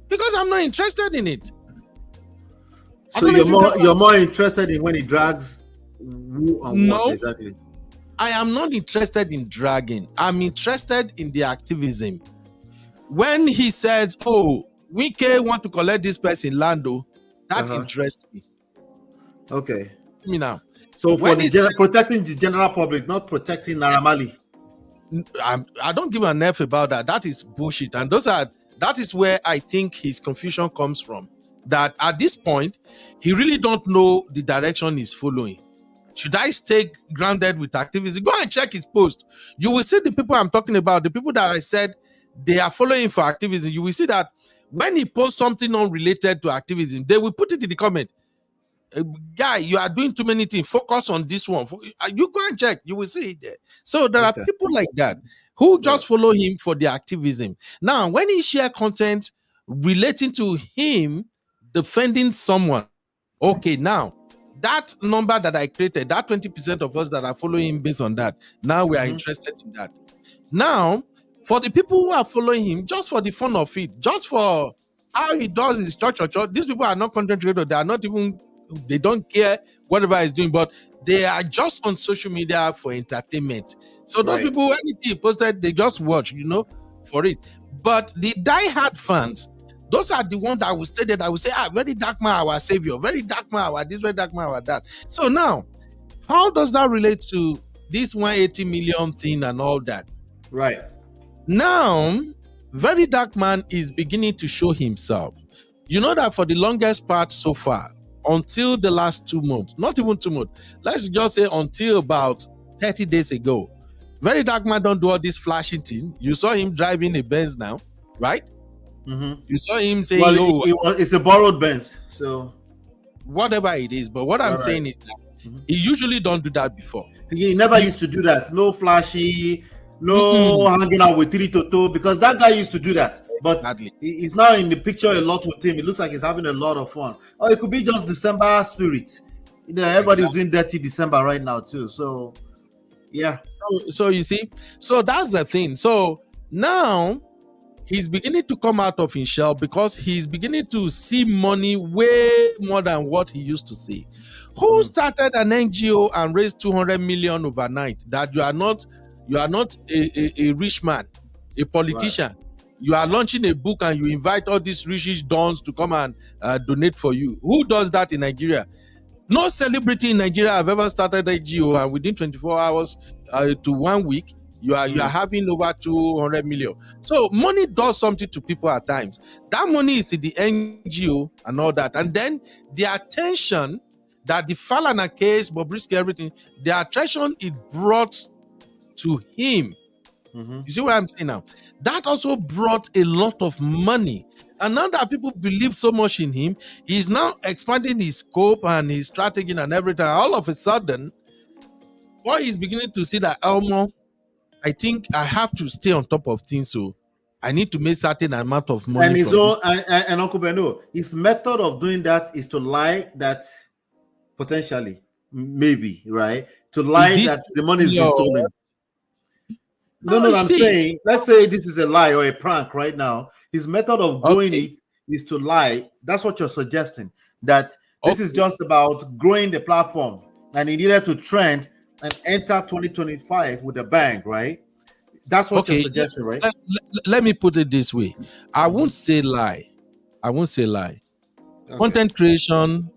Because I'm not interested in it. So you're more interested in when he drags who and No. what exactly? I am not interested in dragging. I'm interested in the activism. When he says, "Oh, Wike want to collect this person Lando," that interests me. Okay. Me now. So for protecting the general public, not protecting Naramali. I don't give an F about that. That is bullshit. And that is where I think his confusion comes from. That at this point, he really don't know the direction he's following. Should I stay grounded with activism? Go and check his post. You will see the people I'm talking about, the people that I said they are following for activism. You will see that when he posts something unrelated to activism, they will put it in the comment. Guy, you are doing too many things. Focus on this one. You go and check. You will see it there. So there are people like that who just follow him for the activism. Now, when he share content relating to him defending someone, okay, now that number that I created, that 20% of us that are following him based on that, now we are interested in that. Now, for the people who are following him, just for the fun of it, just for how he does his church, these people are not content creators. They are not even, they don't care whatever he's doing, but they are just on social media for entertainment. So those people, anything he posted, they just watch, for it. But the diehard fans, those are the ones that will stay there, that will say, VeryDarkMan, our savior, VeryDarkMan, our this, VeryDarkMan, our that. So now, how does that relate to this 180 million thing and all that? Right. Now, VeryDarkMan is beginning to show himself. You know that for the longest part so far, until the last 2 months, not even 2 months, let's just say until about 30 days ago, VeryDarkMan don't do all this flashing thing. You saw him driving a Benz now, right? You saw him saying, it's a borrowed Benz, so whatever it is. But what I'm saying is that he usually don't do that before. He never used to do that. No flashy, no hanging out with Tiri Toto, because that guy used to do that. But he's now in the picture a lot with him. It looks like he's having a lot of fun. Or it could be just December spirit. Everybody's doing dirty December right now too. So yeah. So you see, so that's the thing. So now he's beginning to come out of his shell because he's beginning to see money way more than what he used to see. Who started an NGO and raised 200 million overnight? That you are not a rich man, a politician. you are launching a book and you invite all these rich dons to come and donate for you. Who does that in Nigeria? No celebrity in Nigeria have ever started a NGO, and within 24 hours to 1 week, you are having over 200 million. So money does something to people at times. That money is in the NGO and all that. And then the attention that the Falana case, Bobrisky, everything, the attention it brought to him. You see what I'm saying now? That also brought a lot of money. And now that people believe so much in him, he's now expanding his scope and his strategy and everything. All of a sudden, boy is beginning to see that, Elmo, I think I have to stay on top of things. So I need to make certain amount of money. And his own, and Uncle Beno, his method of doing that is to lie that potentially, maybe, right? To lie that the money is being stolen. No, I'm saying, let's say this is a lie or a prank right now. His method of doing it is to lie. That's what you're suggesting. That this is just about growing the platform, and he needed to trend and enter 2025 with a bang, right? That's what you're suggesting, right? Let me put it this way. I won't say lie. Okay. Content creation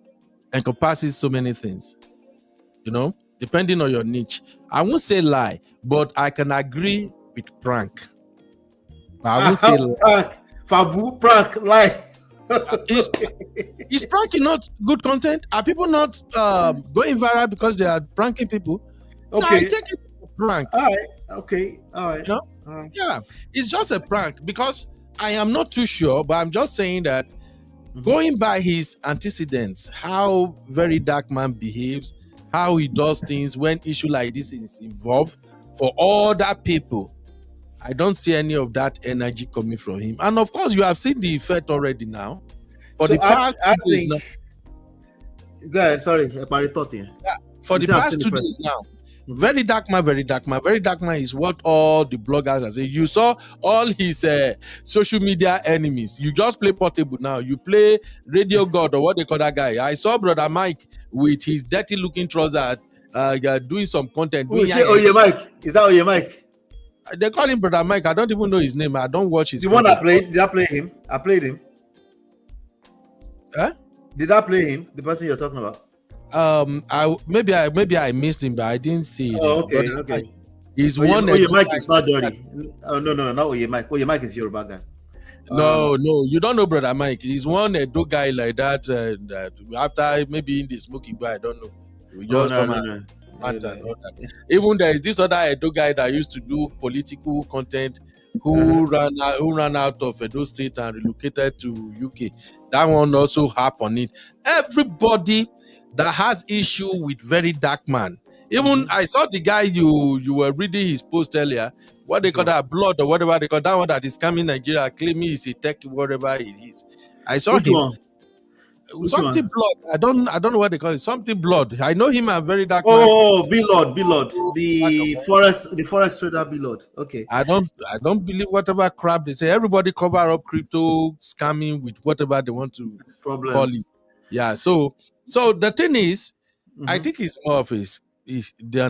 encompasses so many things, depending on your niche. I won't say lie, but I can agree with prank. I won't say lie. Fabu, prank, lie. Is pranking not good content? Are people not going viral because they are pranking people? Okay. No, I take it as a prank. All right. Okay. All right. Yeah, it's just a prank because I am not too sure, but I'm just saying that going by his antecedents, how VeryDarkMan behaves, how he does things when issue like this is involved for other people, I don't see any of that energy coming from him. And of course, you have seen the effect already now. For the past 2 days now. Go ahead, sorry, my thought here. For the past 2 days now, VeryDarkMan is what all the bloggers are saying. You saw all his social media enemies. You just play portable now. You play Radio God or what they call that guy. I saw Brother Mike with his dirty looking trousers doing some content. Oye Mike? Is that Oye Mike? They call him Brother Mike. I don't even know his name. I don't watch his. The one I played. Did I play him? I played him. Huh? Did I play him? The person you're talking about? Maybe I missed him, but I didn't see it. Oh, okay. He's one. Oye Mike is not dirty. Oh no, not Oye Mike. Oye Mike is Yoruba guy. No, you don't know Brother Mike. He's one Edo guy like that. That after maybe in the smoking bar, I don't know. We just Even there is this other Edo guy that used to do political content who ran out of Edo State and relocated to UK. That one also happened. It everybody that has issue with VeryDarkMan. Even I saw the guy you were reading his post earlier. What they call that, blood or whatever they call that one that is coming Nigeria, claiming he's a tech, whatever it is. I saw him. Something blood. I don't know what they call it. Something blood. I know him and VeryDarkMan. Oh, B-Lord. The forex trader B-Lord. Okay. I don't believe whatever crap they say. Everybody cover up crypto scamming with whatever they want to call it. Yeah. So the thing is, I think it's more of his. No.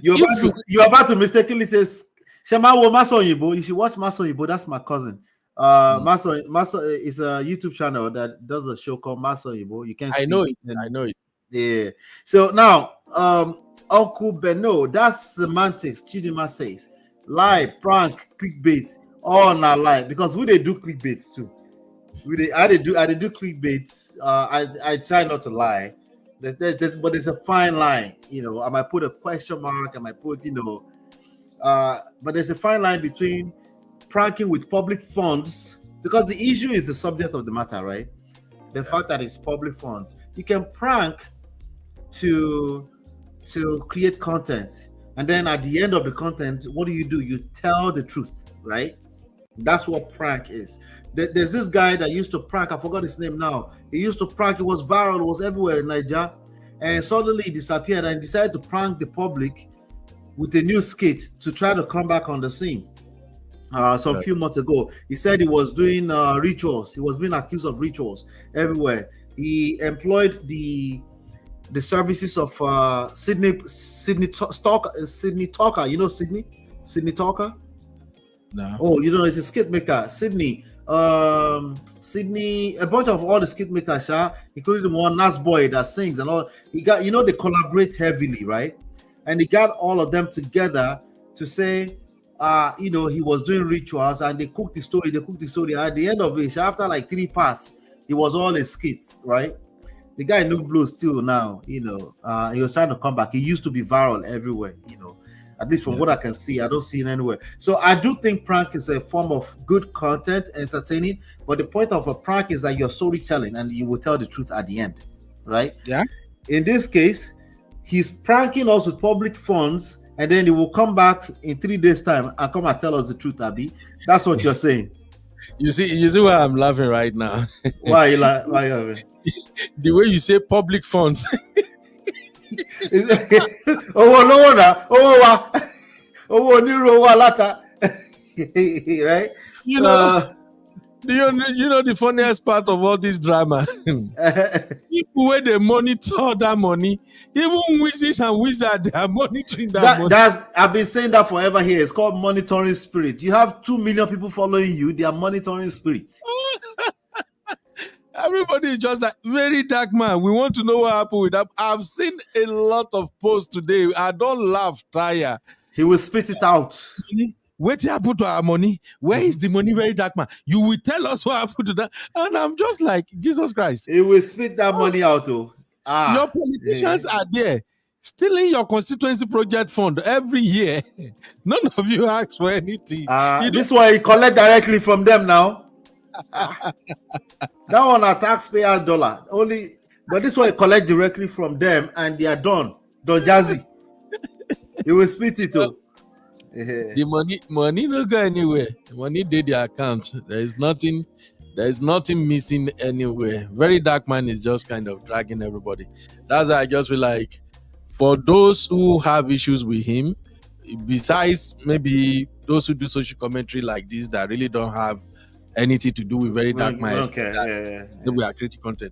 You're about to mistakenly say Shema Maso Yibo. You should watch Maso Yibo. That's my cousin. Maso is a YouTube channel that does a show called Maso Yibo. You can. I know it. Yeah. So now, Uncle Beno, that's semantics. Chidima says lie, prank, clickbait, all not lie because we they do clickbait too. I do clickbait. I try not to lie. But there's a fine line, I might put a question mark, I might put, but there's a fine line between pranking with public funds, because the issue is the subject of the matter, right? The fact that it's public funds. You can prank to create content, and then at the end of the content, what do? You tell the truth, right? That's what prank is. There's this guy that used to prank. I forgot his name now. He used to prank. It was viral. It was everywhere in Nigeria. And suddenly he disappeared and decided to prank the public with a new skit to try to come back on the scene. Some few months ago, he said he was doing rituals. He was being accused of rituals everywhere. He employed the services of Sydney Talker. You know Sydney Talker? No. Oh, you know, it's a skit maker, Sydney. Sydney, a bunch of all the skit makers, including the one Nas Boy that sings and all. He got, you know, they collaborate heavily, right? And he got all of them together to say, you know, he was doing rituals and they cooked the story. At the end of it, after like 3 parts, it was all a skit, right? The guy no blue still now, you know. He was trying to come back. He used to be viral everywhere, you know. At least from what I can see, I don't see it anywhere. So I do think prank is a form of good content, entertaining. But the point of a prank is that you're storytelling and you will tell the truth at the end, right? Yeah. In this case, he's pranking us with public funds, and then he will come back in 3 days' time and come and tell us the truth, Abi. That's what you're saying. You see why I'm laughing right now. Why you laughing? The way you say public funds. Right? You know the funniest part of all this drama. People where they monitor that money, even witches and wizards, they are monitoring that money. I've been saying that forever here. It's called monitoring spirit. You have 2 million people following you, they are monitoring spirits. Everybody is just like, very dark man. We want to know what happened with that. I've seen a lot of posts today. I don't laugh, tire. He will spit it out. What happened to our money? Where is the money, very dark man? You will tell us what happened to that. And I'm just like, Jesus Christ. He will spit that money out, though. Your politicians are there, stealing your constituency project fund every year. None of you ask for anything. This one, he collect directly from them now. That one a taxpayer dollar only, but this one collect directly from them and they are done. Don Jazzy. He will split it too. The money no go anywhere. The money did the account. There is nothing missing anywhere. Very dark man is just kind of dragging everybody. That's why I just feel like for those who have issues with him, besides maybe those who do social commentary like this that really don't have anything to do with very dark minds. We are creating content.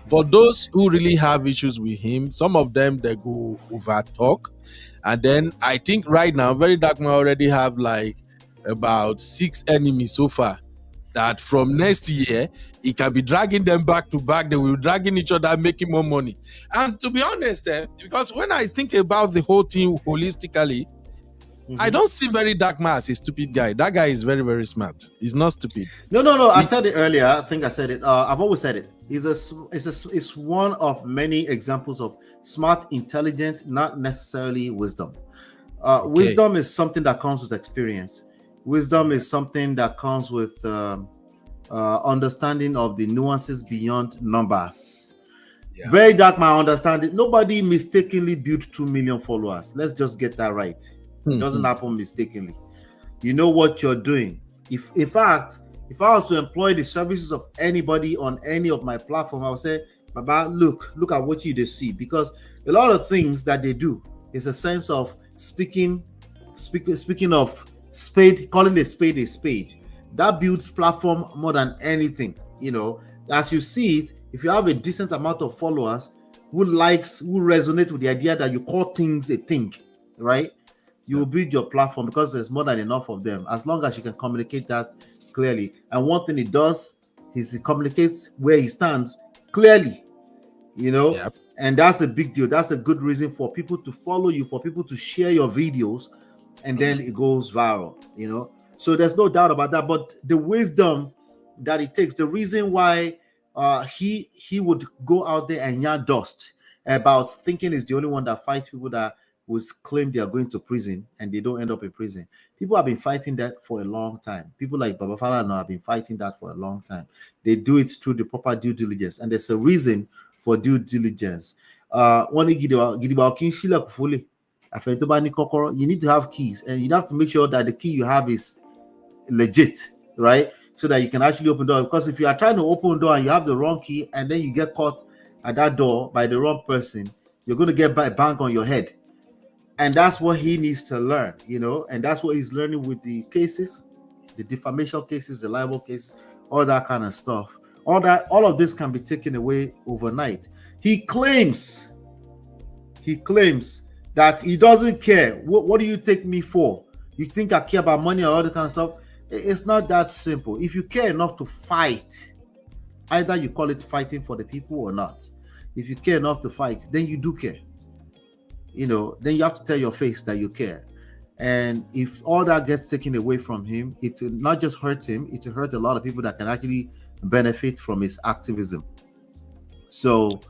For those who really have issues with him, some of them they go over talk, and then I think right now very dark man already have like about 6 enemies so far. That from next year he can be dragging them back to back. They will be dragging each other, making more money. And to be honest, because when I think about the whole thing holistically, I don't see very dark man as a stupid guy. That guy is very, very smart. He's not stupid. No. I said it earlier. I think I said it. I've always said it. It's one of many examples of smart intelligence, not necessarily wisdom. Wisdom is something that comes with experience. Wisdom is something that comes with understanding of the nuances beyond numbers. Yeah. Very dark man understand it. Nobody mistakenly built 2 million followers. Let's just get that right. It doesn't happen mistakenly. You know what you're doing. If in fact, if I was to employ the services of anybody on any of my platform, I would say, Baba, look at what you see, because a lot of things that they do is a sense of speaking of spade, calling a spade. That builds platform more than anything. You know, as you see it, if you have a decent amount of followers who resonate with the idea that you call things a thing, right? You will build your platform because there's more than enough of them, as long as you can communicate that clearly. And one thing it does is it communicates where he stands clearly, you know. And that's a big deal. That's a good reason for people to follow you, for people to share your videos, and then it goes viral, you know. So there's no doubt about that. But the wisdom that it takes, the reason why he would go out there and yarn dust about thinking is the only one that fights people that would claim they are going to prison and they don't end up in prison. People have been fighting that for a long time. People like Baba Falana have been fighting that for a long time. They do it through the proper due diligence, and there's a reason for due diligence. You need to have keys, and you have to make sure that the key you have is legit, right? So that you can actually open the door. Because if you are trying to open the door and you have the wrong key, and then you get caught at that door by the wrong person, you're going to get bang on your head. And that's what he needs to learn, you know, and that's what he's learning with the cases, the defamation cases, the libel cases, all that kind of stuff. All of this can be taken away overnight. He claims that he doesn't care. What do you take me for? You think I care about money or all that kind of stuff? It's not that simple. If you care enough to fight, either you call it fighting for the people or not. If you care enough to fight, then you do care. Then you have to tell your face that you care. And if all that gets taken away from him, it will not just hurt him, it will hurt a lot of people that can actually benefit from his activism. So,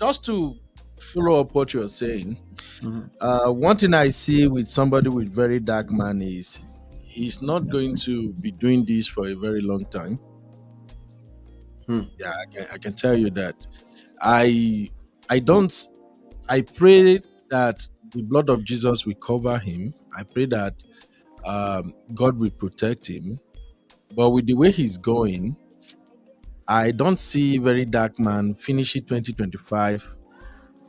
just to follow up what you're saying, one thing I see with somebody with VeryDarkMan is he's not going to be doing this for a very long time. Yeah, I can tell you that. I pray that the blood of Jesus will cover him. I pray that God will protect him. But with the way he's going, I don't see VeryDarkMan finishing 2025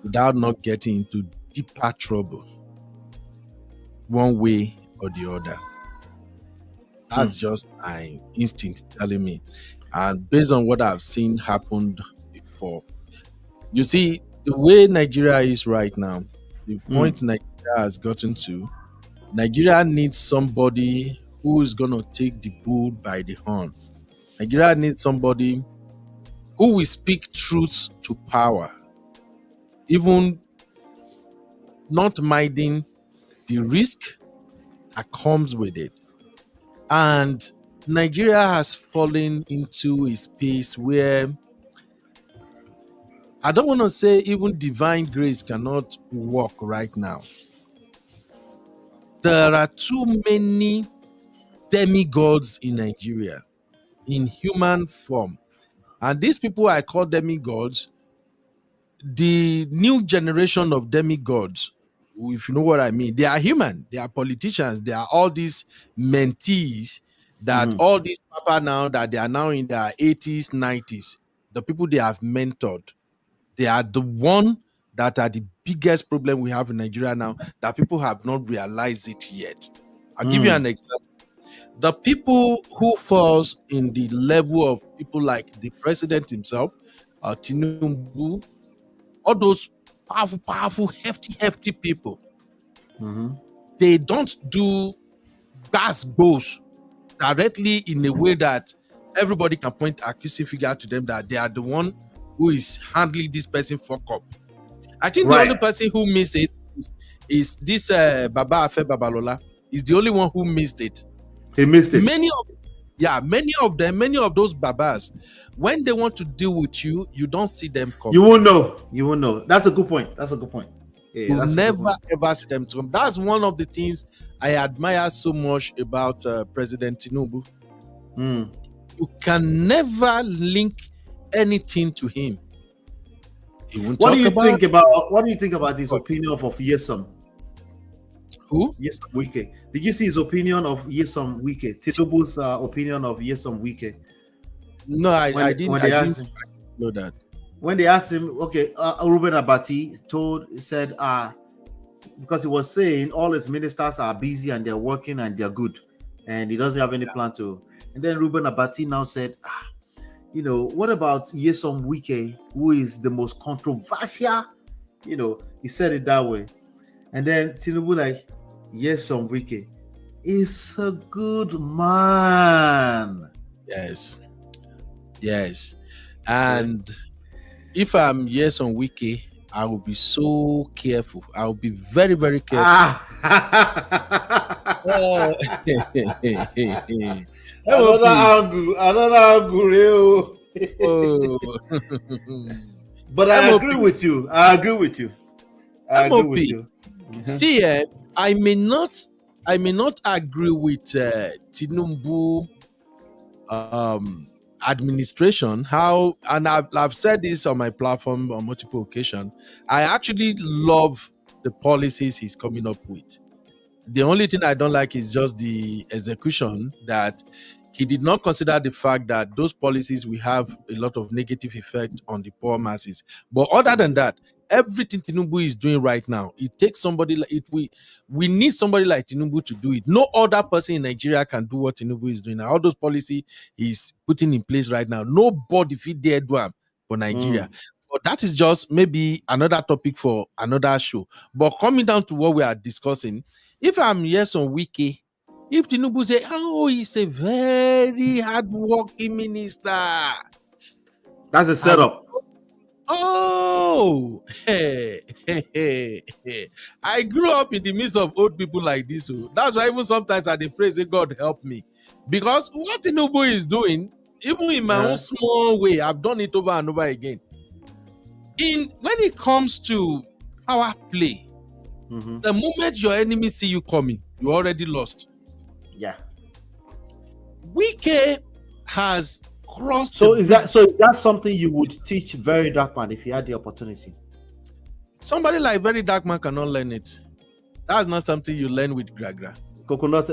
without not getting into deeper trouble, one way or the other. That's just my instinct telling me. And based on what I've seen happened before, you see, the way Nigeria is right now, the point Nigeria has gotten to, Nigeria needs somebody who is going to take the bull by the horn. Nigeria needs somebody who will speak truth to power, even not minding the risk that comes with it. And Nigeria has fallen into a space where I don't want to say even divine grace cannot work right now. There are too many demigods in Nigeria in human form. And these people I call demigods, the new generation of demigods, if you know what I mean, they are human, they are politicians, they are all these mentees that all these papa now that they are now in their 80s, 90s, the people they have mentored, they are the one that are the biggest problem we have in Nigeria now, that people have not realized it yet. I'll give you an example. The people who falls in the level of people like the president himself, Tinubu, all those powerful, hefty people, they don't do gas goals directly in a way that everybody can point accusing figure to them that they are the one who is handling this person fuck up. I think the only person who missed it is this Baba Afe Babalola. Is the only one who missed it. He missed it. Many of those babas, when they want to deal with you, you don't see them come. You won't know. That's a good point. Yeah, you never ever see them come. That's one of the things I admire so much about President Tinubu. You can never link anything to him. What do you think about his opinion of Yesom? Who? Yesom Wike. Did you see his opinion of Yesom Wike? Tinubu's opinion of Yesom Wike? No, I didn't know that. When they asked him, okay, Ruben Abati said, because he was saying all his ministers are busy and they're working and they're good, and he doesn't have any plan to. And then Ruben Abati now said, what about Yesom Wike, who is the most controversial? He said it that way. And then Tinubu like, Yesom Wike is a good man. Yes. And if I'm Yesom Wike, I will be so careful. I will be very, very careful. Another angle. But I agree with you. See, I may not agree with Tinubu administration. And I've said this on my platform on multiple occasions. I actually love the policies he's coming up with. The only thing I don't like is just the execution, that he did not consider the fact that those policies will have a lot of negative effect on the poor masses. But other than that, everything Tinubu is doing right now, it takes somebody like it. We need somebody like Tinubu to do it. No other person in Nigeria can do what Tinubu is doing now. All those policies he's putting in place right now, nobody fit dare do them for Nigeria. But that is just maybe another topic for another show. But coming down to what we are discussing, if I'm Yesom Wike, If Tinubu say, oh, he's a very hardworking minister. That's a setup. Oh, I grew up in the midst of old people like this. That's why even sometimes I dey pray, say, God help me. Because what Tinubu is doing, even in my own small way, I've done it over and over again. When it comes to power play, the moment your enemy see you coming, you already lost. Yeah. Wike has crossed. So is that something you would teach VeryDarkMan if you had the opportunity? Somebody like VeryDarkMan cannot learn it. That's not something you learn with Gragra. Coconut,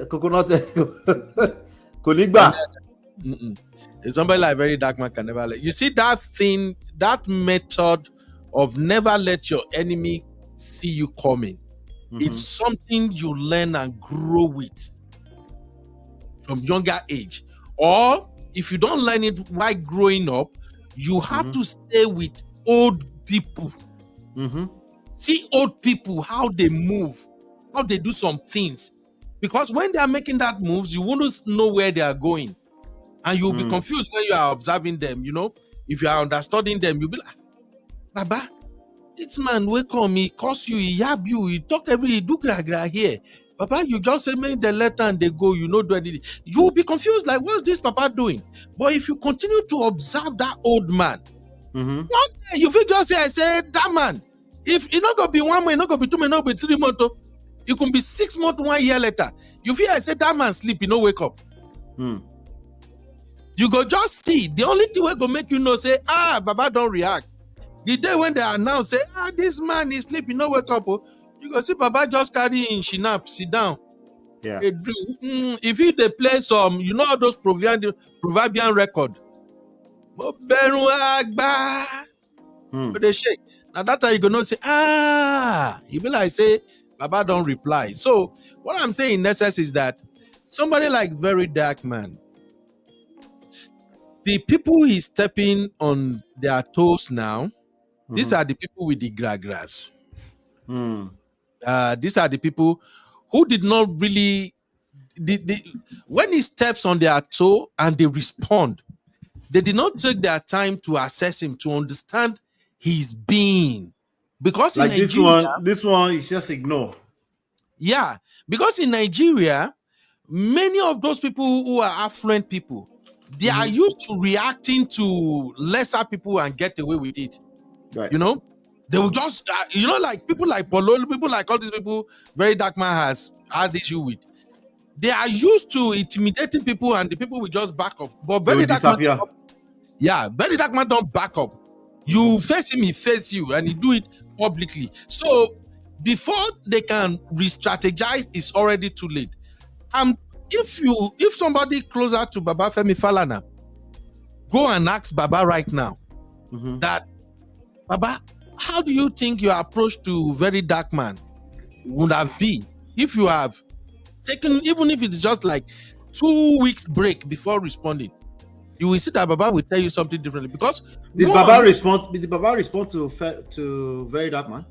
Koligba. Somebody like VeryDarkMan can never learn. You see that thing, that method of never let your enemy see you coming. It's something you learn and grow with from younger age. Or if you don't learn it while growing up, you have to stay with old people. See old people, how they move, how they do some things. Because when they are making that moves, you won't know where they are going. And you'll be confused when you are observing them, you know. If you are understanding them, you'll be like, Baba, this man will come, he curse you, he yab you, he talk he do gra here. Papa, you just say, make the letter and they go, you know, do anything. You will be confused, like, what's this Papa doing? But if you continue to observe that old man, one day you feel just say, I say, that man, if it's not going to be 1 month, not going to be 2 months, not going to be 3 months, it can be 6 months, 1 year later. You feel I say, that man sleep, he no wake up. You go just see, the only thing will go make you know, say, Baba don't react. The day when they announce, say, this man is sleeping, no wake up. You go see Baba just carry in Shinap, sit down. Yeah. If they play some, you know all those proverbian record. They shake. Now that time you gonna say, you be like say, Baba don't reply. So what I'm saying in essence is that somebody like VeryDarkMan, the people he's stepping on their toes now, these are the people with the gragras. These are the people who did not really, when he steps on their toe and they respond, they did not take their time to assess him, to understand his being. Because like in Nigeria, this one is just ignore. Yeah, because in Nigeria, many of those people who are affluent people, they are used to reacting to lesser people and get away with it. Right. You know, they will just, like people like Polo, people like all these people, VeryDarkMan has had issue with. They are used to intimidating people and the people will just back off. But VeryDarkMan, VeryDarkMan don't back up. You face him, he face you, and he do it publicly. So before they can re-strategize, it's already too late. If somebody closer to Baba Femi Falana, go and ask Baba right now that, Baba, how do you think your approach to VeryDarkMan would have been if you have taken, even if it's just like 2 weeks break before responding? You will see that Baba will tell you something differently. Because did Baba respond to VeryDarkMan?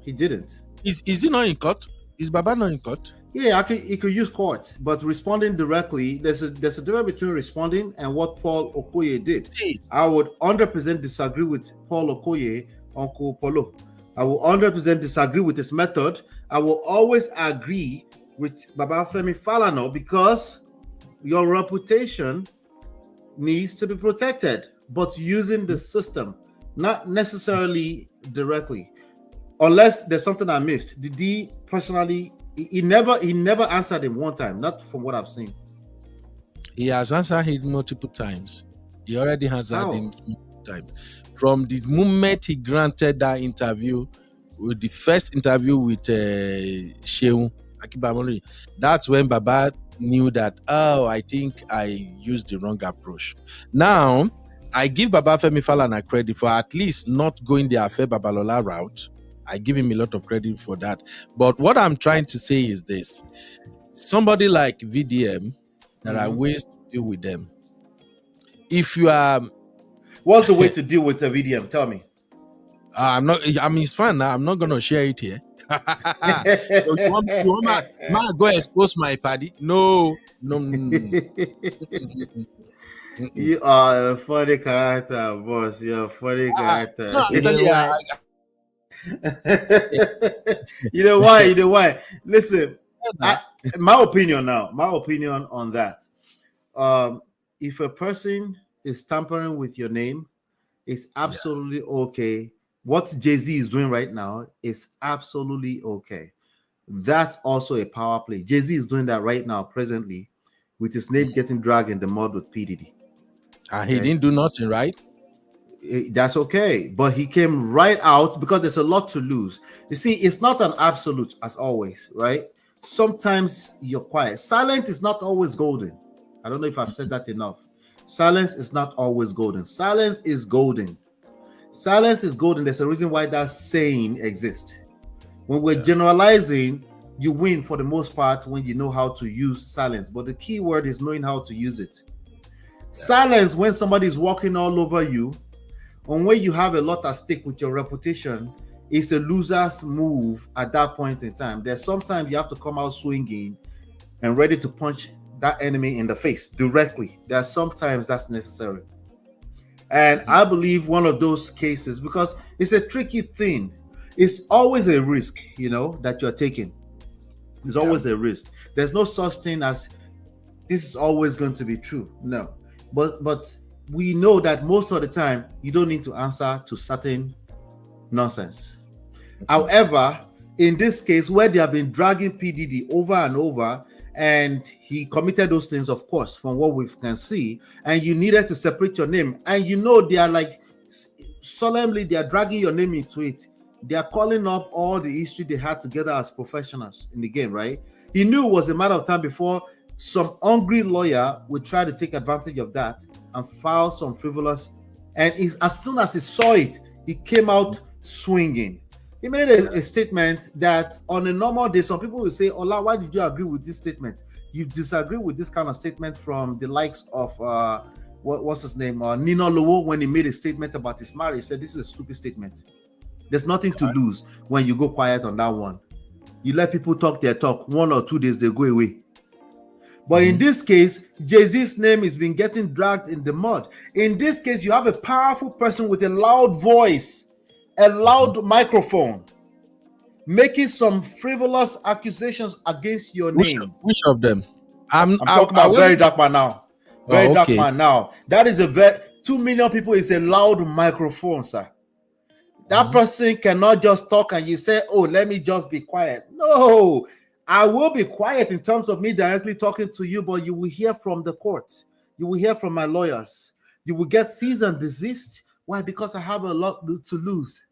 He didn't. Is he not in court? Is Baba not in court? Yeah, he could use court, but responding directly, there's a difference between responding and what Paul Okoye did. I would 100% disagree with Paul Okoye, Uncle Polo. I will 100% disagree with his method. I will always agree with Baba Femi Falana because your reputation needs to be protected, but using the system, not necessarily directly. Unless there's something I missed. Did he personally? He never answered him one time, not from what I've seen. He has answered him multiple times. He already answered him multiple times. From the moment he granted that interview, with the first interview with Shehu Akibamori, that's when Baba knew that, I think I used the wrong approach. Now, I give Baba Femi Falana credit for at least not going the Afe Babalola route. I give him a lot of credit for that. But what I'm trying to say is this. Somebody like VDM, there are ways to deal with them. If you are... What's the way to deal with the VDM? Tell me. It's fine now. I'm not going to share it here. So you want my go expose my party? No. You are a funny character, boss. You're a funny character. No, I'm telling You know why? You know why? Listen, my opinion on that. If a person is tampering with your name, it's absolutely okay. What Jay-Z is doing right now is absolutely okay. That's also a power play. Jay-Z is doing that right now, presently, with his name getting dragged in the mud with P. Diddy. And he didn't do nothing, right? That's okay. But he came right out because there's a lot to lose. You see, it's not an absolute as always, right? Sometimes you're quiet. Silence is not always golden. I don't know if I've said that enough. Silence is not always golden. Silence is golden. Silence is golden. There's a reason why that saying exists. When we're generalizing, you win for the most part when you know how to use silence. But the key word is knowing how to use it. Silence when somebody is walking all over you, and when you have a lot at stake with your reputation, is a loser's move at that point in time. There's sometimes you have to come out swinging and ready to punch that enemy in the face directly. There's sometimes that's necessary. And I believe one of those cases, because it's a tricky thing, it's always a risk, that you're taking. There's always a risk. There's no such thing as this is always going to be true. No. But we know that most of the time you don't need to answer to certain nonsense. However, in this case where they have been dragging P. Diddy over and over, and he committed those things, of course, from what we can see, and you needed to separate your name, and they are like solemnly, they are dragging your name into it. They are calling up all the history they had together as professionals in the game, right? He knew it was a matter of time before some hungry lawyer would try to take advantage of that and file some frivolous. And as soon as he saw it, he came out swinging. He made a statement that on a normal day, some people will say, Ola, why did you agree with this statement? You disagree with this kind of statement from the likes of, what's his name? Nino Lowo, when he made a statement about his marriage, he said, this is a stupid statement. There's nothing to lose when you go quiet on that one. You let people talk their talk. 1 or 2 days, they go away. But in this case, Jay-Z's name is been getting dragged in the mud. In this case, you have a powerful person with a loud voice, a loud microphone, making some frivolous accusations against your name. Which of them? I'm talking about VeryDarkMan now. VeryDarkMan now. That is 2 million people is a loud microphone, sir. That person cannot just talk and you say, oh, let me just be quiet. No. I will be quiet in terms of me directly talking to you, but you will hear from the court. You will hear from my lawyers. You will get cease and desist. Why? Because I have a lot to lose,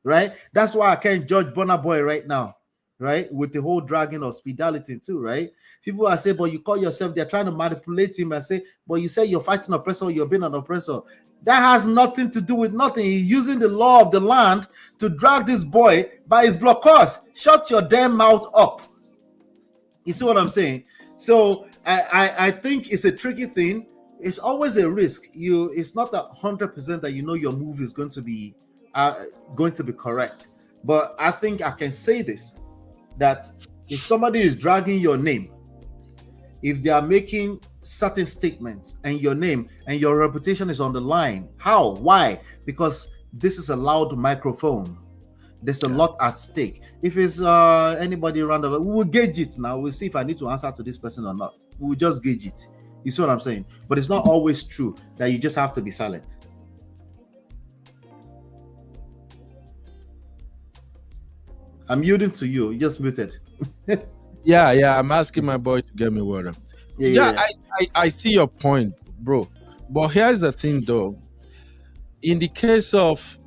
right? That's why I can't judge Burna Boy right now, right? With the whole dragging of Speedality too, right? People are saying, but you call yourself, they're trying to manipulate him and say, but you say you're fighting oppressor, you're being an oppressor. That has nothing to do with nothing. He's using the law of the land to drag this boy by his blockers. Shut your damn mouth up. You see what I'm saying? So I think it's a tricky thing. It's always a risk. It's not 100% that your move is going to be correct. But I think I can say this, that if somebody is dragging your name, if they are making certain statements and your name and your reputation is on the line, how? Why? Because this is a loud microphone. There's a lot at stake. If it's anybody around the world, we will gauge it now. We'll see if I need to answer to this person or not. We will just gauge it. You see what I'm saying? But it's not always true that you just have to be silent. I'm yielding to you. You just muted. Yeah. I'm asking my boy to get me water. Yeah. I see your point, bro. But here's the thing, though. In the case of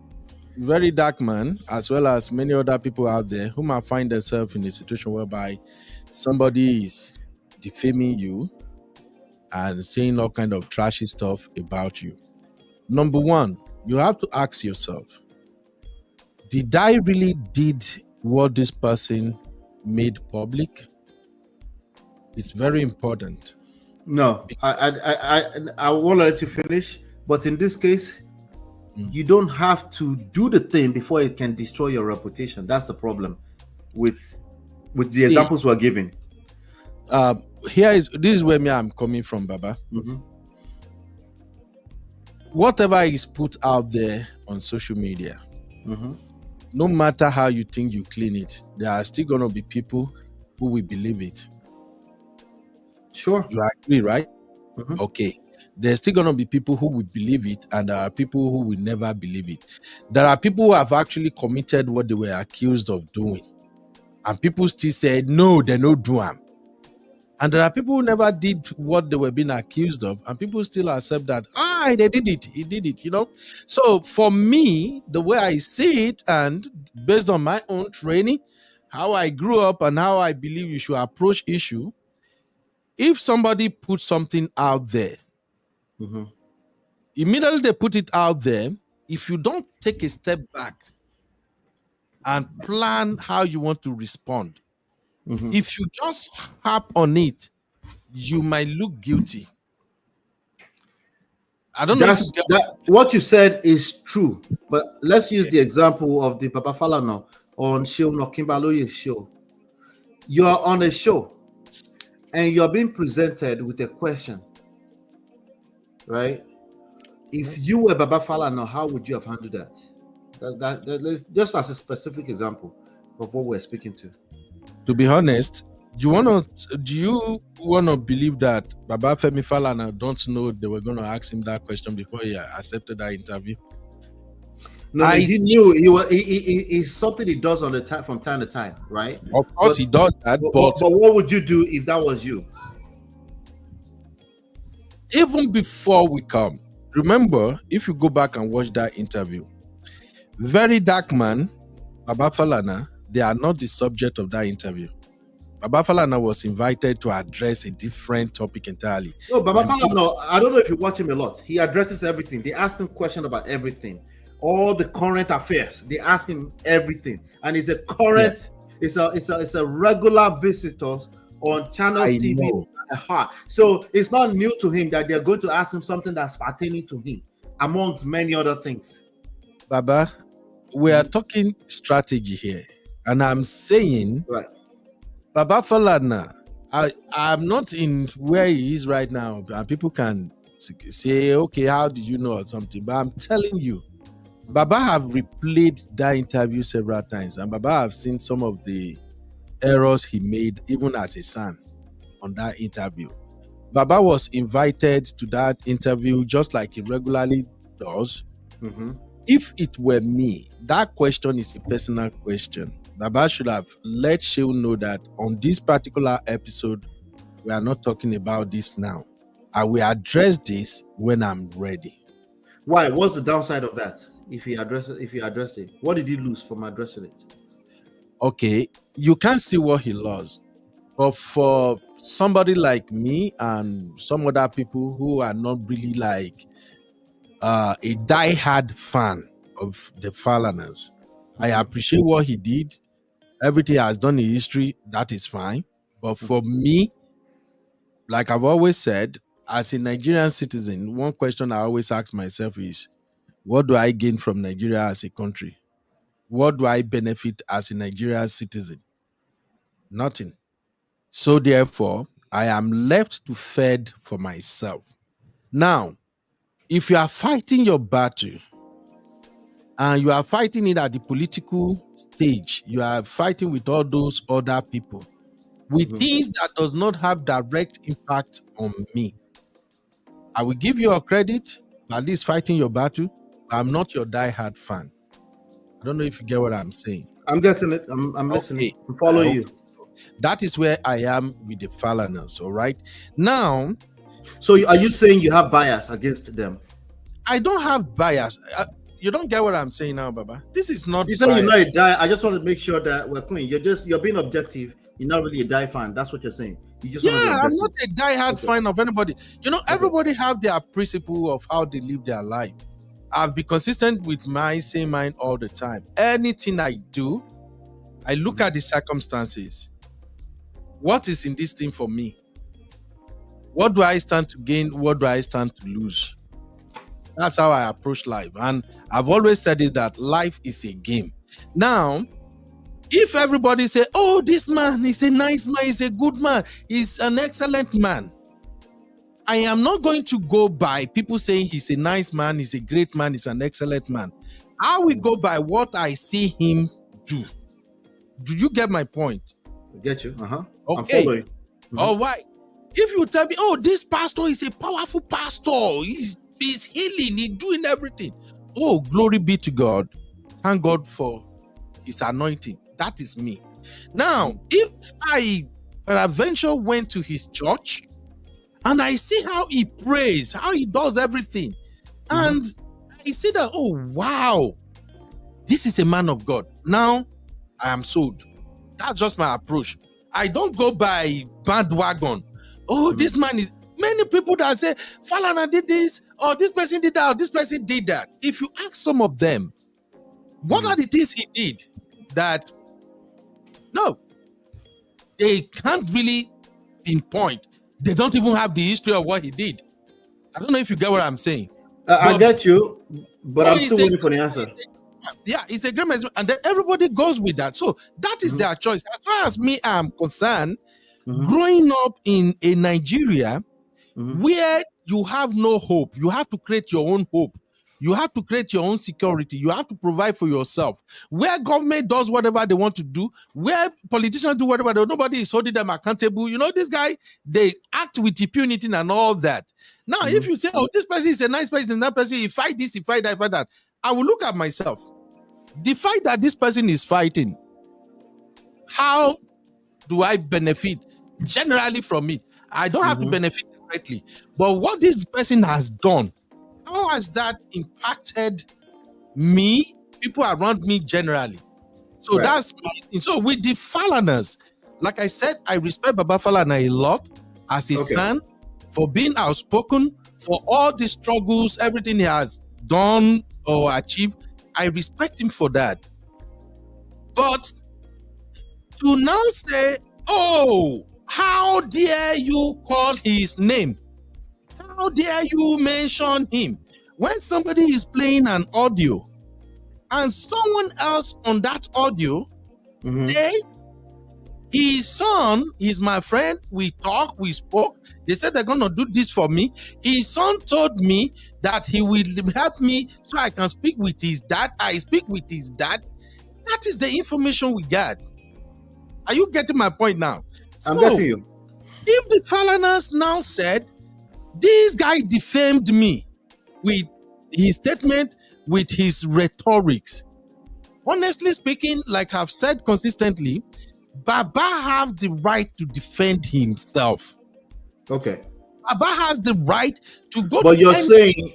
VeryDarkMan, as well as many other people out there who might find themselves in a situation whereby somebody is defaming you and saying all kind of trashy stuff about you. Number one, you have to ask yourself, did I really did what this person made public? It's very important. No, I won't let you finish, but in this case, you don't have to do the thing before it can destroy your reputation. That's the problem. with the examples we're giving? This is where I'm coming from, Baba. Whatever is put out there on social media, no matter how you think you clean it, there are still going to be people who will believe it. Sure. You agree, right? Okay. There's still going to be people who will believe it, and there are people who will never believe it. There are people who have actually committed what they were accused of doing, and people still said, no, they don't do them. And there are people who never did what they were being accused of, and people still accept that, they did it, he did it, So for me, the way I see it, and based on my own training, how I grew up and how I believe you should approach issue, if somebody puts something out there, immediately they put it out there, if you don't take a step back and plan how you want to respond, if you just harp on it, you might look guilty. I don't know. What you said is true, but let's use the example of the Baba Falana on Show Nokimbaloye's show. You're on a show and you're being presented with a question, right? If you were Baba Falana, how would you have handled that? That just as a specific example of what we're speaking to. To be honest, do you wanna believe that Baba Femi Falana don't know they were gonna ask him that question before he accepted that interview? No, he knew it's something he does from time to time, right? Of course, he does that. But what would you do if that was you? Even before we come, remember, if you go back and watch that interview, VeryDarkMan, Baba Falana, they are not the subject of that interview. Baba Falana was invited to address a different topic entirely. No, Baba Falana, I don't know if you watch him a lot. He addresses everything. They ask him questions about everything. All the current affairs. They ask him everything. And he's a current, it's a regular visitor on channels TV. So it's not new to him that they're going to ask him something that's pertaining to him, amongst many other things. Baba, we are talking strategy here. And I'm saying, Baba Falana, I'm not in where he is right now, and people can say, okay, how did you know or something? But I'm telling you, Baba have replayed that interview several times, and Baba have seen some of the errors he made, even as a son, on that interview. Baba was invited to that interview just like he regularly does. If it were me, that question is a personal question. Baba should have let Sheil know that on this particular episode, we are not talking about this now. I will address this when I'm ready. Why? What's the downside of that? If he addressed it, what did he lose from addressing it? Okay, you can't see what he lost. But for somebody like me and some other people who are not really like a die-hard fan of the Falanas, I appreciate what he did. Everything he has done in history, that is fine. But for me, like I've always said, as a Nigerian citizen, one question I always ask myself is, what do I gain from Nigeria as a country? What do I benefit as a Nigerian citizen? Nothing. So therefore, I am left to fend for myself. Now, if you are fighting your battle, and you are fighting it at the political stage, you are fighting with all those other people, with things that does not have direct impact on me, I will give you a credit, at least fighting your battle. I'm not your die-hard fan. I don't know if you get what I'm saying. I'm getting it. I'm listening. I'm following you. That is where I am with the Falanas, all right? Now... So are you saying you have bias against them? I don't have bias. You don't get what I'm saying now, Baba. This is not... You say you're not a die. I just want to make sure that we're clean. You're being objective. You're not really a die fan. That's what you're saying. You just I'm not a die-hard fan of anybody. Everybody have their principle of how they live their life. I'll be consistent with my same mind all the time. Anything I do, I look at the circumstances. What is in this thing for me? What do I stand to gain? What do I stand to lose? That's how I approach life. And I've always said it that life is a game. Now, if everybody say, oh, this man is a nice man, he's a good man, he's an excellent man, I am not going to go by people saying he's a nice man, he's a great man, he's an excellent man. I will go by what I see him do. Do you get my point? I get you. Okay. I'm following. All right. If you tell me, oh, this pastor is a powerful pastor, he's healing, he's doing everything. Oh, glory be to God. Thank God for his anointing. That is me. Now, if I peradventure went to his church and I see how he prays, how he does everything, and I see that, oh, wow, this is a man of God. Now, I am sold. That's just my approach. I don't go by bandwagon. Oh, this man is... Many people that say, Falana did this, or this person did that, or this person did that. If you ask some of them, what are the things he did that... No, they can't really pinpoint. They don't even have the history of what he did. I don't know if you get what I'm saying. I get you, but I'm still waiting for the answer. Yeah, it's a great message, and then everybody goes with that. So that is their choice. As far as me I'm concerned, growing up in a Nigeria where you have no hope, you have to create your own hope. You have to create your own security. You have to provide for yourself. Where government does whatever they want to do, where politicians do whatever they want, nobody is holding them accountable. You know, this guy, they act with impunity and all that. Now, if you say, oh, this person is a nice person, that person, he fight this, he fight that, he fight that, I will look at myself. The fight that this person is fighting, how do I benefit generally from it? I don't have to benefit directly. But what this person has done, how has that impacted me, people around me generally? So that's my thing. So with the Falaners, like I said, I respect Baba Falana a lot as a son for being outspoken, for all the struggles, everything he has done or achieved. I respect him for that. But to now say, oh, how dare you call his name? How dare you mention him? When somebody is playing an audio and someone else on that audio says, his son is my friend, we talk, we spoke, they said they're going to do this for me. His son told me that he will help me so I can speak with his dad. I speak with his dad. That is the information we got. Are you getting my point now? I'm getting you. If the Falaners now said, this guy defamed me with his statement, with his rhetorics, honestly speaking, like I've said consistently, Baba have the right to defend himself. Okay. Baba has the right to go. But you're saying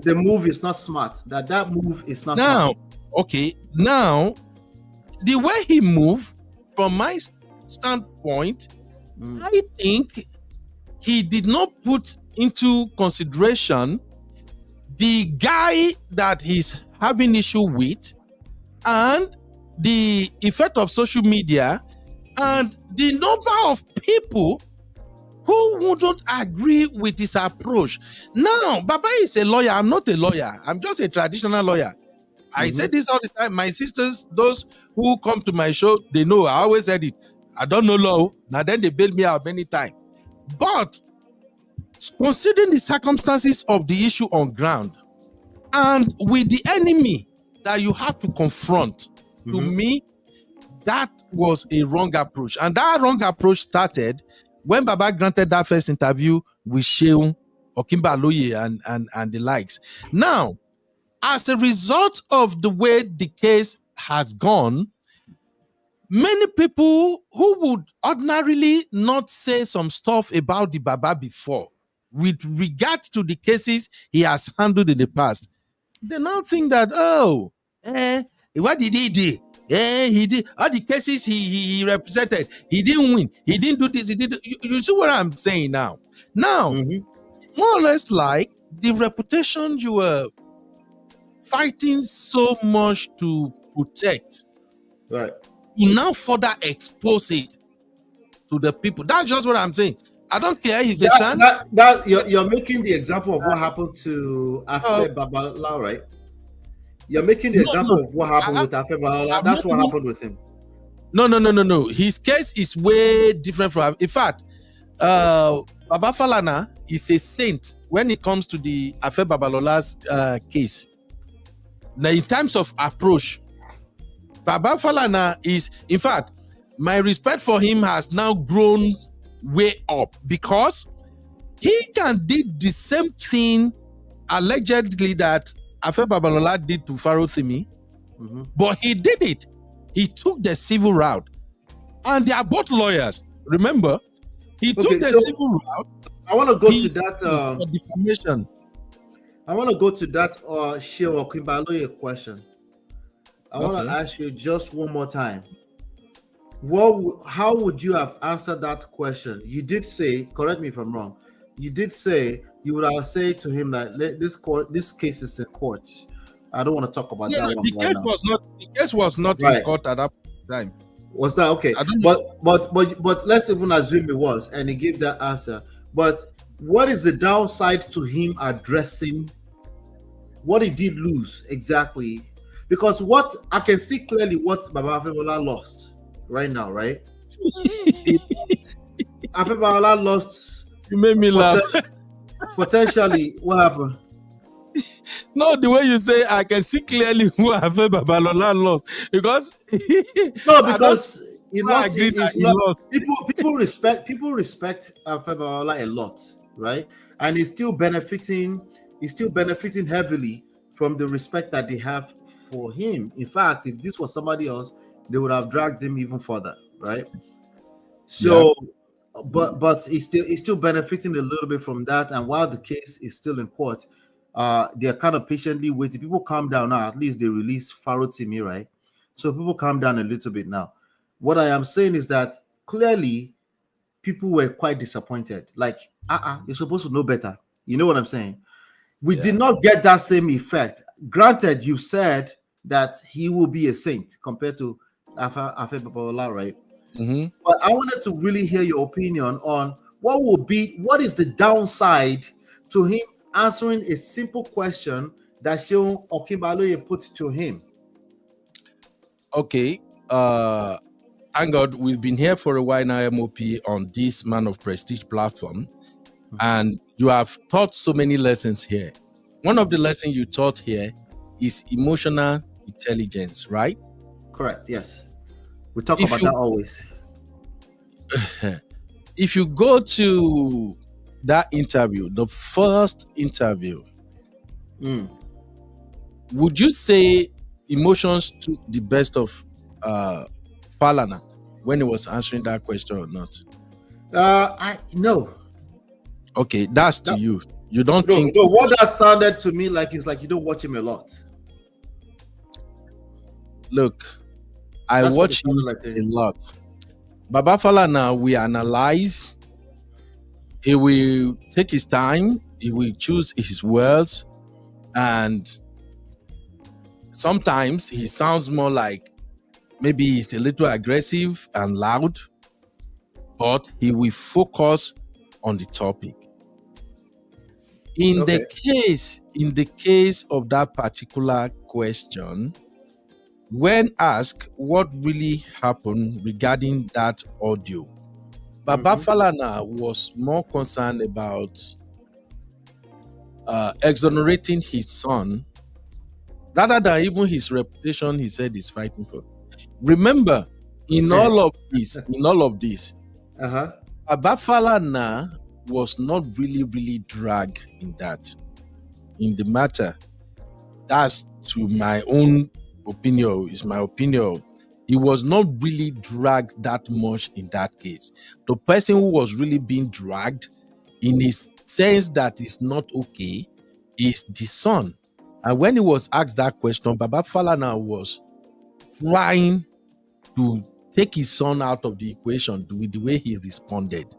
the move is not smart. That move is not smart. Okay. Now, the way he moved, from my standpoint, I think he did not put into consideration the guy that he's having issue with, and the effect of social media, and the number of people who wouldn't agree with his approach. Now, Baba is a lawyer. I'm not a lawyer. I'm just a traditional lawyer. I say this all the time. My sisters, those who come to my show, they know. I always said it. I don't know law. Now then they bail me out many times. But considering the circumstances of the issue on ground, and with the enemy that you have to confront, to me, that was a wrong approach. And that wrong approach started when Baba granted that first interview with Sheung, Okimbaloye, and the likes. Now, as a result of the way the case has gone, many people who would ordinarily not say some stuff about the Baba before, with regard to the cases he has handled in the past, they now think that, what did he do? He did all the cases he represented. He didn't win. He didn't do this. He did. You see what I'm saying now? Now, more or less like the reputation you were fighting so much to protect, right? You now further expose it to the people. That's just what I'm saying. I don't care. He's a son. That you're making the example of what happened to Afe Babala, right? You're making the example of what happened with Afe Babala. That's what happened with him. No. His case is way different from. In fact, Baba Falana is a saint when it comes to the Afe Babalola's case. Now, in terms of approach, Baba Falana is, in fact, my respect for him has now grown way up because he can did the same thing allegedly that Afe Babalola did to Farotimi, but he did it. He took the civil route, and they are both lawyers. Remember, he took the civil route. I want to go to that for defamation. I want to go to that Shewa Kimbaloye question. I want to ask you just one more time. How would you have answered that question? You did say, correct me if I'm wrong, you did say you would have said to him that this case is in court. I don't want to talk about that one. The case was not in court at that time. Was that okay? I don't know. But let's even assume it was, and he gave that answer. But what is the downside to him addressing what he did lose exactly? Because what I can see clearly what Baba Afebola lost right now, right? Afebola lost. You made me laugh. Potentially, what happened? No, the way you say, I can see clearly who Afe Babalola lost because he lost. People respect Afe Babalola a lot, right? And he's still benefiting heavily from the respect that they have for him. In fact, if this was somebody else, they would have dragged him even further, right? So, but he's still benefiting a little bit from that. And while the case is still in court, they're kind of patiently waiting. People calm down now. At least they released Farotimi, right? So people calm down a little bit now. What I am saying is that clearly people were quite disappointed. Like, you're supposed to know better. You know what I'm saying? We did not get that same effect. Granted, you said that he will be a saint compared to Afe Babalola, right? But I wanted to really hear your opinion on what is the downside to him answering a simple question that Shehu Okimbaloye put to him. Okay. Thank God, we've been here for a while now, MOP, on this Man of Prestige platform, and you have taught so many lessons here. One of the lessons you taught here is emotional intelligence, right? Correct, yes. We talk about that always. If you go to that interview, the first interview, would you say emotions took the best of Falana when he was answering that question or not? No. Okay, that's to you. You don't think? No, what that sounded to me like is like you don't watch him a lot. Look, I watch him a lot. Baba Falana, we analyze. He will take his time. He will choose his words, and sometimes he sounds more like maybe he's a little aggressive and loud, but he will focus on the topic. In the case of that particular question, when asked what really happened regarding that audio, Baba Falana was more concerned about exonerating his son rather than even his reputation. He said he's fighting for. Remember, in all of this, Baba Falana was not really dragged in the matter. That's to my own opinion. Is my opinion. He was not really dragged that much in that case. The person who was really being dragged in a sense that is not okay is the son. And when he was asked that question, Baba Falana was trying to take his son out of the equation with the way he responded.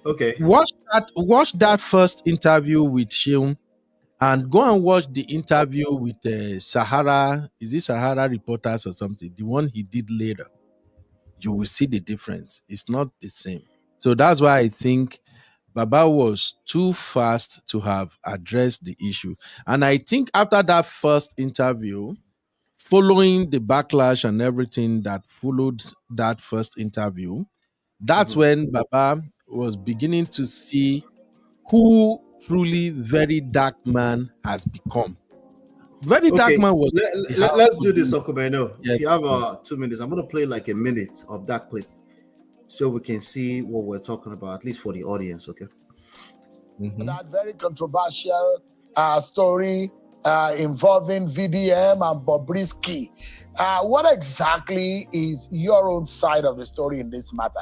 Okay. Watch that first interview with Sheung and go and watch the interview with Sahara. Is it Sahara Reporters or something? The one he did later. You will see the difference. It's not the same. So that's why I think Baba was too fast to have addressed the issue. And I think after that first interview, following the backlash and everything that followed that first interview, that's when Baba was beginning to see who truly VeryDarkMan has become. VeryDarkMan was. Let's do this, Uncle Beno. Yes. If you have 2 minutes, I'm going to play like a minute of that clip so we can see what we're talking about, at least for the audience, okay? That very controversial story involving VDM and Bobrisky. What exactly is your own side of the story in this matter?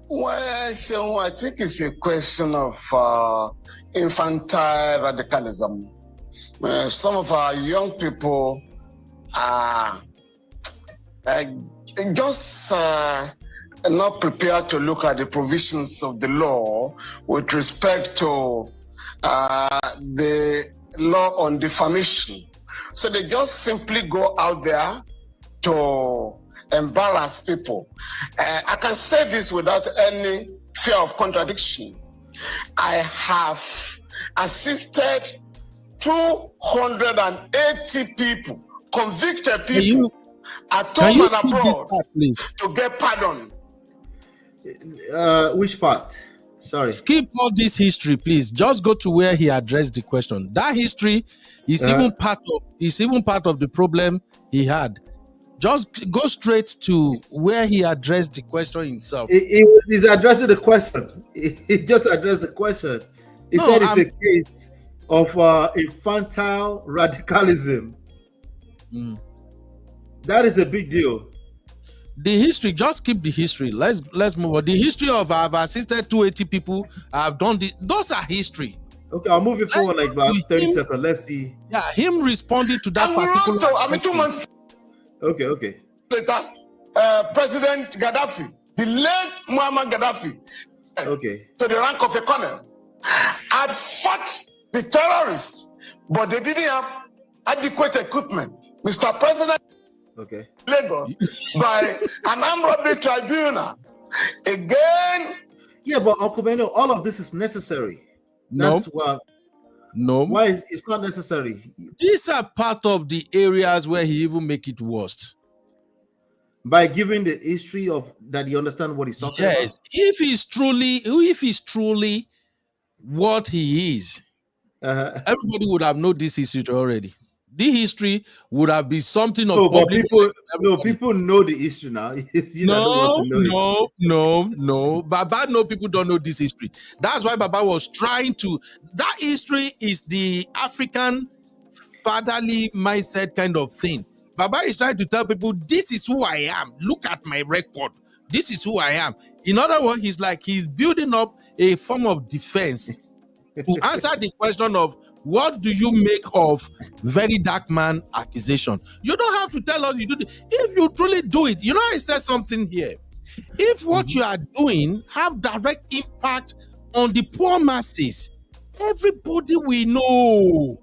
Well, so I think it's a question of infantile radicalism. Some of our young people are just not prepared to look at the provisions of the law with respect to the law on defamation. So they just simply go out there to embarrass people. I can say this without any fear of contradiction. I have assisted 280 people, convicted people, at home and abroad to get pardon. Which part? Sorry. Skip all this history, please. Just go to where he addressed the question. That history is even part of the problem he had. Just go straight to where he addressed the question himself. He's addressing the question. He just addressed the question. He said it's a case of infantile radicalism. That is a big deal. The history, just keep the history. Let's move on. The history of I've assisted 280 people. I've done the. Those are history. Okay, I'll move it forward like about 30 seconds. Let's see. Yeah, him responding to that particular. I mean, 2 months. Okay. Later, President Gaddafi, the late Muammar Gaddafi, to the rank of a colonel, had fought the terrorists, but they didn't have adequate equipment. Mr. President, Lagos by an armed robbery tribunal. Again. Yeah, but Uncle Beno, all of this is necessary. That's what. No. Why is it's not necessary? These are part of the areas where he even make it worse. By giving the history of that, you understand what he's talking about? Yes. If he's truly what he is, everybody would have known this history already. The history would have been something of public. People know the history now. No. Baba know people don't know this history. That's why Baba was trying to. That history is the African fatherly mindset kind of thing. Baba is trying to tell people, this is who I am. Look at my record. This is who I am. In other words, he's building up a form of defense to answer the question of what do you make of VeryDarkMan accusation. You don't have to tell us you do it. If you truly do it, you know, I said something here. If what you are doing have direct impact on the poor masses, everybody will know.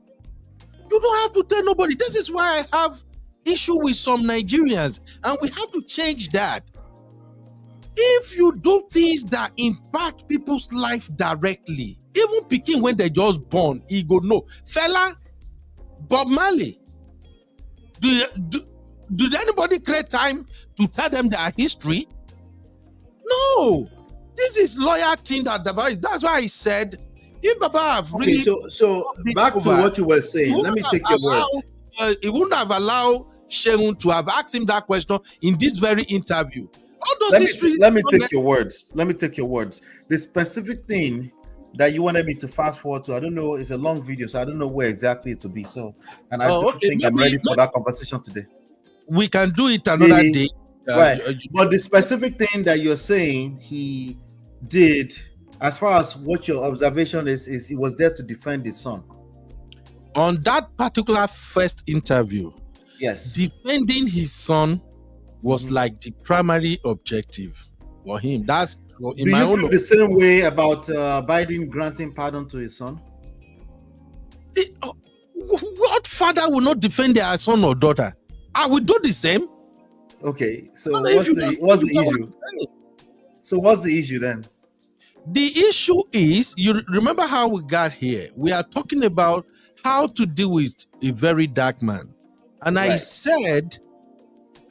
You don't have to tell nobody. This is why I have issue with some Nigerians, and we have to change that. If you do things that impact people's life directly, even picking when they just born, he go no. Fella, Bob Marley, did anybody create time to tell them their history? No. This is lawyer thing that's why I said, if Baba have really... So back to what you were saying. Let me take your word. He wouldn't have allowed Shegun to have asked him that question in this very interview. All those histories... Let me take your words. The specific thing that you wanted me to fast forward to, I don't know, it's a long video, so I don't know where exactly it will be. So, and I think I'm ready for that conversation today. We can do it another day. Right. But the specific thing that you're saying he did, as far as what your observation is he was there to defend his son. On that particular first interview, yes, defending his son was like the primary objective for him. That's in my own the same way about Biden granting pardon to his son. What father will not defend their son or daughter? I will do the same. Okay, so what's the issue? So what's the issue then? The issue is, you remember how we got here. We are talking about how to deal with a very dark man. And I said,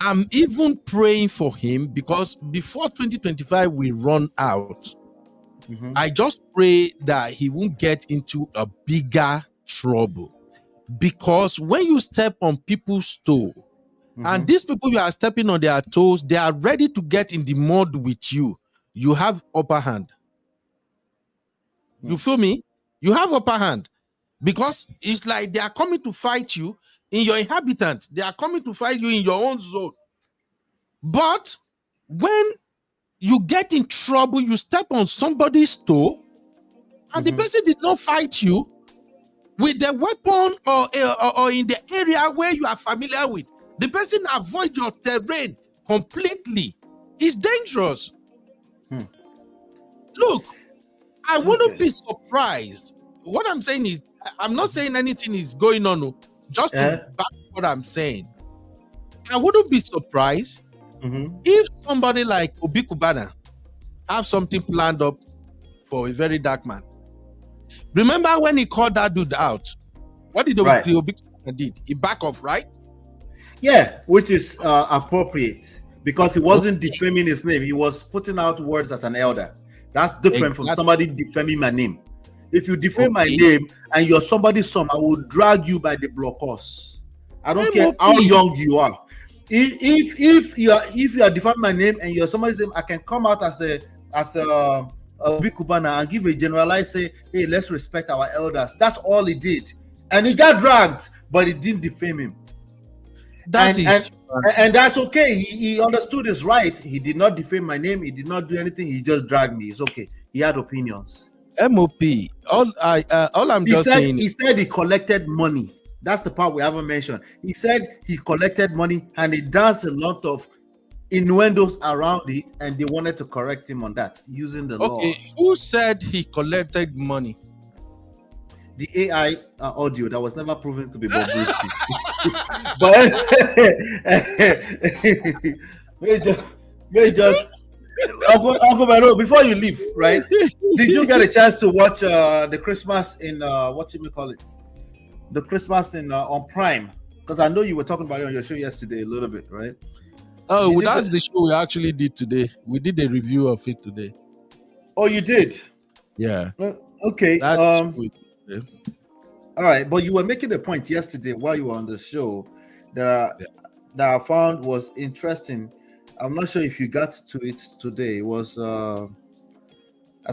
I'm even praying for him because before 2025 we run out, I just pray that he won't get into a bigger trouble. Because when you step on people's toe, and these people you are stepping on their toes, they are ready to get in the mud with you. You have upper hand. You feel me? You have upper hand. Because it's like they are coming to fight you in your inhabitant. They are coming to fight you in your own zone. But when you get in trouble, you step on somebody's toe, and the person did not fight you with the weapon or in the area where you are familiar with. The person avoid your terrain completely. It's dangerous. Look, I wouldn't be surprised. What I'm saying is, I'm not saying anything is going on, just to back what I'm saying. I wouldn't be surprised if somebody like Obi Kubana have something planned up for a very dark man. Remember when he called that dude out? What did Obi Kubana did? He back off, right? Yeah, which is appropriate because he wasn't defaming his name. He was putting out words as an elder. That's different from somebody defaming my name. If you defame my name and you're somebody's son, I will drag you by the blockers. I don't care how young you are. If you are defaming my name and you're somebody's name, I can come out as a big Kubana and give a generalized say, hey, let's respect our elders. That's all he did, and he got dragged, but it didn't defame him. And that's okay. He understood his right. He did not defame my name. He did not do anything. He just dragged me. It's okay. He had opinions. MOP. All I'm just saying. He said he collected money. That's the part we haven't mentioned. He said he collected money and he danced a lot of innuendos around it, and they wanted to correct him on that using the law. Okay, who said he collected money? The AI audio that was never proven to be Bobrisky. But Uncle Baro, before you leave, right? Did you get a chance to watch the Christmas in what you may call it? The Christmas in on Prime? Because I know you were talking about it on your show yesterday a little bit, right? Oh, well, that's the show we actually did today. We did a review of it today. Oh, you did? Yeah. Okay. All right, but you were making a point yesterday while you were on the show that I found was interesting. I'm not sure if you got to it today. It was I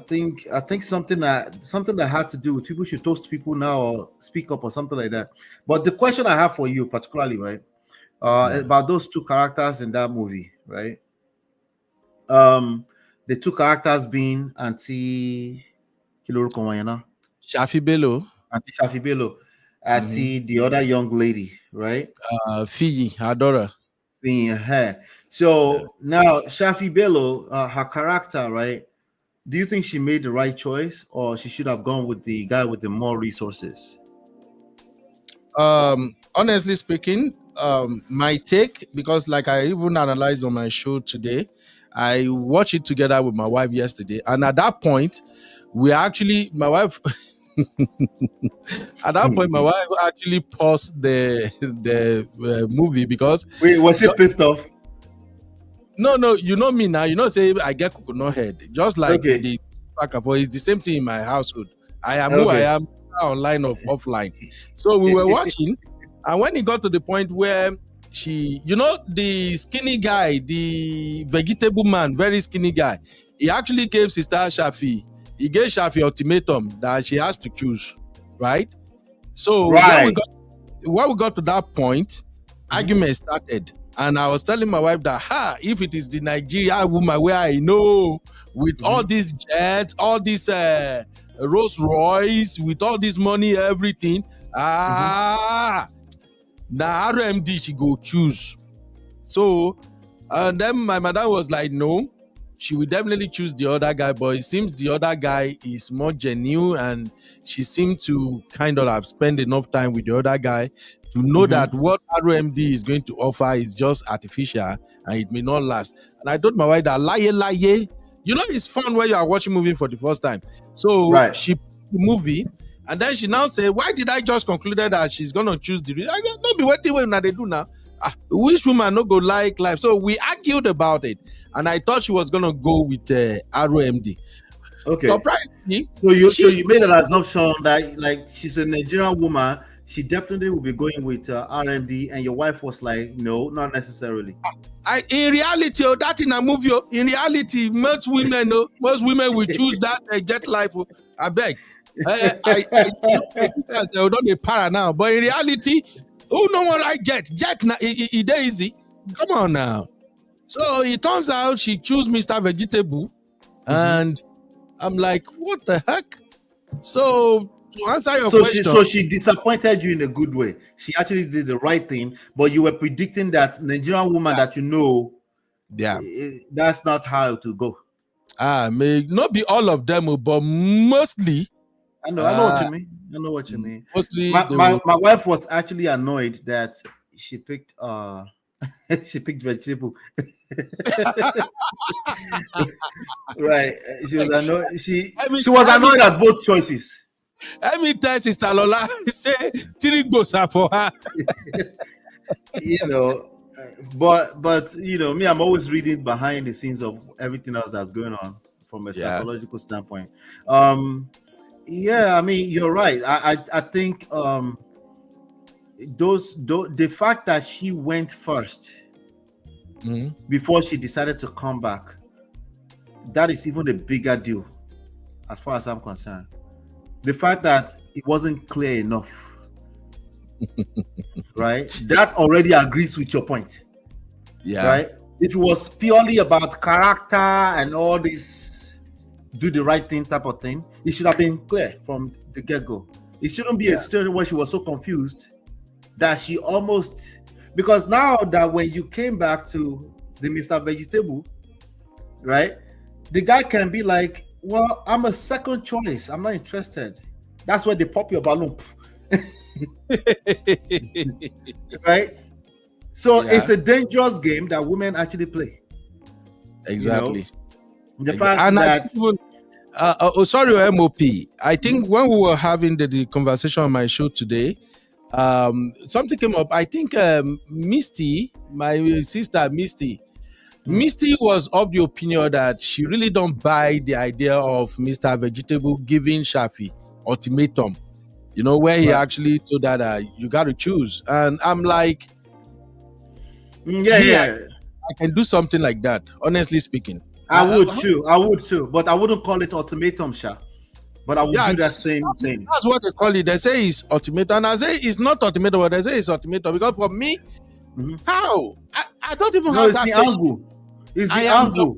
think something that had to do with people should toast people now or speak up or something like that. But the question I have for you particularly, right, about those two characters in that movie, right? The two characters being Auntie Shafi Bello, the other young lady, right? Fiyi, her daughter. Her. So now Shafi Bello, her character, right? Do you think she made the right choice, or she should have gone with the guy with the more resources? Honestly speaking, my take, because like I even analyzed on my show today, I watched it together with my wife yesterday, and at that point, my wife actually paused the movie because was she pissed off? No, you know me now. You know, say I get coconut head, just like the back and forth. It's the same thing in my household. I am who I am, online or offline. So we were watching, and when it got to the point where she, the skinny guy, the vegetable man, very skinny guy, he actually gave Sister Shafi. He gave Shafi ultimatum that she has to choose, right? So when we got to that point, argument started. And I was telling my wife that, if it is the Nigeria woman where I know, with all these jets, all these Rolls Royce, with all this money, everything, now RMD she go choose. So, and then my mother was like, no, she will definitely choose the other guy, but it seems the other guy is more genuine, and she seemed to kind of have spent enough time with the other guy to know that what RMD is going to offer is just artificial and it may not last. And I told my wife that lie, it's fun when you are watching movie for the first time. So she the movie, and then she now say, why did I just concluded that she's gonna choose the? I don't be waiting when they do now. Which woman no go like life? So we argued about it, and I thought she was gonna go with ROMD. Okay. Surprisingly, so you made an assumption that like she's a Nigerian woman, she definitely will be going with RMD, and your wife was like, no, not necessarily. In reality, that in a movie, in reality, most women will choose that jet life. I beg. My sisters, they don't be para now, but in reality, who no one like jet? Jet now, it easy. Come on now. So it turns out she chose Mr. Vegetable, and I'm like, what the heck? So to answer your question, so she disappointed you in a good way. She actually did the right thing, but you were predicting that Nigerian woman that that's not how to go. May not be all of them, but mostly. I know what you mean. I know what you mean. Mostly, my wife was actually annoyed that she picked she picked vegetable. Right. She was annoyed. She was annoyed at both choices. Let me tell Sister Lola, say three goes up for her. But me, I'm always reading behind the scenes of everything else that's going on from a psychological standpoint. I mean, you're right. I think the fact that she went first before she decided to come back, that is even a bigger deal as far as I'm concerned. The fact that it wasn't clear enough, right? That already agrees with your point. Right? If it was purely about character and all this do the right thing type of thing, it should have been clear from the get-go. It shouldn't be a situation where she was so confused that she almost, because now that when you came back to the Mr. Vegetable, right, the guy can be like, well, I'm a second choice, I'm not interested. That's where they pop your balloon. Right? So it's a dangerous game that women actually play. Exactly. The fact that sorry, MOP. I think when we were having the conversation on my show today, something came up. I think Misty, my sister Misty was of the opinion that she really don't buy the idea of Mr. Vegetable giving Shafi ultimatum. Where he actually told that you got to choose, and I'm like, I can do something like that. Honestly speaking, I would too, but I wouldn't call it ultimatum, Sha. But I would do that same thing. That's what they call it. They say it's ultimatum, and I say it's not ultimatum, but they say it's ultimatum because for me, how I don't even have that. It's the angle. It's the angle.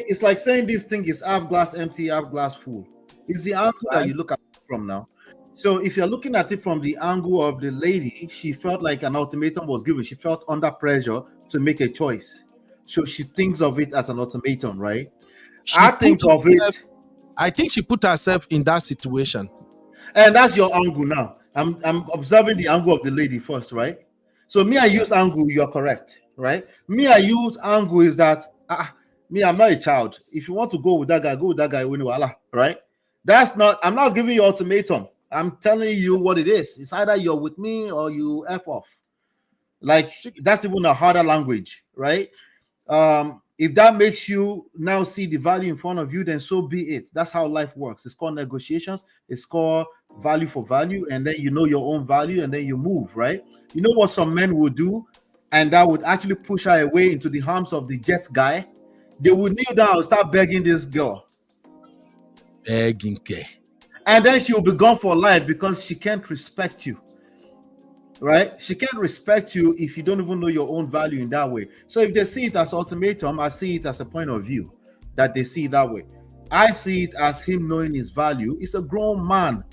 It's like saying this thing is half glass empty, half glass full. It's the angle that you look at it from now. So if you're looking at it from the angle of the lady, she felt like an ultimatum was given. She felt under pressure to make a choice. So she thinks of it as an ultimatum, right? I think she put herself in that situation. And that's your angle now. I'm observing the angle of the lady first, right? So me, I use angle, you're correct, right? Me, I use angle is that, I'm not a child. If you want to go with that guy, go with that guy, right? I'm not giving you ultimatum. I'm telling you what it is. It's either you're with me or you F off. Like, that's even a harder language, right? If that makes you now see the value in front of you, then so be it. That's how life works. It's called negotiations. It's called value for value. And then you know your own value and then you move, right? You know what some men would do? And that would actually push her away into the arms of the jet guy. They would kneel down and start begging this girl. Begging. And then she will be gone for life because she can't respect you. Right? She can't respect you if you don't even know your own value in that way. So if they see it as ultimatum, I see it as a point of view that they see it that way. I see it as him knowing his value. He's a grown man.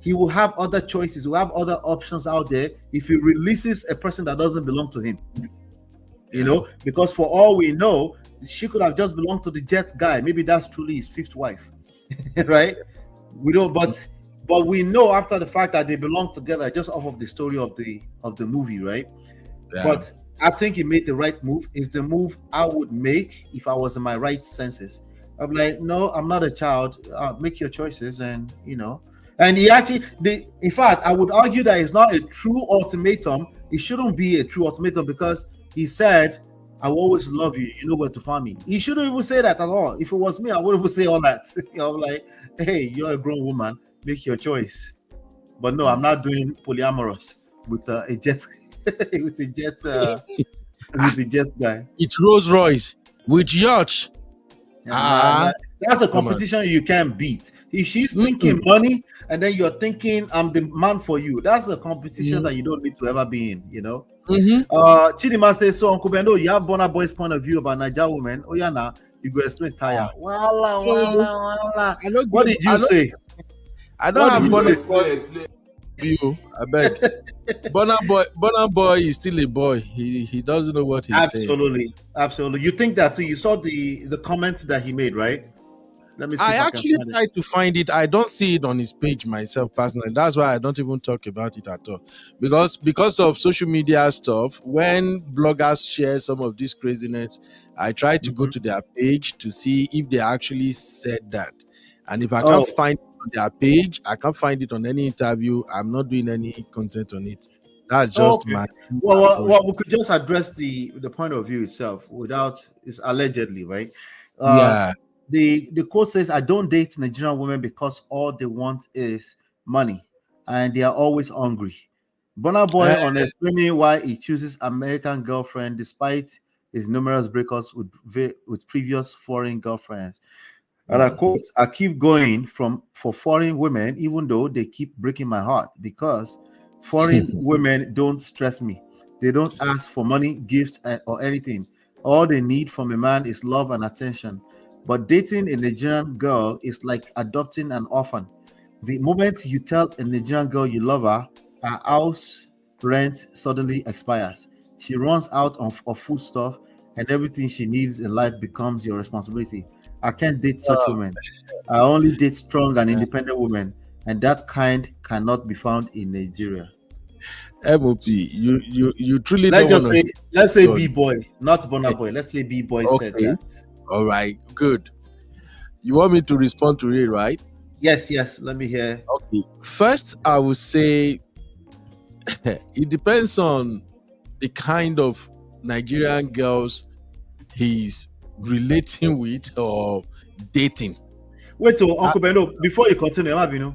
He will have other choices. He will have other options out there if he releases a person that doesn't belong to him. Because for all we know, she could have just belonged to the jet guy. Maybe that's truly his fifth wife. Right? We don't, but we know after the fact that they belong together just off of the story of the movie, right? Yeah. I think he made the right move. It's the move I would make if I was in my right senses. I'm like, no, I'm not a child. Make your choices, and And he actually, in fact, I would argue that it's not a true ultimatum. It shouldn't be a true ultimatum because he said, "I will always love you. You know where to find me." He shouldn't even say that at all. If it was me, I would even say all that. I'm like, hey, you're a grown woman. Make your choice. But no, I'm not doing polyamorous with a jet, with a jet, with the jet guy. It's Rolls Royce with yacht. That's a competition you can't beat. If she's thinking money and then you're thinking I'm the man for you, that's a competition that you don't need to ever be in, Chidima says, so Uncle Bendo, you have Burna Boy's point of view about Niger women. Oh yeah, now you go explain tire. Wala. What did you say? I don't have Burna view. I beg. Burna Boy is still a boy. He doesn't know what he's saying. Absolutely. You think that too? You saw the comments that he made, right? Let me see. I actually tried to find it. I don't see it on his page myself personally. That's why I don't even talk about it at all. Because of social media stuff, when bloggers share some of this craziness, I try to go to their page to see if they actually said that. And if I can't find it on their page, I can't find it on any interview, I'm not doing any content on it. That's just my. Well, we could just address the point of view itself without. It's allegedly, right? Yeah. The quote says, "I don't date Nigerian women because all they want is money, and they are always hungry." Burna Boy on explaining why he chooses American girlfriend despite his numerous breakups with previous foreign girlfriends. And I quote, "I keep going for foreign women, even though they keep breaking my heart, because foreign women don't stress me. They don't ask for money, gifts, or anything. All they need from a man is love and attention. But dating a Nigerian girl is like adopting an orphan. The moment you tell a Nigerian girl you love her, her house rent suddenly expires. She runs out of food stuff, and everything she needs in life becomes your responsibility. I can't date such women. I only date strong and independent women, and that kind cannot be found in Nigeria." MOP, you truly let's say B-boy, not Burna Boy. Let's say B-boy said that. All right, good. You want me to respond to it, right? Yes. Let me hear. Okay. First, I would say it depends on the kind of Nigerian girls he's relating with or dating. Wait, Uncle Beno, before you continue,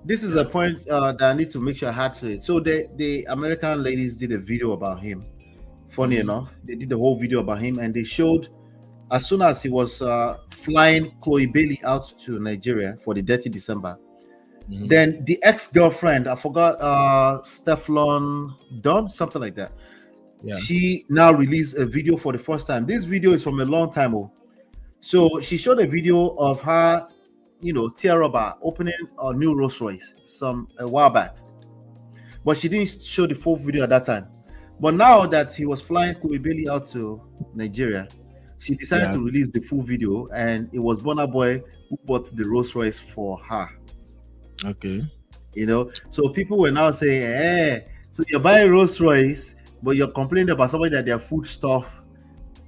this is a point that I need to make sure I had to it. So the American ladies did a video about him. Funny enough, they did the whole video about him, and they showed as soon as he was flying Chloe Bailey out to Nigeria for the Dirty December. Then the ex-girlfriend, I forgot, Steflon Dunn, something like that. Yeah. She now released a video for the first time. This video is from a long time ago. So she showed a video of her, tear rubber opening a new Rolls Royce a while back. But she didn't show the full video at that time. But now that he was flying Chloe Bailey out to Nigeria, she decided to release the full video, and it was Burna Boy who bought the Rolls Royce for her. Okay. So people were now saying, so you're buying Rolls Royce, but you're complaining about somebody that their food stuff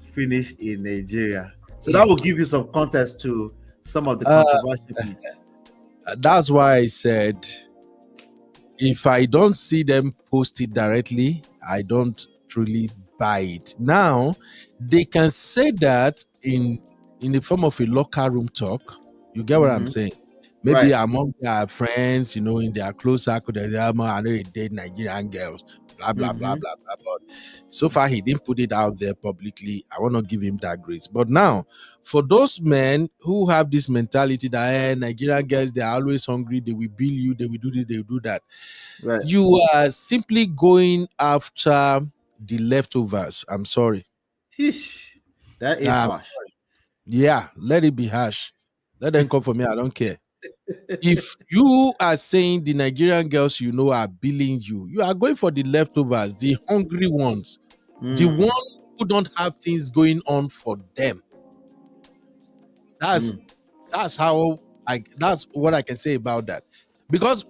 finished in Nigeria. So that will give you some context to some of the controversial bits. That's why I said, if I don't see them post it directly, I don't truly buy it. Now, they can say that in the form of a locker room talk. You get what I'm saying? Maybe among their friends, in their close circle, I know they date Nigerian girls, blah, blah, blah, blah, blah. But so far, he didn't put it out there publicly. I want to give him that grace. But now, for those men who have this mentality that Nigerian girls, they are always hungry, they will bill you, they will do this, they will do that. Right. You are simply going after the leftovers. I'm sorry. That is harsh. Yeah, let it be harsh. Let them come for me. I don't care. If you are saying the Nigerian girls are billing you, you are going for the leftovers, the hungry ones, the ones who don't have things going on for them. That's what I can say about that. Because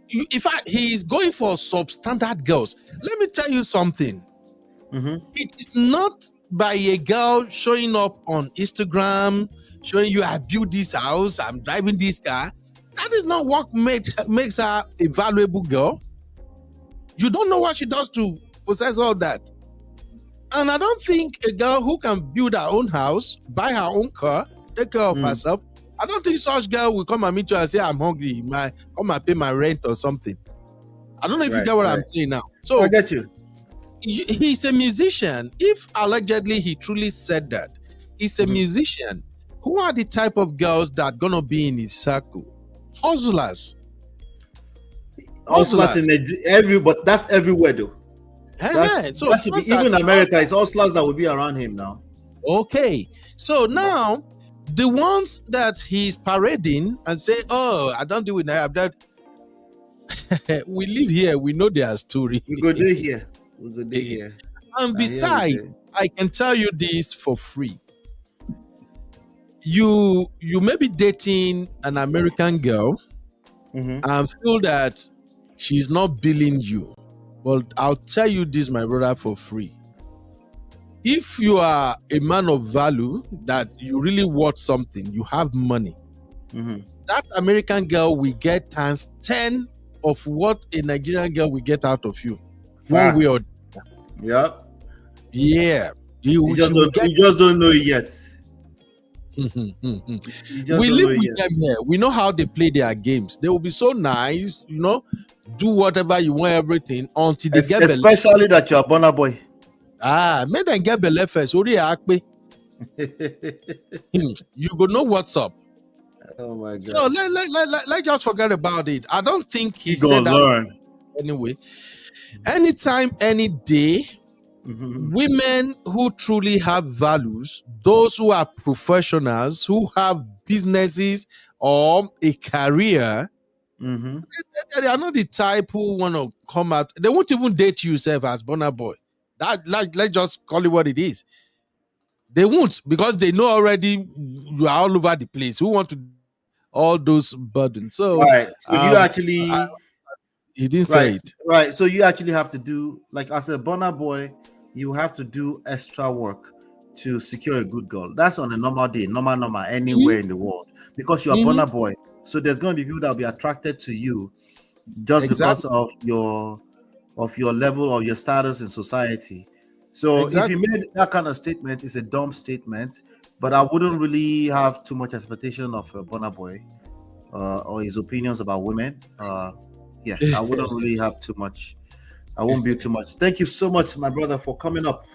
he is going for substandard girls. Let me tell you something. It is not by a girl showing up on Instagram, showing you I built this house, I'm driving this car. That is not what makes her a valuable girl. You don't know what she does to possess all that. And I don't think a girl who can build her own house, buy her own car, take care of herself, I don't think such girl will come and meet you and say, I'm hungry, come and pay my rent or something. I don't know if you get what I'm saying now. So I get you. He's a musician. If allegedly he truly said that, he's a musician. Who are the type of girls that gonna be in his circle? Hustlers. Hustlers but that's everywhere though. That should be, even in America, it's hustlers that will be around him now. Okay. So now the ones that he's parading and say, oh, I don't do it now. We live here, we know their story. We go there here. We go there here. And besides, I can tell you this for free. You may be dating an American girl and feel that she's not billing you. But I'll tell you this, my brother, for free. If you are a man of value, that you really worth something, you have money, that American girl will get times 10 of what a Nigerian girl will get out of you. One way or the other. Yep. Yeah. You just don't know it yet. We live with them here. We know how they play their games. They will be so nice, do whatever you want, everything until they get especially that you're a Burna Boy. Make them get belly first. You go know what's up. Oh my God. So let's just forget about it. I don't think he said that anyway. Anytime, any day, women who truly have values, those who are professionals, who have businesses or a career, they are not the type who want to come out. They won't even date you, self, as Burna Boy. Let's just call it what it is. They won't, because they know already you are all over the place. Who want to all those burdens? So, right. So you actually, he didn't say it. Right. So you actually have to do, like as a Burna Boy, you have to do extra work to secure a good girl. That's on a normal day, normal, anywhere in the world, because you're a Burna Boy. So there's going to be people that will be attracted to you just because of your level or your status in society. So if you made that kind of statement, it's a dumb statement. But I wouldn't really have too much expectation of Burna Boy or his opinions about women. I wouldn't really have too much. I won't build too much. Thank you so much, my brother, for coming up.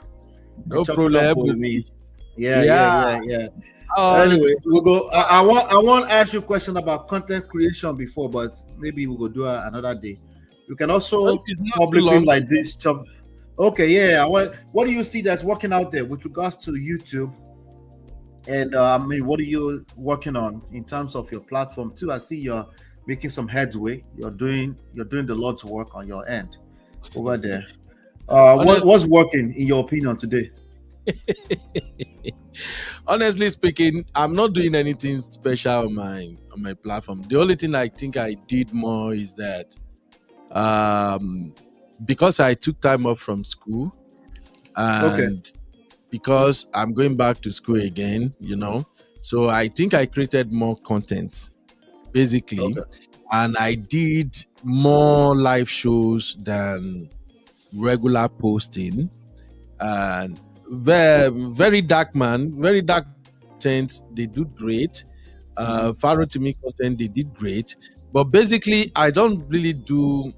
No problem with me. Yeah. Anyway, we'll go. I want to ask you a question about content creation before, but maybe we'll go do another day. You can also publicly like this job. Okay, yeah. What do you see that's working out there with regards to YouTube? And what are you working on in terms of your platform too? I see you're making some headway. You're doing the Lord's work on your end over there. What's working in your opinion today? Honestly speaking, I'm not doing anything special on my platform. The only thing I think I did more is that because I took time off from school and because I'm going back to school again, so I think I created more content basically, and I did more live shows than regular posting. And VeryDarkMan, very dark content, they do great. Faro to me content, they did great. But basically, I don't really do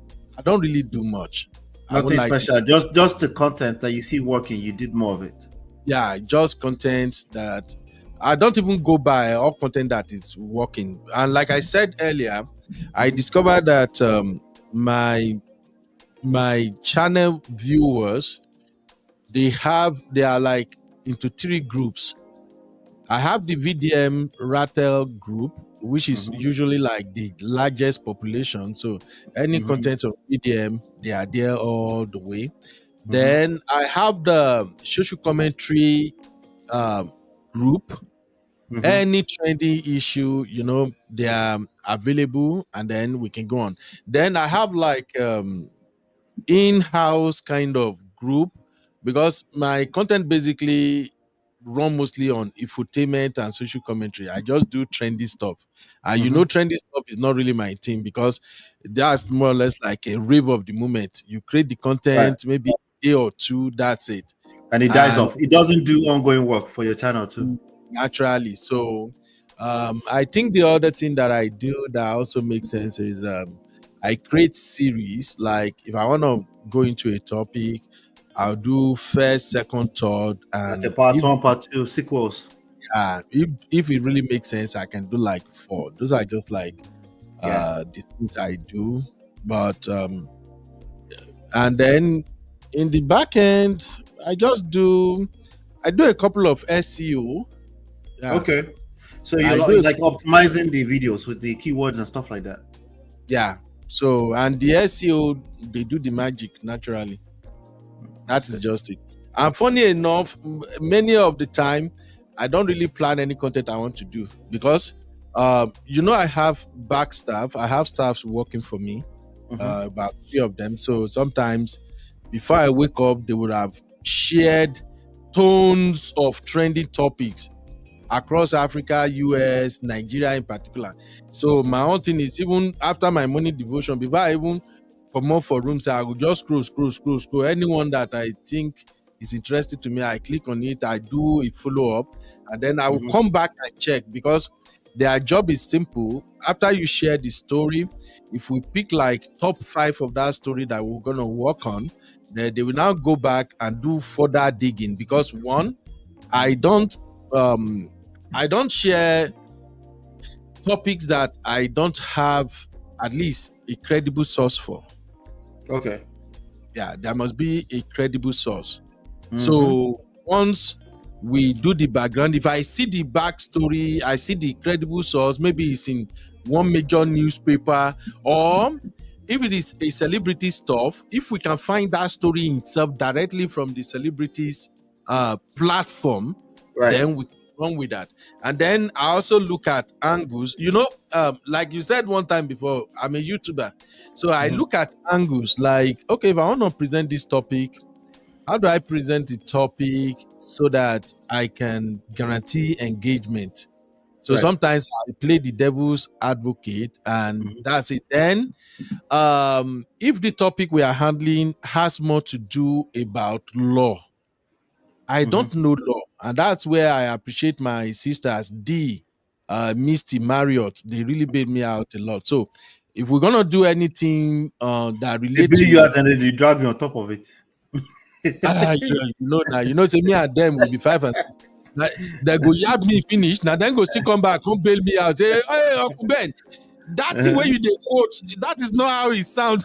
much. Nothing special. Just the content that you see working, you did more of it. Yeah, just content that I don't even go by, all content that is working. And like I said earlier, I discovered that my channel viewers, they are like into 3 groups. I have the VDM Rattle group, which is usually like the largest population. So any content of VDM, they are there all the way. Then I have the social commentary group. Any trending issue, they are available, and then we can go on. Then I have like in-house kind of group because my content basically run mostly on infotainment and social commentary. I just do trendy stuff. And you know, trendy stuff is not really my thing because that's more or less like a rave of the moment. You create the content, maybe a day or two, that's it. And it dies off. It doesn't do ongoing work for your channel too. Naturally. So I think the other thing that I do that also makes sense is I create series. Like if I want to go into a topic, I'll do first, second, third, and Like a part 1, part 2, sequels. If it really makes sense, I can do like 4. Those are just like the things I do. But and then in the back end, I do a couple of SEO. Okay. So you're like optimizing the videos with the keywords and stuff like that. Yeah. So and the SEO, they do the magic naturally. That is just it. And funny enough, many of the time, I don't really plan any content I want to do because, I have back staff. I have staffs working for me, about 3 of them. So sometimes before I wake up, they would have shared tons of trending topics across Africa, US, Nigeria in particular. So my own thing is, even after my morning devotion, before I even come up for rooms, I will just scroll. Anyone that I think is interested to me, I click on it, I do a follow-up, and then I will come back and check because their job is simple. After you share the story, if we pick like top 5 of that story that we're going to work on, then they will now go back and do further digging because one, I don't share topics that I don't have at least a credible source for. Okay. Yeah, there must be a credible source. So once we do the background, if I see the backstory, I see the credible source, maybe it's in one major newspaper, or if it is a celebrity stuff, if we can find that story itself directly from the celebrity's platform, then we can run with that. And then I also look at angles. Like you said one time before, I'm a YouTuber. So I look at angles like, okay, if I want to present this topic, how do I present the topic so that I can guarantee engagement? So sometimes I play the devil's advocate, and that's it. Then, if the topic we are handling has more to do about law, I don't know law, and that's where I appreciate my sisters, Misty, Marriott. They really bailed me out a lot. So, if we're gonna do anything that relates, they bail you out and then they drag me on top of it. Say me and them will be 5 and 6. They go yab me finish. Now then go still come back, come bail me out. Say, hey, Uncle Ben, that thing where you did quote, that is not how it sounds.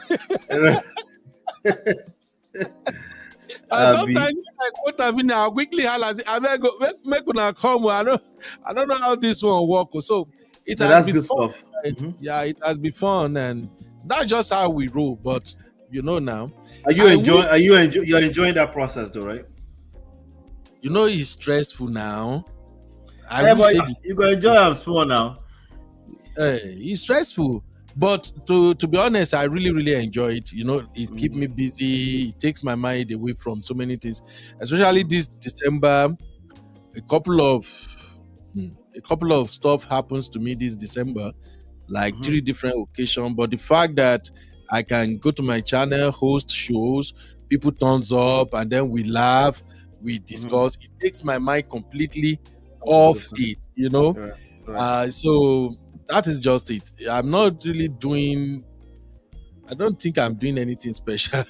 Sometimes I quote I'll quickly holler. I better go make una come. I don't know how this one work. So it has been fun. Yeah, it has been fun, and that's just how we roll. But now. Are you enjoying that process though, right? It's stressful now. You gonna enjoy it small now. It's stressful. But to be honest, I really, really enjoy it. It keeps me busy. It takes my mind away from so many things. Especially this December, a couple of stuff happens to me this December, like 3 different occasions. But the fact that I can go to my channel, host shows, people thumbs up, and then we laugh, we discuss. It takes my mind completely off it, So that is just it. I'm not really I don't think I'm doing anything special.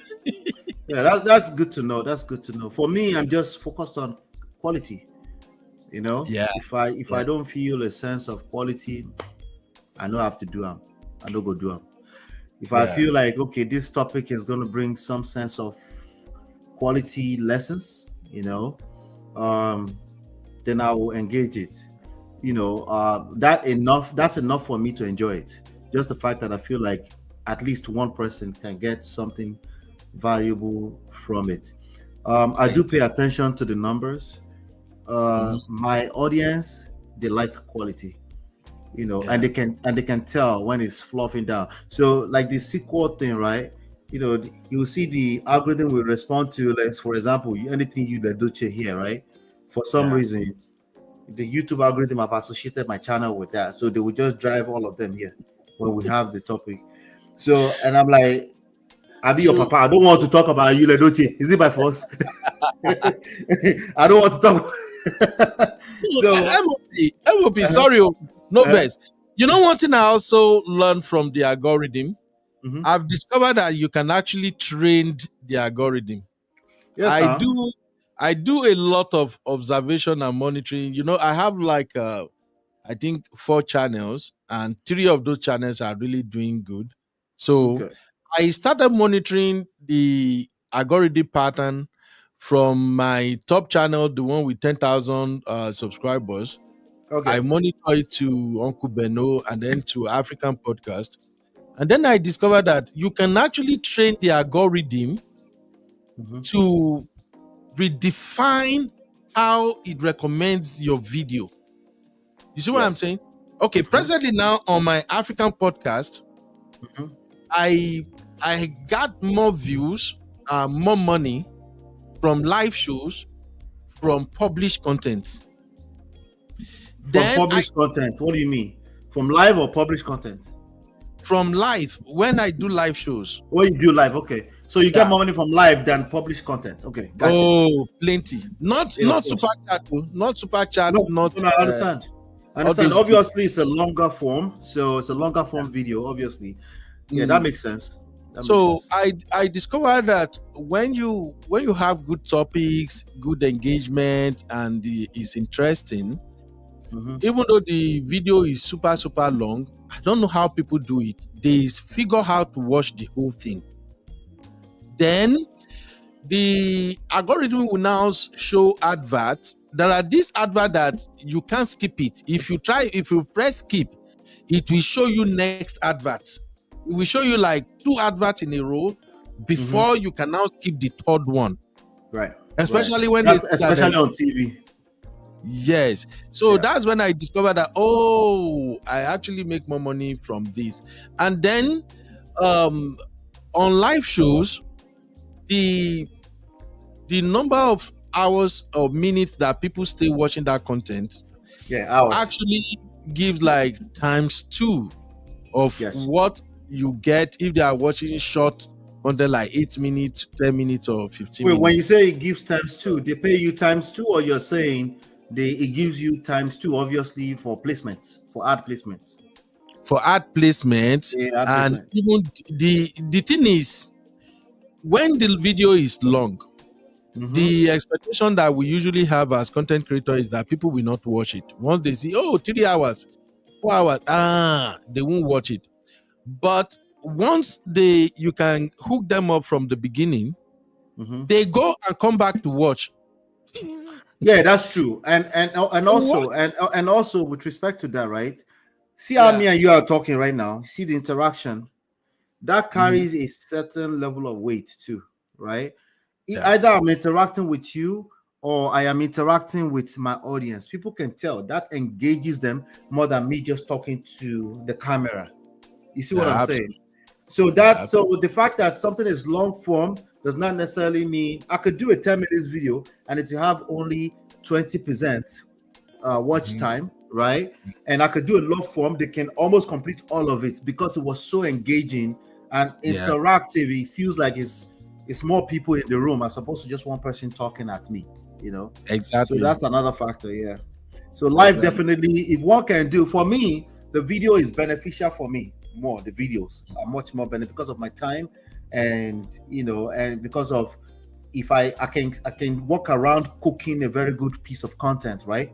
Yeah, that's good to know. That's good to know. For me, I'm just focused on quality. Yeah. If I don't feel a sense of quality, I know I have to do them. I don't go do them. If I feel like, okay, this topic is going to bring some sense of quality lessons, then I will engage it. That's enough for me to enjoy it. Just the fact that I feel like at least one person can get something valuable from it. I do pay attention to the numbers. My audience, they like quality. and they can tell when it's fluffing down. So like the sequel thing, right? you will see the algorithm will respond to, like, for example, anything you that do here, right? For some reason, the YouTube algorithm have associated my channel with that, so they will just drive all of them here when we have the topic. So, and I'm like, I'll be your papa. I don't want to talk about you, Ledoche. Is it by force? I don't want to talk. So, MOP, sorry, no verse. You know, one thing I also learned from the algorithm, I've discovered that you can actually train the algorithm. Yes, I do a lot of observation and monitoring. You know, I have like I think 4 channels, and 3 of those channels are really doing good. So I started monitoring the algorithm pattern from my top channel, the one with 10,000 subscribers. I monitor it to Uncle Beno and then to African Podcast. And then I discovered that you can actually train the algorithm to redefine how it recommends your video. You see what I'm saying? Okay, presently now on my African Podcast, I got more views, more money from live shows, from published content. From published content? What do you mean? From live or published content? From live, when I do live shows. When you do live, okay. So you get more money from live than published content. Okay. Gotcha. Oh, plenty. Not super chat, not super chat, not. No, I understand. Obviously, it's a longer form, so it's a longer form video. Obviously, that makes sense. I discovered that when you have good topics, good engagement, and it's interesting, even though the video is super long, I don't know how people do it. They figure how to watch the whole thing. Then the algorithm will now show adverts. There are these adverts that you can't skip it. If you press skip, it will show you next advert. It will show you like 2 adverts in a row before you can now skip the 3rd one. Right. Especially when especially on TV. Yes. So that's when I discovered that, I actually make more money from this. And then on live shows, the number of hours or minutes that people stay watching that content actually gives like ×2 of what you get if they are watching short content like 8 minutes, 10 minutes, or 15 minutes. When you say it gives ×2, they pay you ×2, or you're saying it gives you ×2, obviously, for placements, for ad placements? For ad placements. And even the thing is, when the video is long, the expectation that we usually have as content creators is that people will not watch it. Once they see, 3 hours, 4 hours, they won't watch it. But once you can hook them up from the beginning, they go and come back to watch. Yeah, that's true. And also with respect to that, right? See how me and you are talking right now. See the interaction that carries a certain level of weight too, right? Either I'm interacting with you or I am interacting with my audience. People can tell that engages them more than me just talking to the camera. You see what I'm saying? So so the fact that something is long form does not necessarily mean I could do a 10 minutes video and it will have only 20% watch time, right? And I could do a long form, they can almost complete all of it because it was so engaging and interactive. It feels like it's more people in the room as opposed to just one person talking at me, Exactly. So that's another factor. So live definitely, if one can do, for me, the video is beneficial for me more. The videos are much more beneficial because of my time, and and because of if I can walk around cooking a very good piece of content right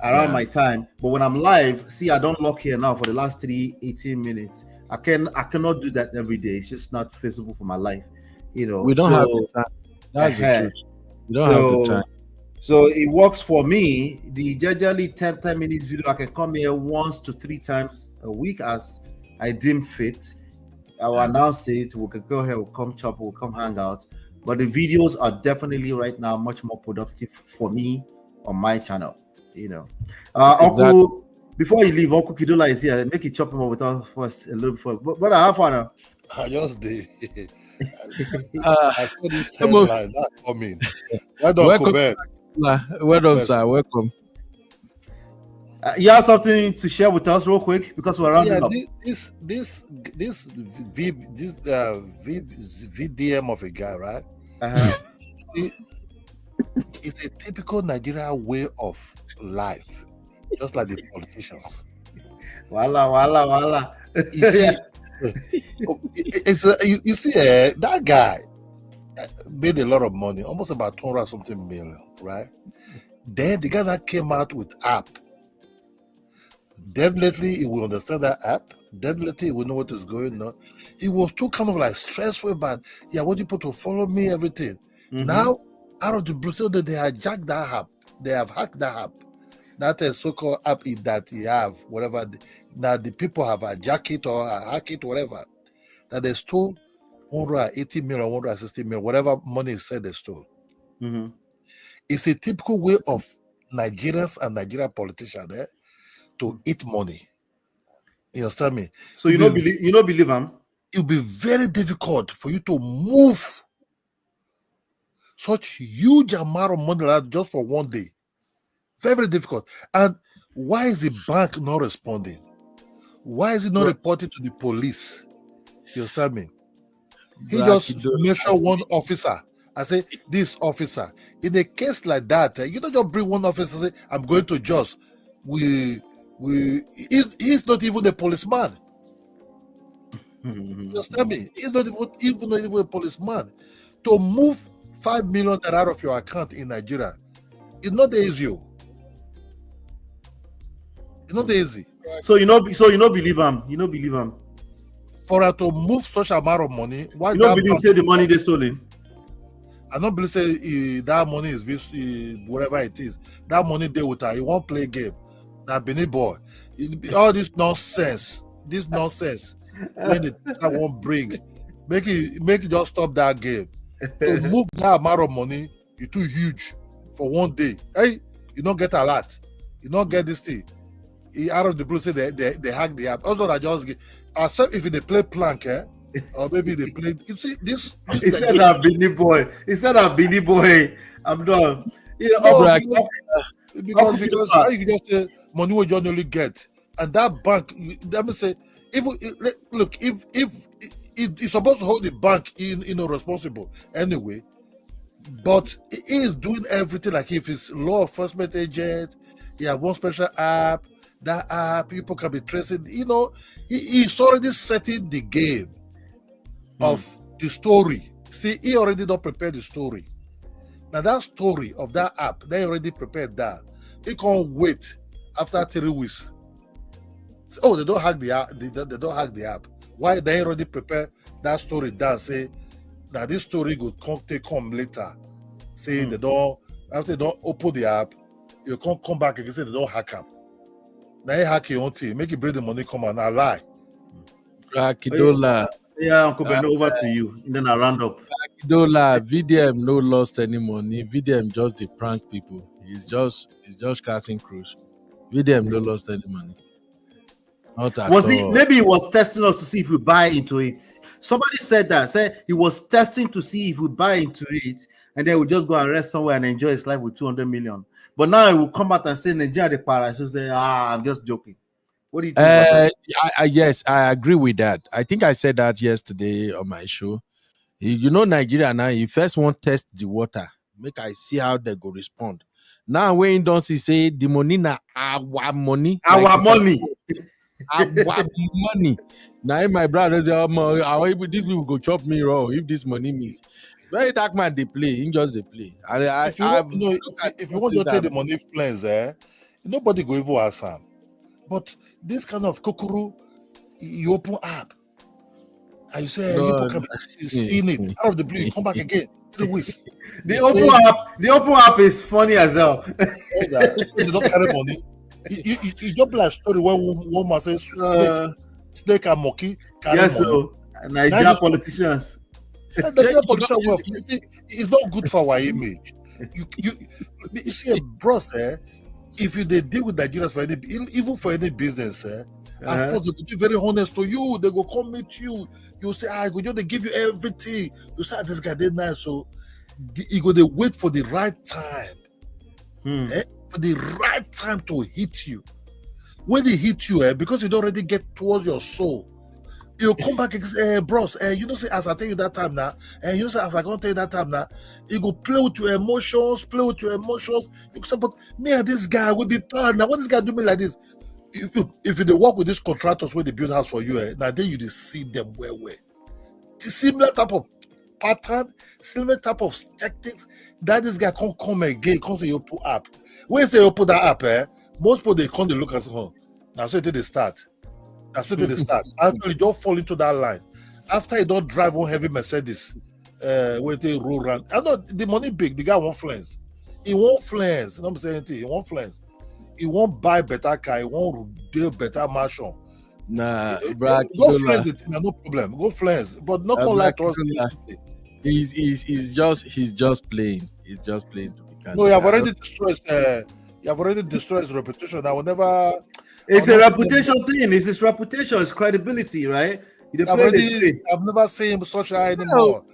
around my time. But when I'm live, see, I don't lock here now for the last 18 minutes. I cannot do that every day. It's just not feasible for my life. We don't have the time. That's the truth. We don't have the time. So it works for me. The generally 10 minutes video, I can come here 1 to 3 times a week as I deem fit. I will announce it. We can go here, we'll come chop, we'll come hang out. But the videos are definitely right now much more productive for me on my channel. Uncle, before you leave, Uncle Kidula is here. Make it chop him up with us first a little before. But I have fun. I just did. I saw this headline that coming. Well done, welcome, Kobe. well done, sir. Welcome. You have something to share with us real quick because we're rounding up. This VDM of a guy, right? It's a typical Nigerian way of life, just like the politicians. Wala. You see, that guy made a lot of money, almost about 200 something million, right? Then the guy that came out with app, definitely he will understand that app. Definitely he will know what is going on. He was too kind of like stressful about, I want people to follow me, everything. Now, out of the blue, so that they hijacked that app. They have hacked that app. That so-called app that he have, whatever. Now the people have hijacked it or hacked it, whatever. That they stole 180 million, 160 million, whatever money is said they stole. It's a typical way of Nigerians and Nigerian politicians to eat money. You understand me? So you don't believe him? It'll be very difficult for you to move such huge amount of money like that just for one day. Very, very difficult. And why is the bank not responding? Why is it not reporting to the police? You understand me? He just mentioned one officer. I say, this officer. In a case like that, you don't just bring one officer and say, I'm going to just. He's not even a policeman. You understand me? He's not even a policeman. To move 5 million out of your account in Nigeria, it's not easy. It's not easy. So you know believe him. You know believe him. For her to move such amount of money, why you don't believe say the money they stolen? I don't believe say that money is whatever it is. That money they with her. He won't play game. Now Benny boy, all this nonsense. When the won't bring, make it just stop that game. To move that amount of money, it's too huge for one day. Hey, you don't get a lot. You don't get this thing. Out of the blue, say they hack the app. Also, I just get. Except if they play plank, or maybe they play. You see this. He said that Benny boy. I'm done. Because how you just say money will generally get, and that bank. Let me say, if it's supposed to hold the bank responsible anyway, but he is doing everything like if it's law enforcement agent. He have one special app. That app people can be tracing. He's already setting the game of the story. See, he already don't prepare the story. Now that story of that app, they already prepared that. He can't wait after 3 weeks. Oh, they don't hack the app. They don't hack the app. Why they already prepare that story down? Say now this story will come later. Say they don't after they don't open the app, you can't come back and say they don't hack them. Now you hack your own team, make you bring the money come and I lie. Rakidola. Yeah, Uncle Ben, over to you. And then I round up. Rakidola, VDM no lost any money. VDM just the prank people. He's just casting cruise. VDM no lost any money. Not at all. Maybe he was testing us to see if we buy into it. Somebody said that. Said he was testing to see if we buy into it, and then we just go and rest somewhere and enjoy his life with 200 million. But now he will come out and say Nigeria the para. So say, I'm just joking. What do you think? Yes, I agree with that. I think I said that yesterday on my show. Nigeria now, you first want to test the water. Make I see how they go respond. Now when don't say the money na our money. Our money. Our money. Now my brother say, these people go chop me raw if this money miss. VeryDarkMan they play, he just they play. If you want to take the money friends, nobody go even ask him. But this kind of kokoro, you open app and you say people can be seeing it out of the blue, you come back again 3 weeks. The open app is funny as hell. They don't carry money. You just like story when woman says snake and monkey carry money. So Nigerian politicians. It's not good for our image. You see a bros, if you they deal with Nigerians for any, even for any business, at first they will be very honest to you. They go come meet you. You say, I go just they give you everything. You say, this guy did nice. So you go they wait for the right time. For the right time to hit you. When they hit you, because you don't already get towards your soul, you come back and say, bros, you know, say as I tell you that time now, and you know, say as I can't tell you that time now, you go play with your emotions. You say, but me and this guy will be bad. Now, what this guy do me like this? If you work with these contractors where they build house for you, now then you see them where. Similar type of pattern, similar type of tactics that this guy can't come again, can't say you put up. When you say you put that up, most people they come, they look at home. Now so they start. That's what they start. Actually, don't fall into that line. After you don't drive one heavy Mercedes, where they roll around. I know the money big, the guy won't flex. He won't flex. You know what I'm saying? He won't flex. He won't buy better car, he won't do better mansion. Nah, go flex it, no problem. Go flex, but not call like us. He's just playing. He's just playing to be candid. No, you have already destroyed his reputation. I will never. It's a reputation thing. It's his reputation. It's credibility, right? I've never seen him such high anymore.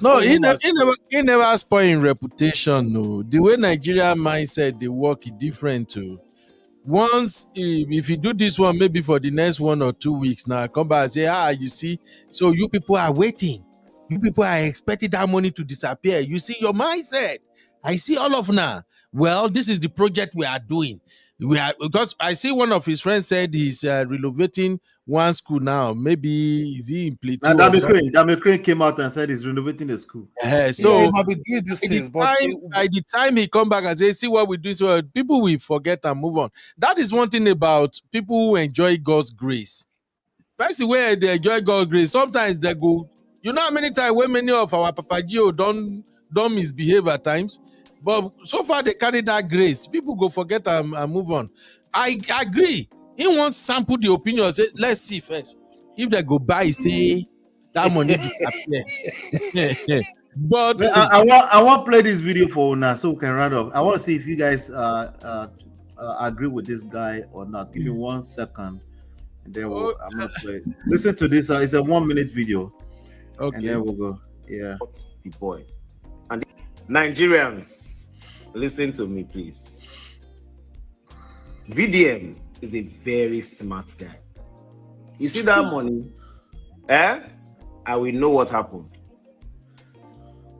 No, he never spoiling reputation. No, the way Nigerian mindset they work is different too. Once if you do this one, maybe for the next 1 or 2 weeks, now come back and say, you see, so you people are waiting. You people are expecting that money to disappear. You see your mindset. I see all of now. Well, this is the project we are doing. Because I see one of his friends said he's renovating one school now. Maybe is he in Plateau? Dami Crane came out and said he's renovating the school. So he might be doing these things, by the time he come back and say, see what we do, so people will forget and move on. That is one thing about people who enjoy God's grace. That's the way they enjoy God's grace. Sometimes they go, you know how many times when many of our Papa Gio don't misbehave at times. But so far they carry that grace. People go forget and move on. I agree. He wants sample the opinion. Say, let's see first. If they go buy, say that money disappear. But I want to play this video for Una so we can round up. I want to see if you guys agree with this guy or not. Give me 1 second, and then I'm gonna play. Listen to this. It's a 1 minute video. Okay. And then we'll go. Yeah. The boy. And Nigerians, listen to me, please. VDM is a very smart guy. You see that money? I will know what happened.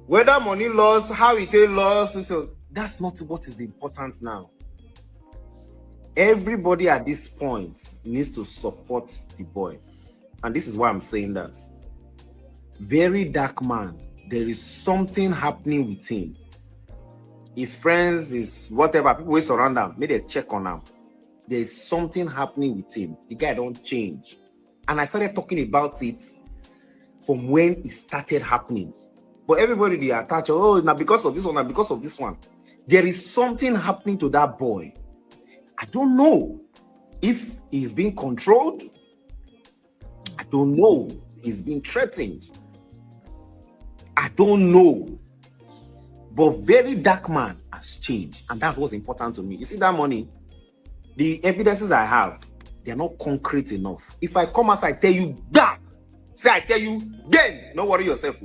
Whether money lost, how it lost, so that's not what is important now. Everybody at this point needs to support the boy. And this is why I'm saying that. VeryDarkMan, there is something happening with him. His friends, his whatever, people who surround him, maybe they check on him. There is something happening with him. The guy don't change. And I started talking about it from when it started happening. But everybody they attach, now because of this one, now because of this one. There is something happening to that boy. I don't know if he's being controlled. I don't know. He's being threatened. I don't know. But VeryDarkMan has changed. And that's what's important to me. You see that money? The evidences I have, they're not concrete enough. If I come as I tell you, that, say I tell you, then, don't worry yourself.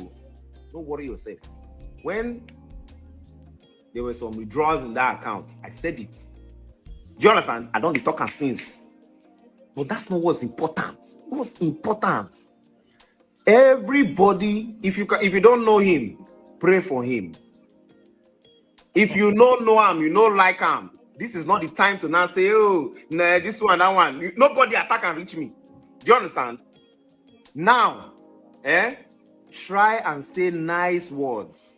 Don't worry yourself. When there were some withdrawals in that account, I said it. Do you understand? I don't be talking since. But that's not what's important. What's important? Everybody, if you don't know him, pray for him. If you don't know him, you don't like him, this is not the time to now say, oh, nah, this one, that one. Nobody attack and reach me. Do you understand? Now, try and say nice words.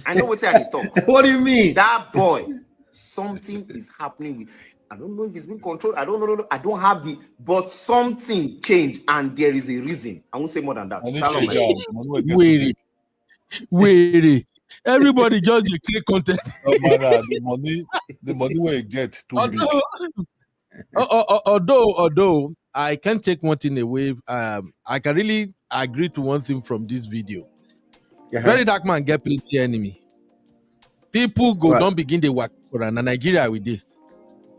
I know what I talk. What do you mean? That boy, something is happening with. I don't know if it's been controlled. I don't know. I don't have the. But something changed, and there is a reason. I won't say more than that. Wait. Everybody just create content. No matter the money where you get too big. Although I can take one thing away, I can really agree to one thing from this video. VeryDarkMan get plenty enemy. People go don't begin the work for Nigeria with it.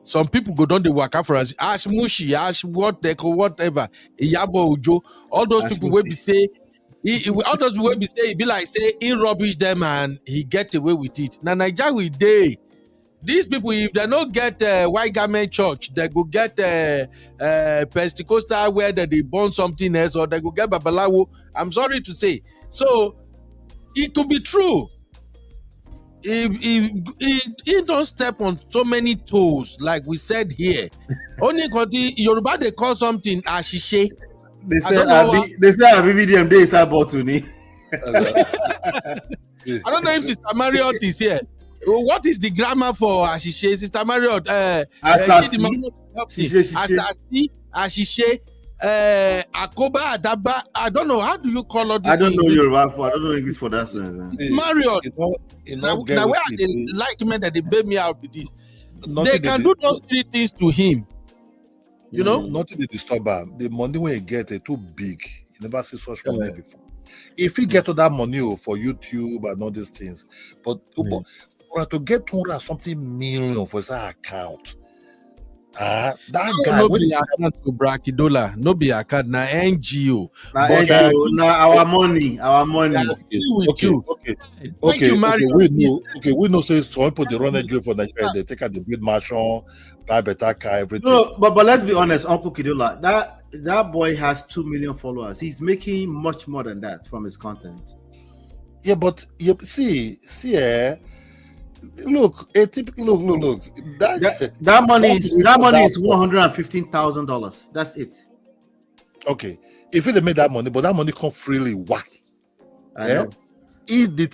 some people go down the waka for us. Ash Mushi, Ash what they call whatever, Iyabo Ojo, all those people will be say. All those people will be say, it be like say he rubbish them and he get away with it. Now Nigeria will day. These people, if they don't get white garment church, they go get Pentecostal where they burn something else, or they go get Babalawo. I'm sorry to say. So it could be true. If he don't step on so many toes, like we said here, only Yoruba they call something ashishe. They say VDM day is about to me. I don't know if Sister Marriott is here. What is the grammar for ashishe, Sister Marriott? Asasi, ashishe, akoba, adaba. I don't know. How do you call it? I don't know Yoruba for. I don't know English for that sense. Marriott. Now where are the like men that they bail me out with this? They can do those three things to him. You know, nothing to disturb him. The money when you get it too big. You never see such money before. If you get to that money for YouTube and all these things, but to get 200 something million for that account, that guy no be account to Brakidola, no be account na NGO. Now our money. Okay. We know say some people they run a drill for Nigeria, they take out the build mansion, buy better car, everything. No, but let's be honest, Uncle Kidola, that boy has 2 million followers. He's making much more than that from his content. Yeah, but see, look. That money is $115,000. That's it. Okay, if they made that money, but that money come freely, why? If they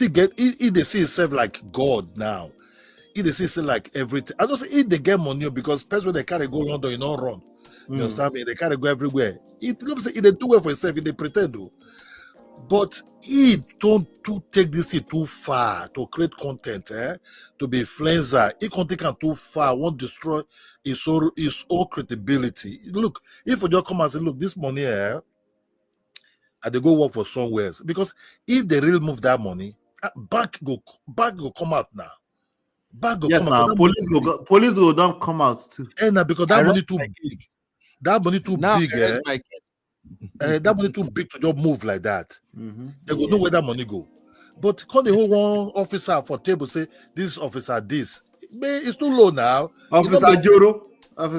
see itself like God now, if they see itself like everything. I don't say if they get money because person they carry go London, you know, run. You understand me? They carry go everywhere. If they do it for itself, if they pretend to. But he don't take this thing too far to create content, to be influencer. He can't take it too far, won't destroy his own credibility. Look, if you just come and say, look, this money and they go work for somewhere else. Because if they really move that money, back go come out now. Yes, now police will don't come out too. And because that money too big. That money too big. That money too big to just move like that. They go know where that money go. But call the whole one officer for table say this officer this. It's too low now. Officer Joro. It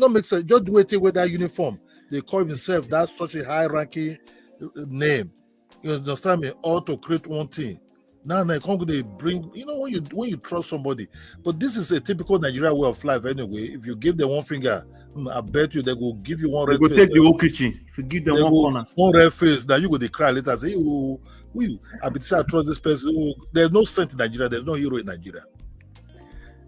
don't make sense. Just wait with that uniform. They call himself that's such a high ranking name. You understand me? All to create one thing. Now they bring, when you trust somebody. But this is a typical Nigerian way of life anyway. If you give them one finger, I bet you they will give you one red face. They will take the whole kitchen. If you give them one corner. One red face, now you go they cry later and say, oh, I trust this person. Oh, there's no saint in Nigeria, there's no hero in Nigeria.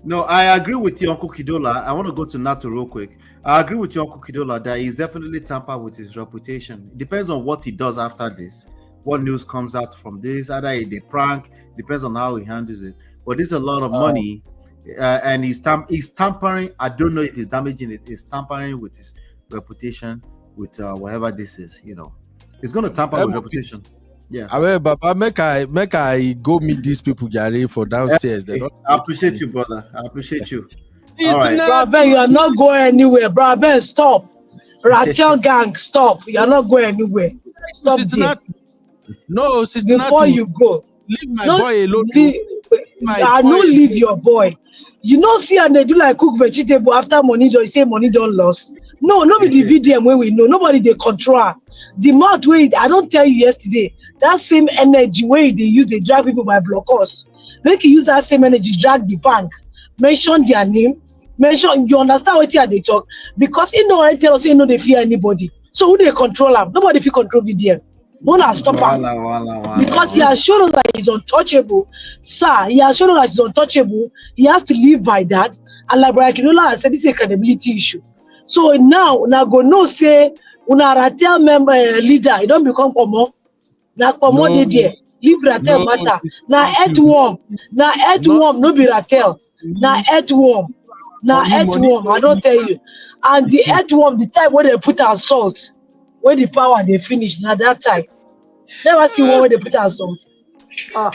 No, I agree with you, Uncle Kidola. I want to go to NATO real quick. I agree with you, Uncle Kidola, that he's definitely tampered with his reputation. It depends on what he does after this. What news comes out from this? Either they prank, depends on how he handles it. But this is a lot of money, and he's tampering. I don't know if he's damaging it. He's tampering with his reputation, with whatever this is. He's going to tamper with reputation. Yeah. Baba, make I go meet these people, Gary, for downstairs. I appreciate you, brother. I appreciate you. All right. Bro, Ben, you are not going anywhere. Bro, Ben, stop. Rachel gang, stop. You are not going anywhere. Stop there. No, sister. Before you go, leave my boy alone. I don't leave your boy. You know, see, and they do like cook vegetable after money. Don't say money don't loss. No, be the VDM where we know. Nobody they control. The mouth way. I don't tell you yesterday. That same energy way they use, they drag people by blockers. Make you use that same energy, drag the bank, mention their name, mention. You understand what they talk because already tell us they fear anybody. So who they control them? Nobody can control VDM. No, stop him. Because he has shown us that he's untouchable. Sir, he has shown us that he's untouchable. He has to live by that. And like Brian Kinola has said, this is a credibility issue. So now go no say, una Ratel member leader, you don't become common. Now common there. Leave Ratel matter. Now earthworm. Now earthworm, no be Ratel. Now earthworm. Now earthworm, I don't tell you. And the earthworm, the time where they put our salt, when the power they finish, now that time. Never see one where they put our salt. I'm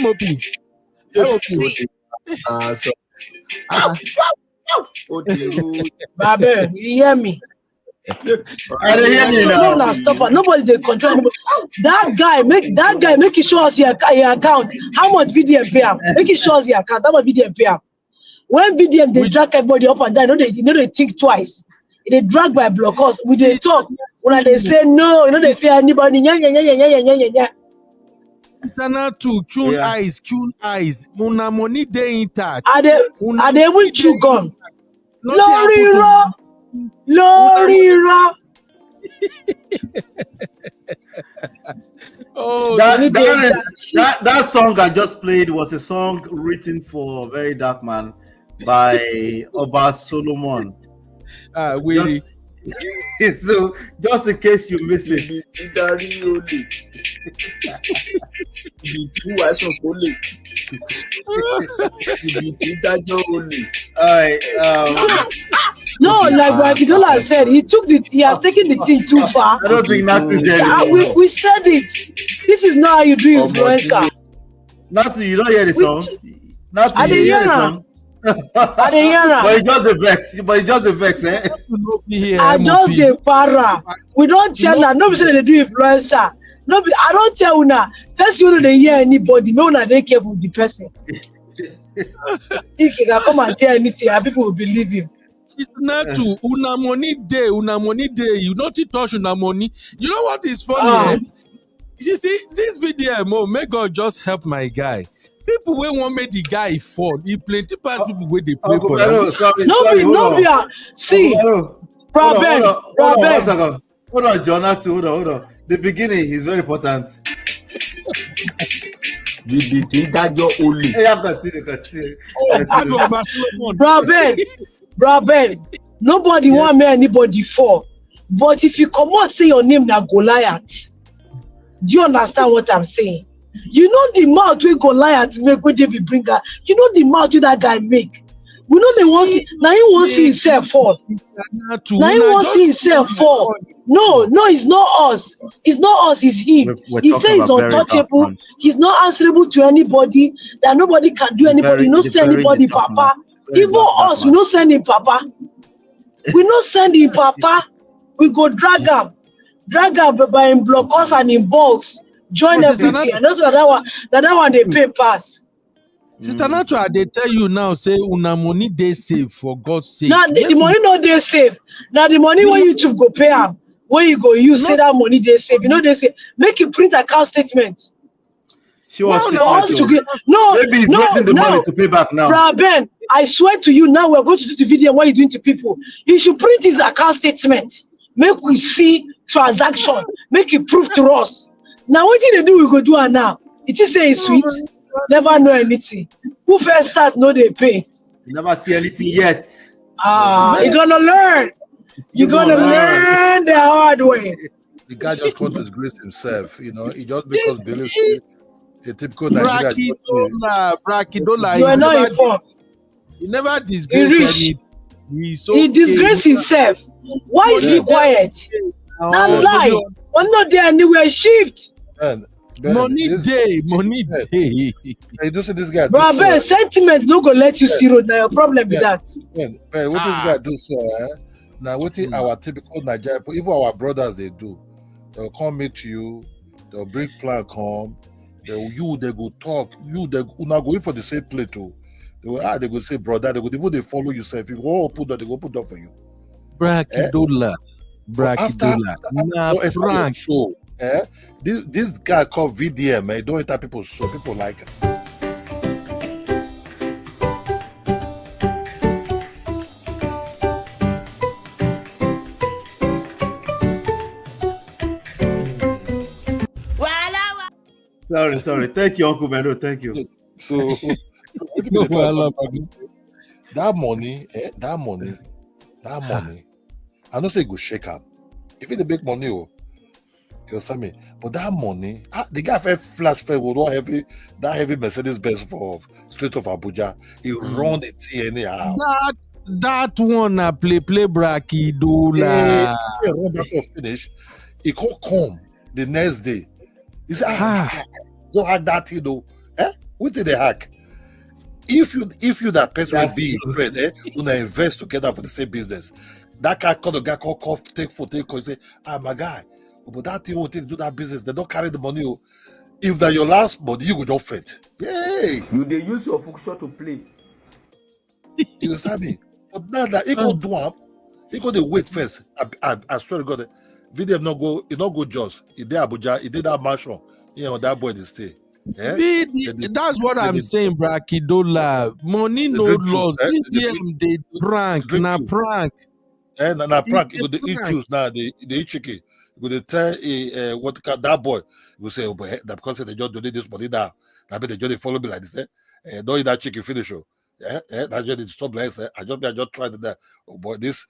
open. So, Babe, you hear me? I don't hear me now. No, stop it. Nobody they control anybody. That guy make it show us your account. How much VDM pay him? Make it show us your account. How much VDM pay him? When VDM they drag everybody up and down, they think twice. They drag by blockers. We they talk. When they say no, they pay anybody. Stand to tune eyes. Una money day intact. Are they even chew gum? Lorira. Oh, that song I just played was a song written for VeryDarkMan by Oba Solomon. Really? So just in case you miss it. All right. No, like Wakidola said, he has taken the thing too far. I don't think nothing's there. We said it. This is not how you do influencer. Nothing, you don't hear the song. Nothing, you hear the song. But it's just the vex. Eh? I just the para. We don't tell that. Nobody say they do influencer. Nobody. I don't tell una. First, you know they hear anybody. No, una they careful with the person. If you can come and tell anything, and people will believe you. It's not true. Una money day. You not touch una money. You know what is funny? Eh? You see, this VDM, may God just help my guy. People will want make the guy fall. He plenty past people where they play for him. See, Robin. Hold on, Jonathan. Hold on. The beginning is very important. Robin, nobody want me anybody for. But if you come out say your name na Goliath, do you understand what I'm saying? You know the mouth we Goliath make when David bring her. You know the mouth that guy make. We know they want now he wants to see himself fall. Now he wants to see himself fall. No, it's not us. It's not us, it's him. He says he's untouchable, he's not answerable to anybody, that nobody can do anybody, no send anybody, Papa. Even us, we don't send him, Papa. We don't send him, Papa. We go drag him by him blockers and him balls. Join everything. And also that one they pay pass. Sister Natural, they tell you now, say una money they save for God's sake. Now the money not they save. Now the money when YouTube go pay up, when you go use say that money they save. You know they say make you print account statement. No, maybe he's raising the money to pay back now. Ben, I swear to you, now we're going to do the video. What are you doing to people? You should print his account statement. Make we see transaction. Make it prove to us. Now what did they do? We go do it now. It is say it's sweet. Never know anything. Who first start know they pay? You never see anything yet. You're gonna learn. You're gonna learn the hard way. The guy just can't disgrace himself, you know. He just because believes a typical Nigerian. Brachydola. You are not informed. He never disgraced he disgraced himself. Why is he quiet? Not lie. We're not there anywhere. Shift. Money day. Hey, you see this guy. Bro, Ben, sentiment no go let you see road. Now your problem with that. Ben, what this guy do so? Now what our typical Nigerian, even our brothers they do. They'll come meet you. They'll bring plan come. They go talk. They not going for the same play too. They go say brother. They follow yourself. If you go put that, they go put that for you. Brachydola. Nah, Frank. So, this guy called VDM, don't enter people so people like it. Sorry. Thank you, Uncle Mendo. Thank you. So, that money, I don't say go shake up. If it's a big money, you understand me? But that money, the guy flash fair with that heavy Mercedes Benz for straight off Abuja. He run the T anyhow. That one play Brachydola. He run that finish. He can't come the next day. He said, go hack that, you know. What did they hack? if you that person will be your friend, when I invest together for the same business, that guy call the guy call take photo, take say, my guy, but that thing won't do that business. They don't carry the money. If that your last money, you go just faint. Yay! You they use your function to play. You understand me? But now that he go do am, he go dey wait first. I swear to God, VDM not go just. He did Abuja, he did that mansion. That boy they stay. Yeah? That's what I'm saying, Braki. Don't lie. Money no loss. VDM they prank, na prank. Na prank. You go dey eat juice now. They eat chicken. You go dey tell what that boy. You go say, oh boy, that because they just donate this money now. That mean they just follow me like this. Don't eat that chicken finish. That just stop like this. I just tried that. Oh boy, this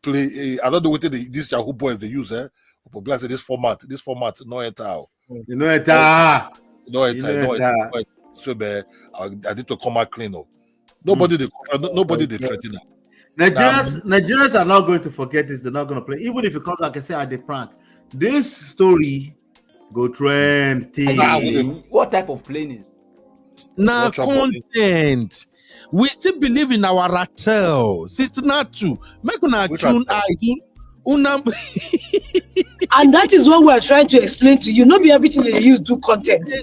play. I don't know what these Yahoo boys they use. But bless this format no enter. You know enter. So man, I need to come out clean. Nobody they threaten. Nigerians are not going to forget this. They're not going to play. Even if it comes like I say at the prank, this story go trend. What type of playing is? Now content. We still believe in our Ratel. Sister Natu. Make una tune and that is what we are trying to explain to you. Not be everything they use do content.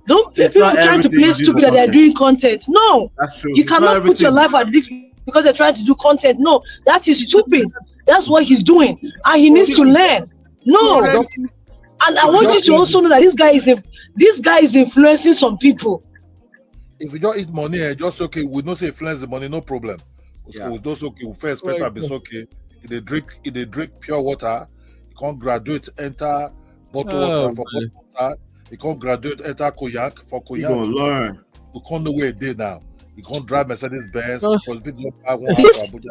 Don't people trying to play stupid that they're doing content. No, that's true. You cannot put your life at risk because they're trying to do content. No, that is stupid. That's what he's doing, and he needs to learn. No, and I want you to also know that this guy is influencing some people. If you just eat money, just okay. We don't say influence the money, no problem. It's just okay. We first better be okay. If they drink pure water, you can't graduate enter bottled water for bottled water. You can't graduate enter cognac for cognac. You gonna learn. You can't know where it did now. You can't drive Mercedes Benz because people don't buy one house for Abuja.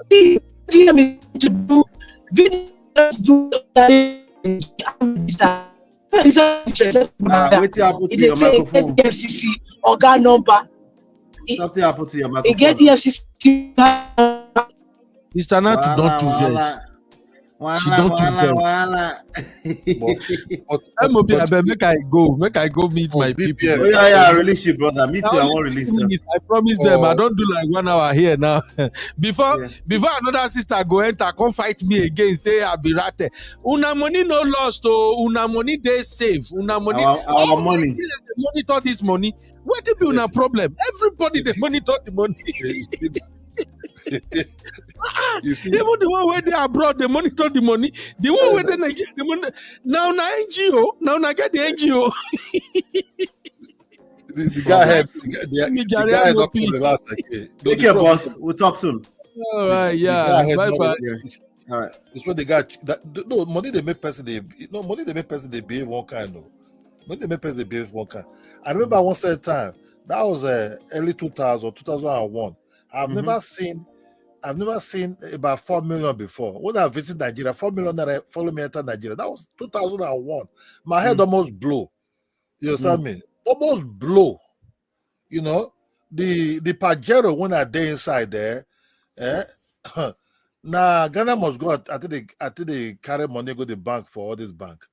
FCC organ number. Something happened to your microphone. Get the FCC. Mr. Natu don't do this. She don't do this. Make I go meet my people. Oh, yeah, release you, brother. Me too, I won't release them. I promise them. I don't do like 1 hour here now. Before another sister go enter, come fight me again, say I be ratted. Una money no lost, una money they save. Una money. Our money. They monitor this money. What will be una problem? Everybody they monitor the money. You see, even the one where they abroad, they monitor the money. The one where they get the money. Now NGO. Now I get the NGO. the guy had the guy had not come the last like. Take care, boss. We'll talk soon. All right, yeah. Bye. All right. It's what they got. No money they make person. Money they make person. They behave one kind. No, money they make person. They behave one kind. I remember one certain time. That was early 2000, 2001. I've never seen about 4 million before. When I visited Nigeria, 4 million that follow me enter Nigeria. That was 2001. My head almost blew. You understand me? Almost blow. You know, the Pajero when I day inside there, now Ghana must go. I think they carry money go to the bank for all this bank.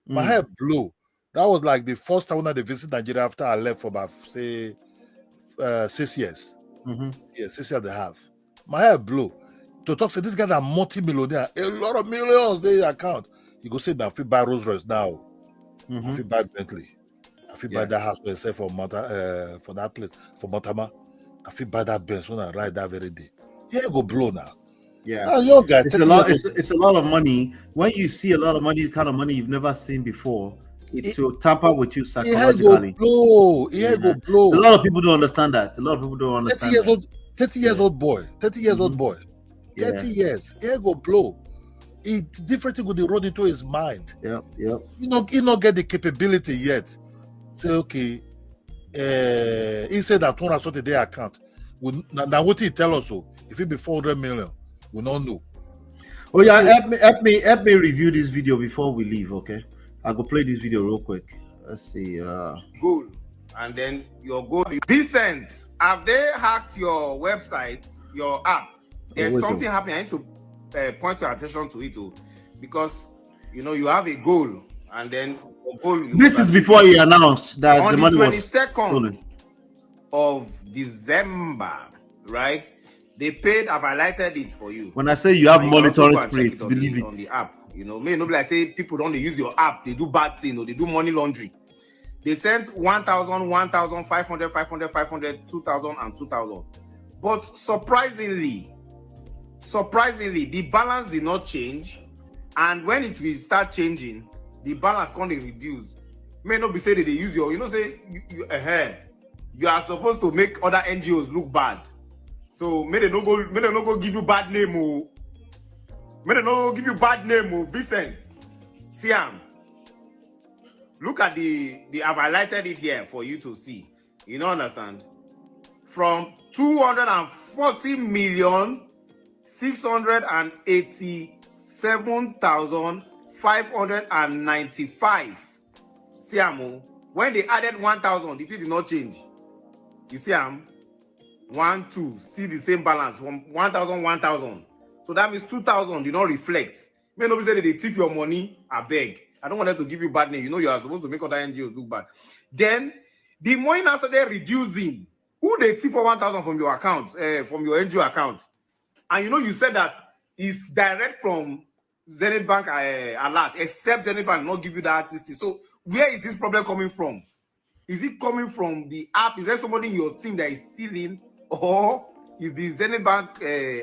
My head blew. That was like the first time when I visit Nigeria after I left for about say 6 years. Yeah, 6 years and a half. My hair blew. To talk to this guy that multi-millionaire, a lot of millions in his account. He go say, I feel buy Rolls Royce now. I feel buy Bentley. I feel buy that house where I say for that place, for Montama. I feel buy that Benz when I ride that very day. Yeah, go blow now. Yeah, young guy, it's a lot of money. When you see a lot of money, the kind of money you've never seen before, it will tamper with you psychologically. Go blow. A lot of people don't understand that. A lot of people don't understand 30 years old boy. 30 years old boy. 30 years. He go blow. It's different thing with the road into his mind. Yep. He not get the capability yet. Say, okay, he said that 230 day account. Now what he tell us so? If it be 400 million, we don't know. Oh yeah, help me review this video before we leave, okay? I'll go play this video real quick. Let's see. Goal. And then your goal. Vincent, have they hacked your website, your app? There's something happening. I need to point your attention to it, because you have a goal, and then your goal. This is before he announced that the money was stolen. of December, right? They paid. I've highlighted it for you. When I say you have And you can also monitoring go and check spirits, on believe on the it. app. You know, may not be like say people don't use your app, they do bad thing or they do money laundry. They sent 1,000, 1,000, 500, 500, 500, 2,000, and 2,000. But surprisingly, the balance did not change. And when it will start changing, the balance can't reduce. May not be say that they use your, say you are supposed to make other NGOs look bad. So may they not go give you bad name, oh. May they not go give you bad name, oh. Vicent, Siam. Look at I've highlighted it here for you to see. You don't understand? From 240,687,595. Siam, when they added 1,000, it did not change. You see, 1, 2, still the same balance from 1,000, 1,000. So that means 2,000 did not reflect. May not be say that they tip your money, I beg. I don't want them to give you bad name. You know you are supposed to make other NGOs look bad. Then the money now started reducing. Who they tip for 1,000 from your account, from your NGO account? And you said that it's direct from Zenith Bank alert, except Zenith Bank not give you that artist. So where is this problem coming from? Is it coming from the app? Is there somebody in your team that is stealing, or is the Zenith Bank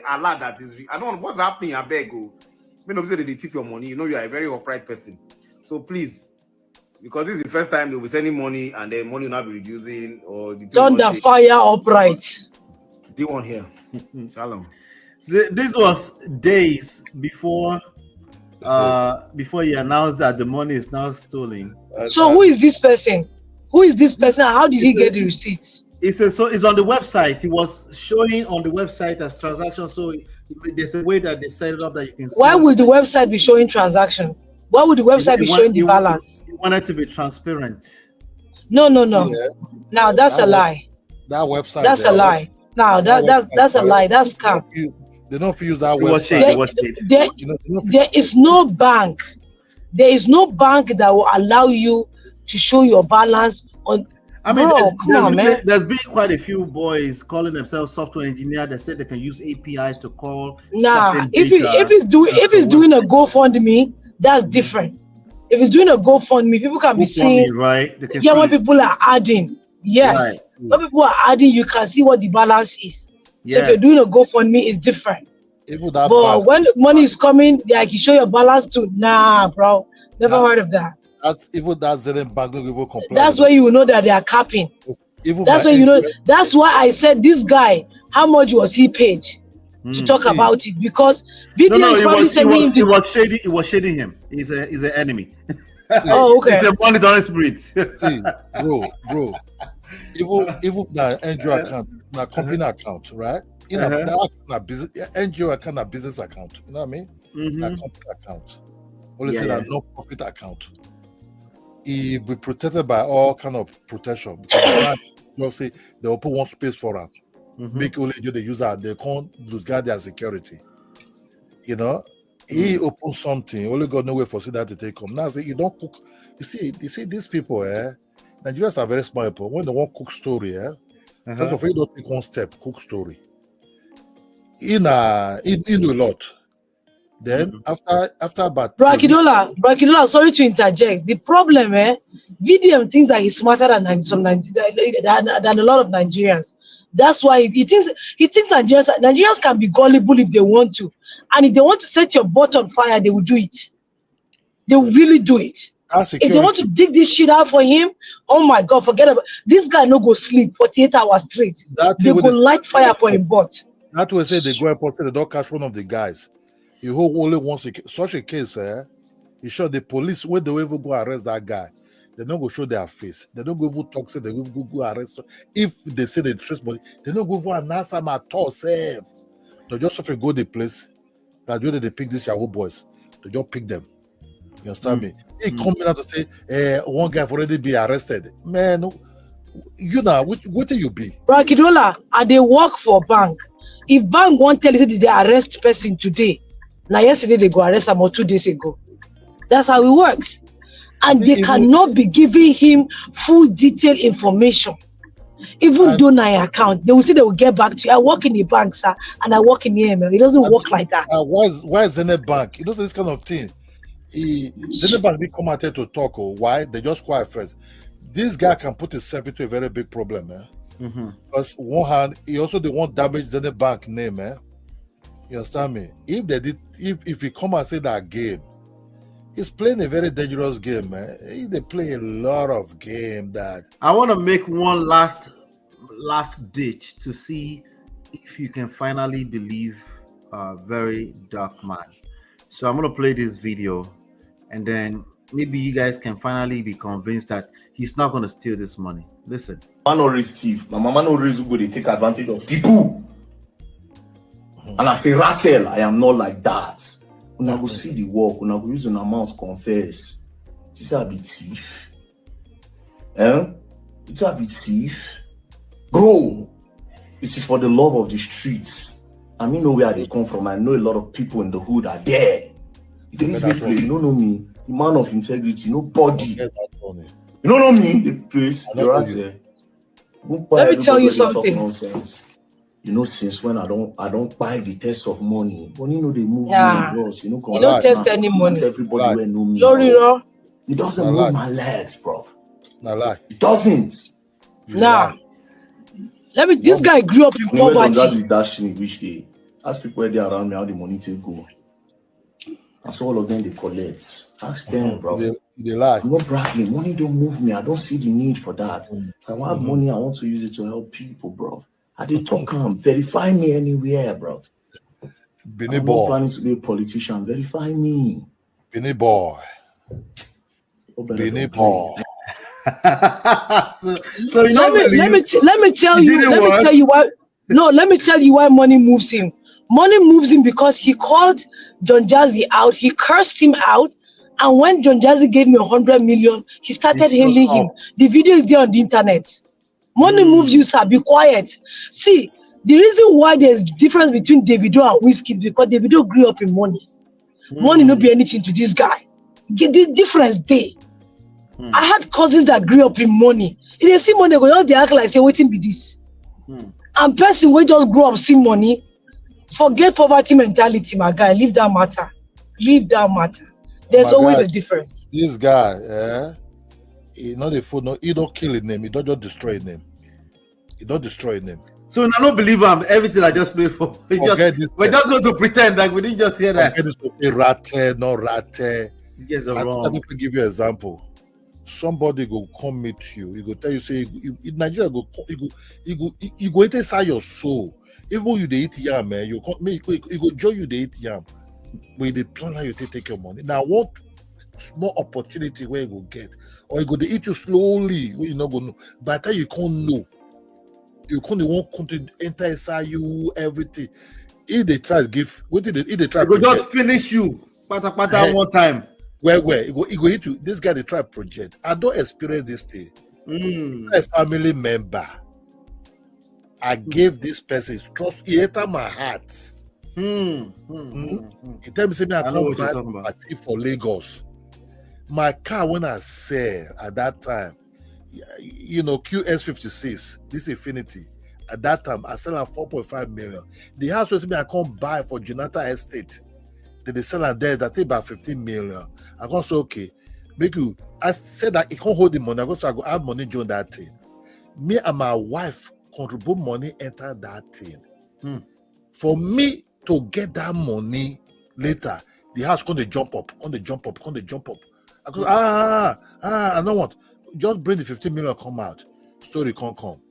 alert that is? I don't know what's happening. I beg you. When they say they tip your money, you are a very upright person. So please, because this is the first time they'll be sending money and then money will not be reducing or the Thunder fire upright. Do one here. Shalom. This was days before he announced that the money is now stolen. So who is this person? Who is this person? How did he get the receipts? It's on the website. It was showing on the website as transaction. So there's a way that they set it up that you can see. Why would the website be showing transaction? Why would the website be showing the balance? You want it to be transparent. No. Now that's a lie. That website. That's a lie. Now that's a lie. That's scam. They don't use that website. There is no bank. There is no bank that will allow you to show your balance on. I mean, man. There's been quite a few boys calling themselves software engineer that said they can use API to call. Nah, if it's doing a GoFundMe, that's different. If it's doing a GoFundMe, people can be seeing. Right? When people are adding, yes. Right. When people are adding, you can see what the balance is. So if you're doing a GoFundMe, it's different. But when money is coming, they can show your balance too. Nah, bro, never heard of that. That's even that Zenith Bank don't even complain. That's where you will know that they are capping. That's where you know. That's why I said this guy. How much was he paid to talk about it? Because VDM it was shading him. He's an enemy. Oh, okay. He's a monitoring spirit. See, bro. Even the NGO account, my company account, right? You know, that business NGO account, a business account. You know what I mean? That company account. Only say that no profit account. He be protected by all kind of protection because you say they will put one space for them. Make only the user they can't lose guard their security. You know, he opened something. Only God know where for see that to take come. Now say you don't cook. You see these people, Nigerians are very smart people. When they want cook story, first of all, you don't take one step, cook story. In a lot. Then after about Brakidola, sorry to interject. The problem, VDM thinks that he's smarter than a lot of Nigerians. That's why he thinks Nigerians can be gullible if they want to, and if they want to set your butt on fire, they will do it. They will really do it. If they want to dig this shit out for him, oh my God, forget about this guy. No go sleep 48 hours straight. They go light fire for him butt. That will say they go and say they don't catch one of the guys. He only wants such a case, he showed the police when they will even go arrest that guy. They don't go show their face. They don't go even talk, say they will go arrest. If they say they trace body, they don't go even announce them at all. They just have to go the place. That way they pick these Yahoo boys. They just pick them. You understand me? He come out to say, one guy have already been arrested. Man, you know, what do you be? Brakidola, and they work for bank. If bank won't tell you they arrest person today, now yesterday they go arrest him or 2 days ago. That's how it works. And they cannot be giving him full detailed information. Even though na account, they will say they will get back to you. I work in the bank, sir, and I work in the AML. It doesn't work like that. Why is Zenith Bank? You know this kind of thing. Zenith Bank didn't come out here to talk. Why? They just quiet first. This guy can put himself into a very big problem, Because one hand, he also they won't damage Zenith Bank name, You understand me? If he come and say that game, he's playing a very dangerous game, man. They play a lot of game that. I want to make one last ditch to see if you can finally believe VeryDarkMan. So I'm going to play this video, and then maybe you guys can finally be convinced that he's not going to steal this money. Listen. Man no raise thief. My mama no raise who they take advantage of people. And I say, Rattle, I am not like that. When I go see the work, when I go use an amount confess, you say I be thief. You say I be thief. Bro, it is for the love of the streets. I mean, know where they come from. I know a lot of people in the hood are there. You think this place, you don't know me. The man of integrity, nobody. You don't know me, the place, the Rattle. Let me tell you something. Nonsense. You know, since when I don't buy the test of money. Money no they move me across. You don't test any money. Everybody will know me. It doesn't move my legs, bro. No lie. It doesn't. Nah. This guy grew up in poverty. Which day. Ask people where they are around me how the money take go. That's all of them they collect. Ask them, bro. They lie. I'm not bragging. Money don't move me. I don't see the need for that. If I want money, I want to use it to help people, bro. I did talk on. Verify me anywhere, bro. Benny I'm boy. not planning to be a politician. Verify me. Benny boy. Benny boy. so you know, let me tell you why. No, let me tell you why money moves him. Money moves him because he called John Jazzy out. He cursed him out. And when John Jazzy gave me 100 million, he started hailing him. The video is there on the internet. Money moves you, sir. Be quiet. See, the reason why there's difference between Davido and Whiskey is because Davido grew up in money. Money no be anything to this guy. Get the difference there. I had cousins that grew up in money. If they see money, they act like say, waiting be this. And person will just grow up see money. Forget poverty mentality, my guy. Leave that matter. Leave that matter. There's always a difference. This guy, he not a fool. No, he don't kill his name. He don't just destroy his name. He don't destroy his name. So I don't believe everything I just played for. We're just going to pretend like we didn't just hear that. This to say rate, no rate. You guys are wrong. I think to give you an example. Somebody go come meet you. He go tell you say in Nigeria he go inside your soul. Even when you dey eat yam, man, you go join you dey eat yam. But they plan how you take your money. Now what small opportunity where you go get, or you go to eat you slowly where you not go know. By the time you can't know, you can't want to enter inside you everything. If they try to give, what did they try? They just finish you. Pata one time. Where it go hit you. This guy they try project. I don't experience this thing. A family member. I gave this person trust. He entered my heart. He tell me, say me I come back party for Lagos. My car when I sell at that time, you know, QS56, this Infinity. At that time, I sell at 4.5 million. The house was me I come buy for Jonathan Estate. They sell at there that take about 15 million. I go say okay, make you. I said that he can't hold the money. I go say I go add money during that thing. Me and my wife contribute money enter that thing. For me to get that money later, the house going to jump up. I go I don't want. Just bring the 15 million come out. Story can't come.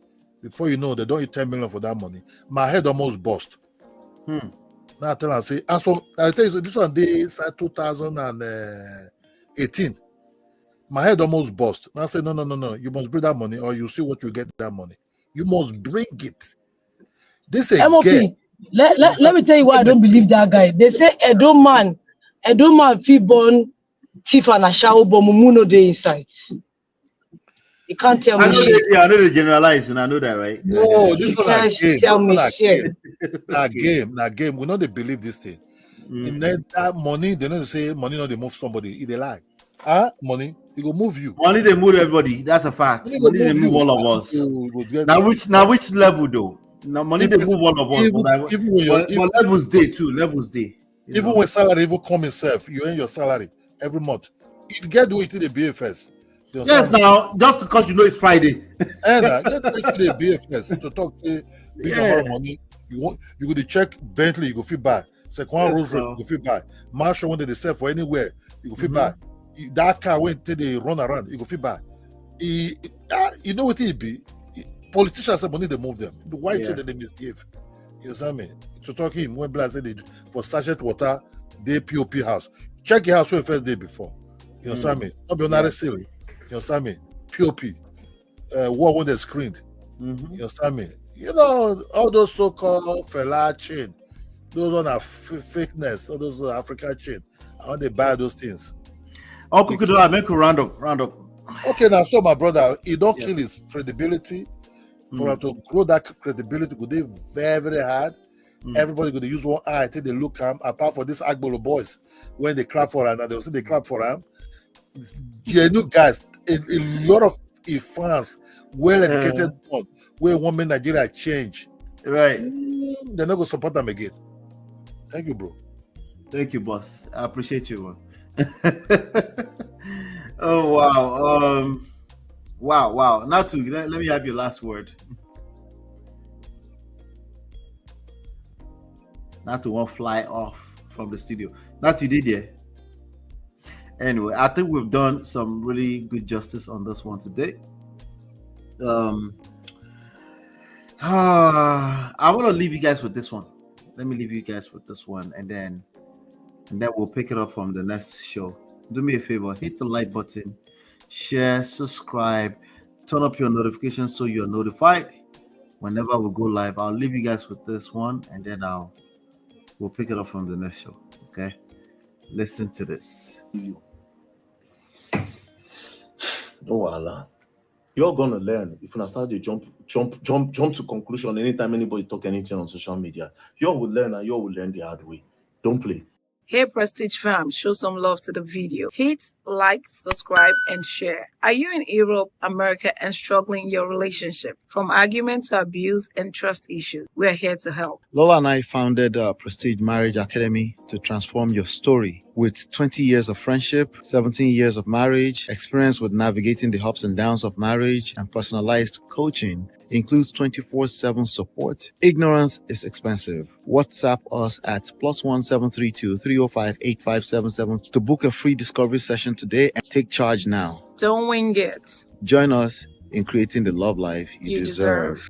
Before you know, they don't eat 10 million for that money. My head almost bust. Now I tell her, say, I tell you, this one day inside 2018. My head almost bust. Now I say, no. You must bring that money, or you see what you get that money. You must bring it. This MOP, let me tell you why I don't believe that guy. They say Edo man fit born thief and a shower but Mumuno dey inside. You can't tell me. I know they generalize, and I know that, right? No, this one can't tell me shit. That game. We know they believe this thing. And then that money, they know they say money not they move somebody. If they lie. Money. He go move you. Money they move everybody. That's a fact. Money they move all of us. Now which level though? Now money they move all of us. But levels day too. Levels day. Even when salary even come itself, you earn your salary every month. You get the way to the BFS. Yes, now just because you know it's Friday. And get to the BFS to talk to big amount of money. You go to check Bentley, you go fit buy. Second Rolls Royce, you go fit buy. Marshall when they sell for anywhere, you go fit buy. That car when they run around, you go fit buy. You know what it be? Politicians have money, they move them. Why that they misbehave? You know what I mean? To talk him when Black said for sachet water, they POP house. Check your house when first day before. You know what I mean? Not be another silly. You know what I mean? POP. What when they screened. You know what I mean? You know, all those so-called fella chain, those one are fakeness, all those are African chain. I want they buy those things. Oh, could I make a round up? Okay, now so my brother, he don't kill his credibility. For him to grow that credibility, could be very, very hard. Everybody could use one eye till they look him. Apart from this Agbolo boys, when they clap for him, and they will say they clap for him. Yeah, new guys, a lot of fans, well-educated one, where one man Nigeria change. Right. They're not going to support them again. Thank you, bro. Thank you, boss. I appreciate you, man. Oh, wow. Wow. Now, let me have your last word. Not to won't fly off from the studio. Not you did, yeah. Anyway, I think we've done some really good justice on this one today. I want to leave you guys with this one. Let me leave you guys with this one, and then we'll pick it up from the next show. Do me a favor, hit the like button, share, subscribe, turn up your notifications so you're notified whenever we go live. I'll leave you guys with this one, and then we'll pick it up from the next show. Okay, listen to this. Oh Allah, you're gonna learn if you start to jump to conclusion anytime anybody talk anything on social media. You will learn, and you will learn the hard way. Don't play. Hey Prestige fam, show some love to the video. Hit like, subscribe, and share. Are you in Europe, America, and struggling in your relationship? From argument to abuse and trust issues, we're here to help. Lola and I founded Prestige Marriage Academy to transform your story. With 20 years of friendship, 17 years of marriage, experience with navigating the ups and downs of marriage, and personalized coaching, includes 24/7 support. Ignorance is expensive. WhatsApp us at +1 732 305 8577 to book a free discovery session today and take charge now. Don't wing it. Join us in creating the love life you deserve.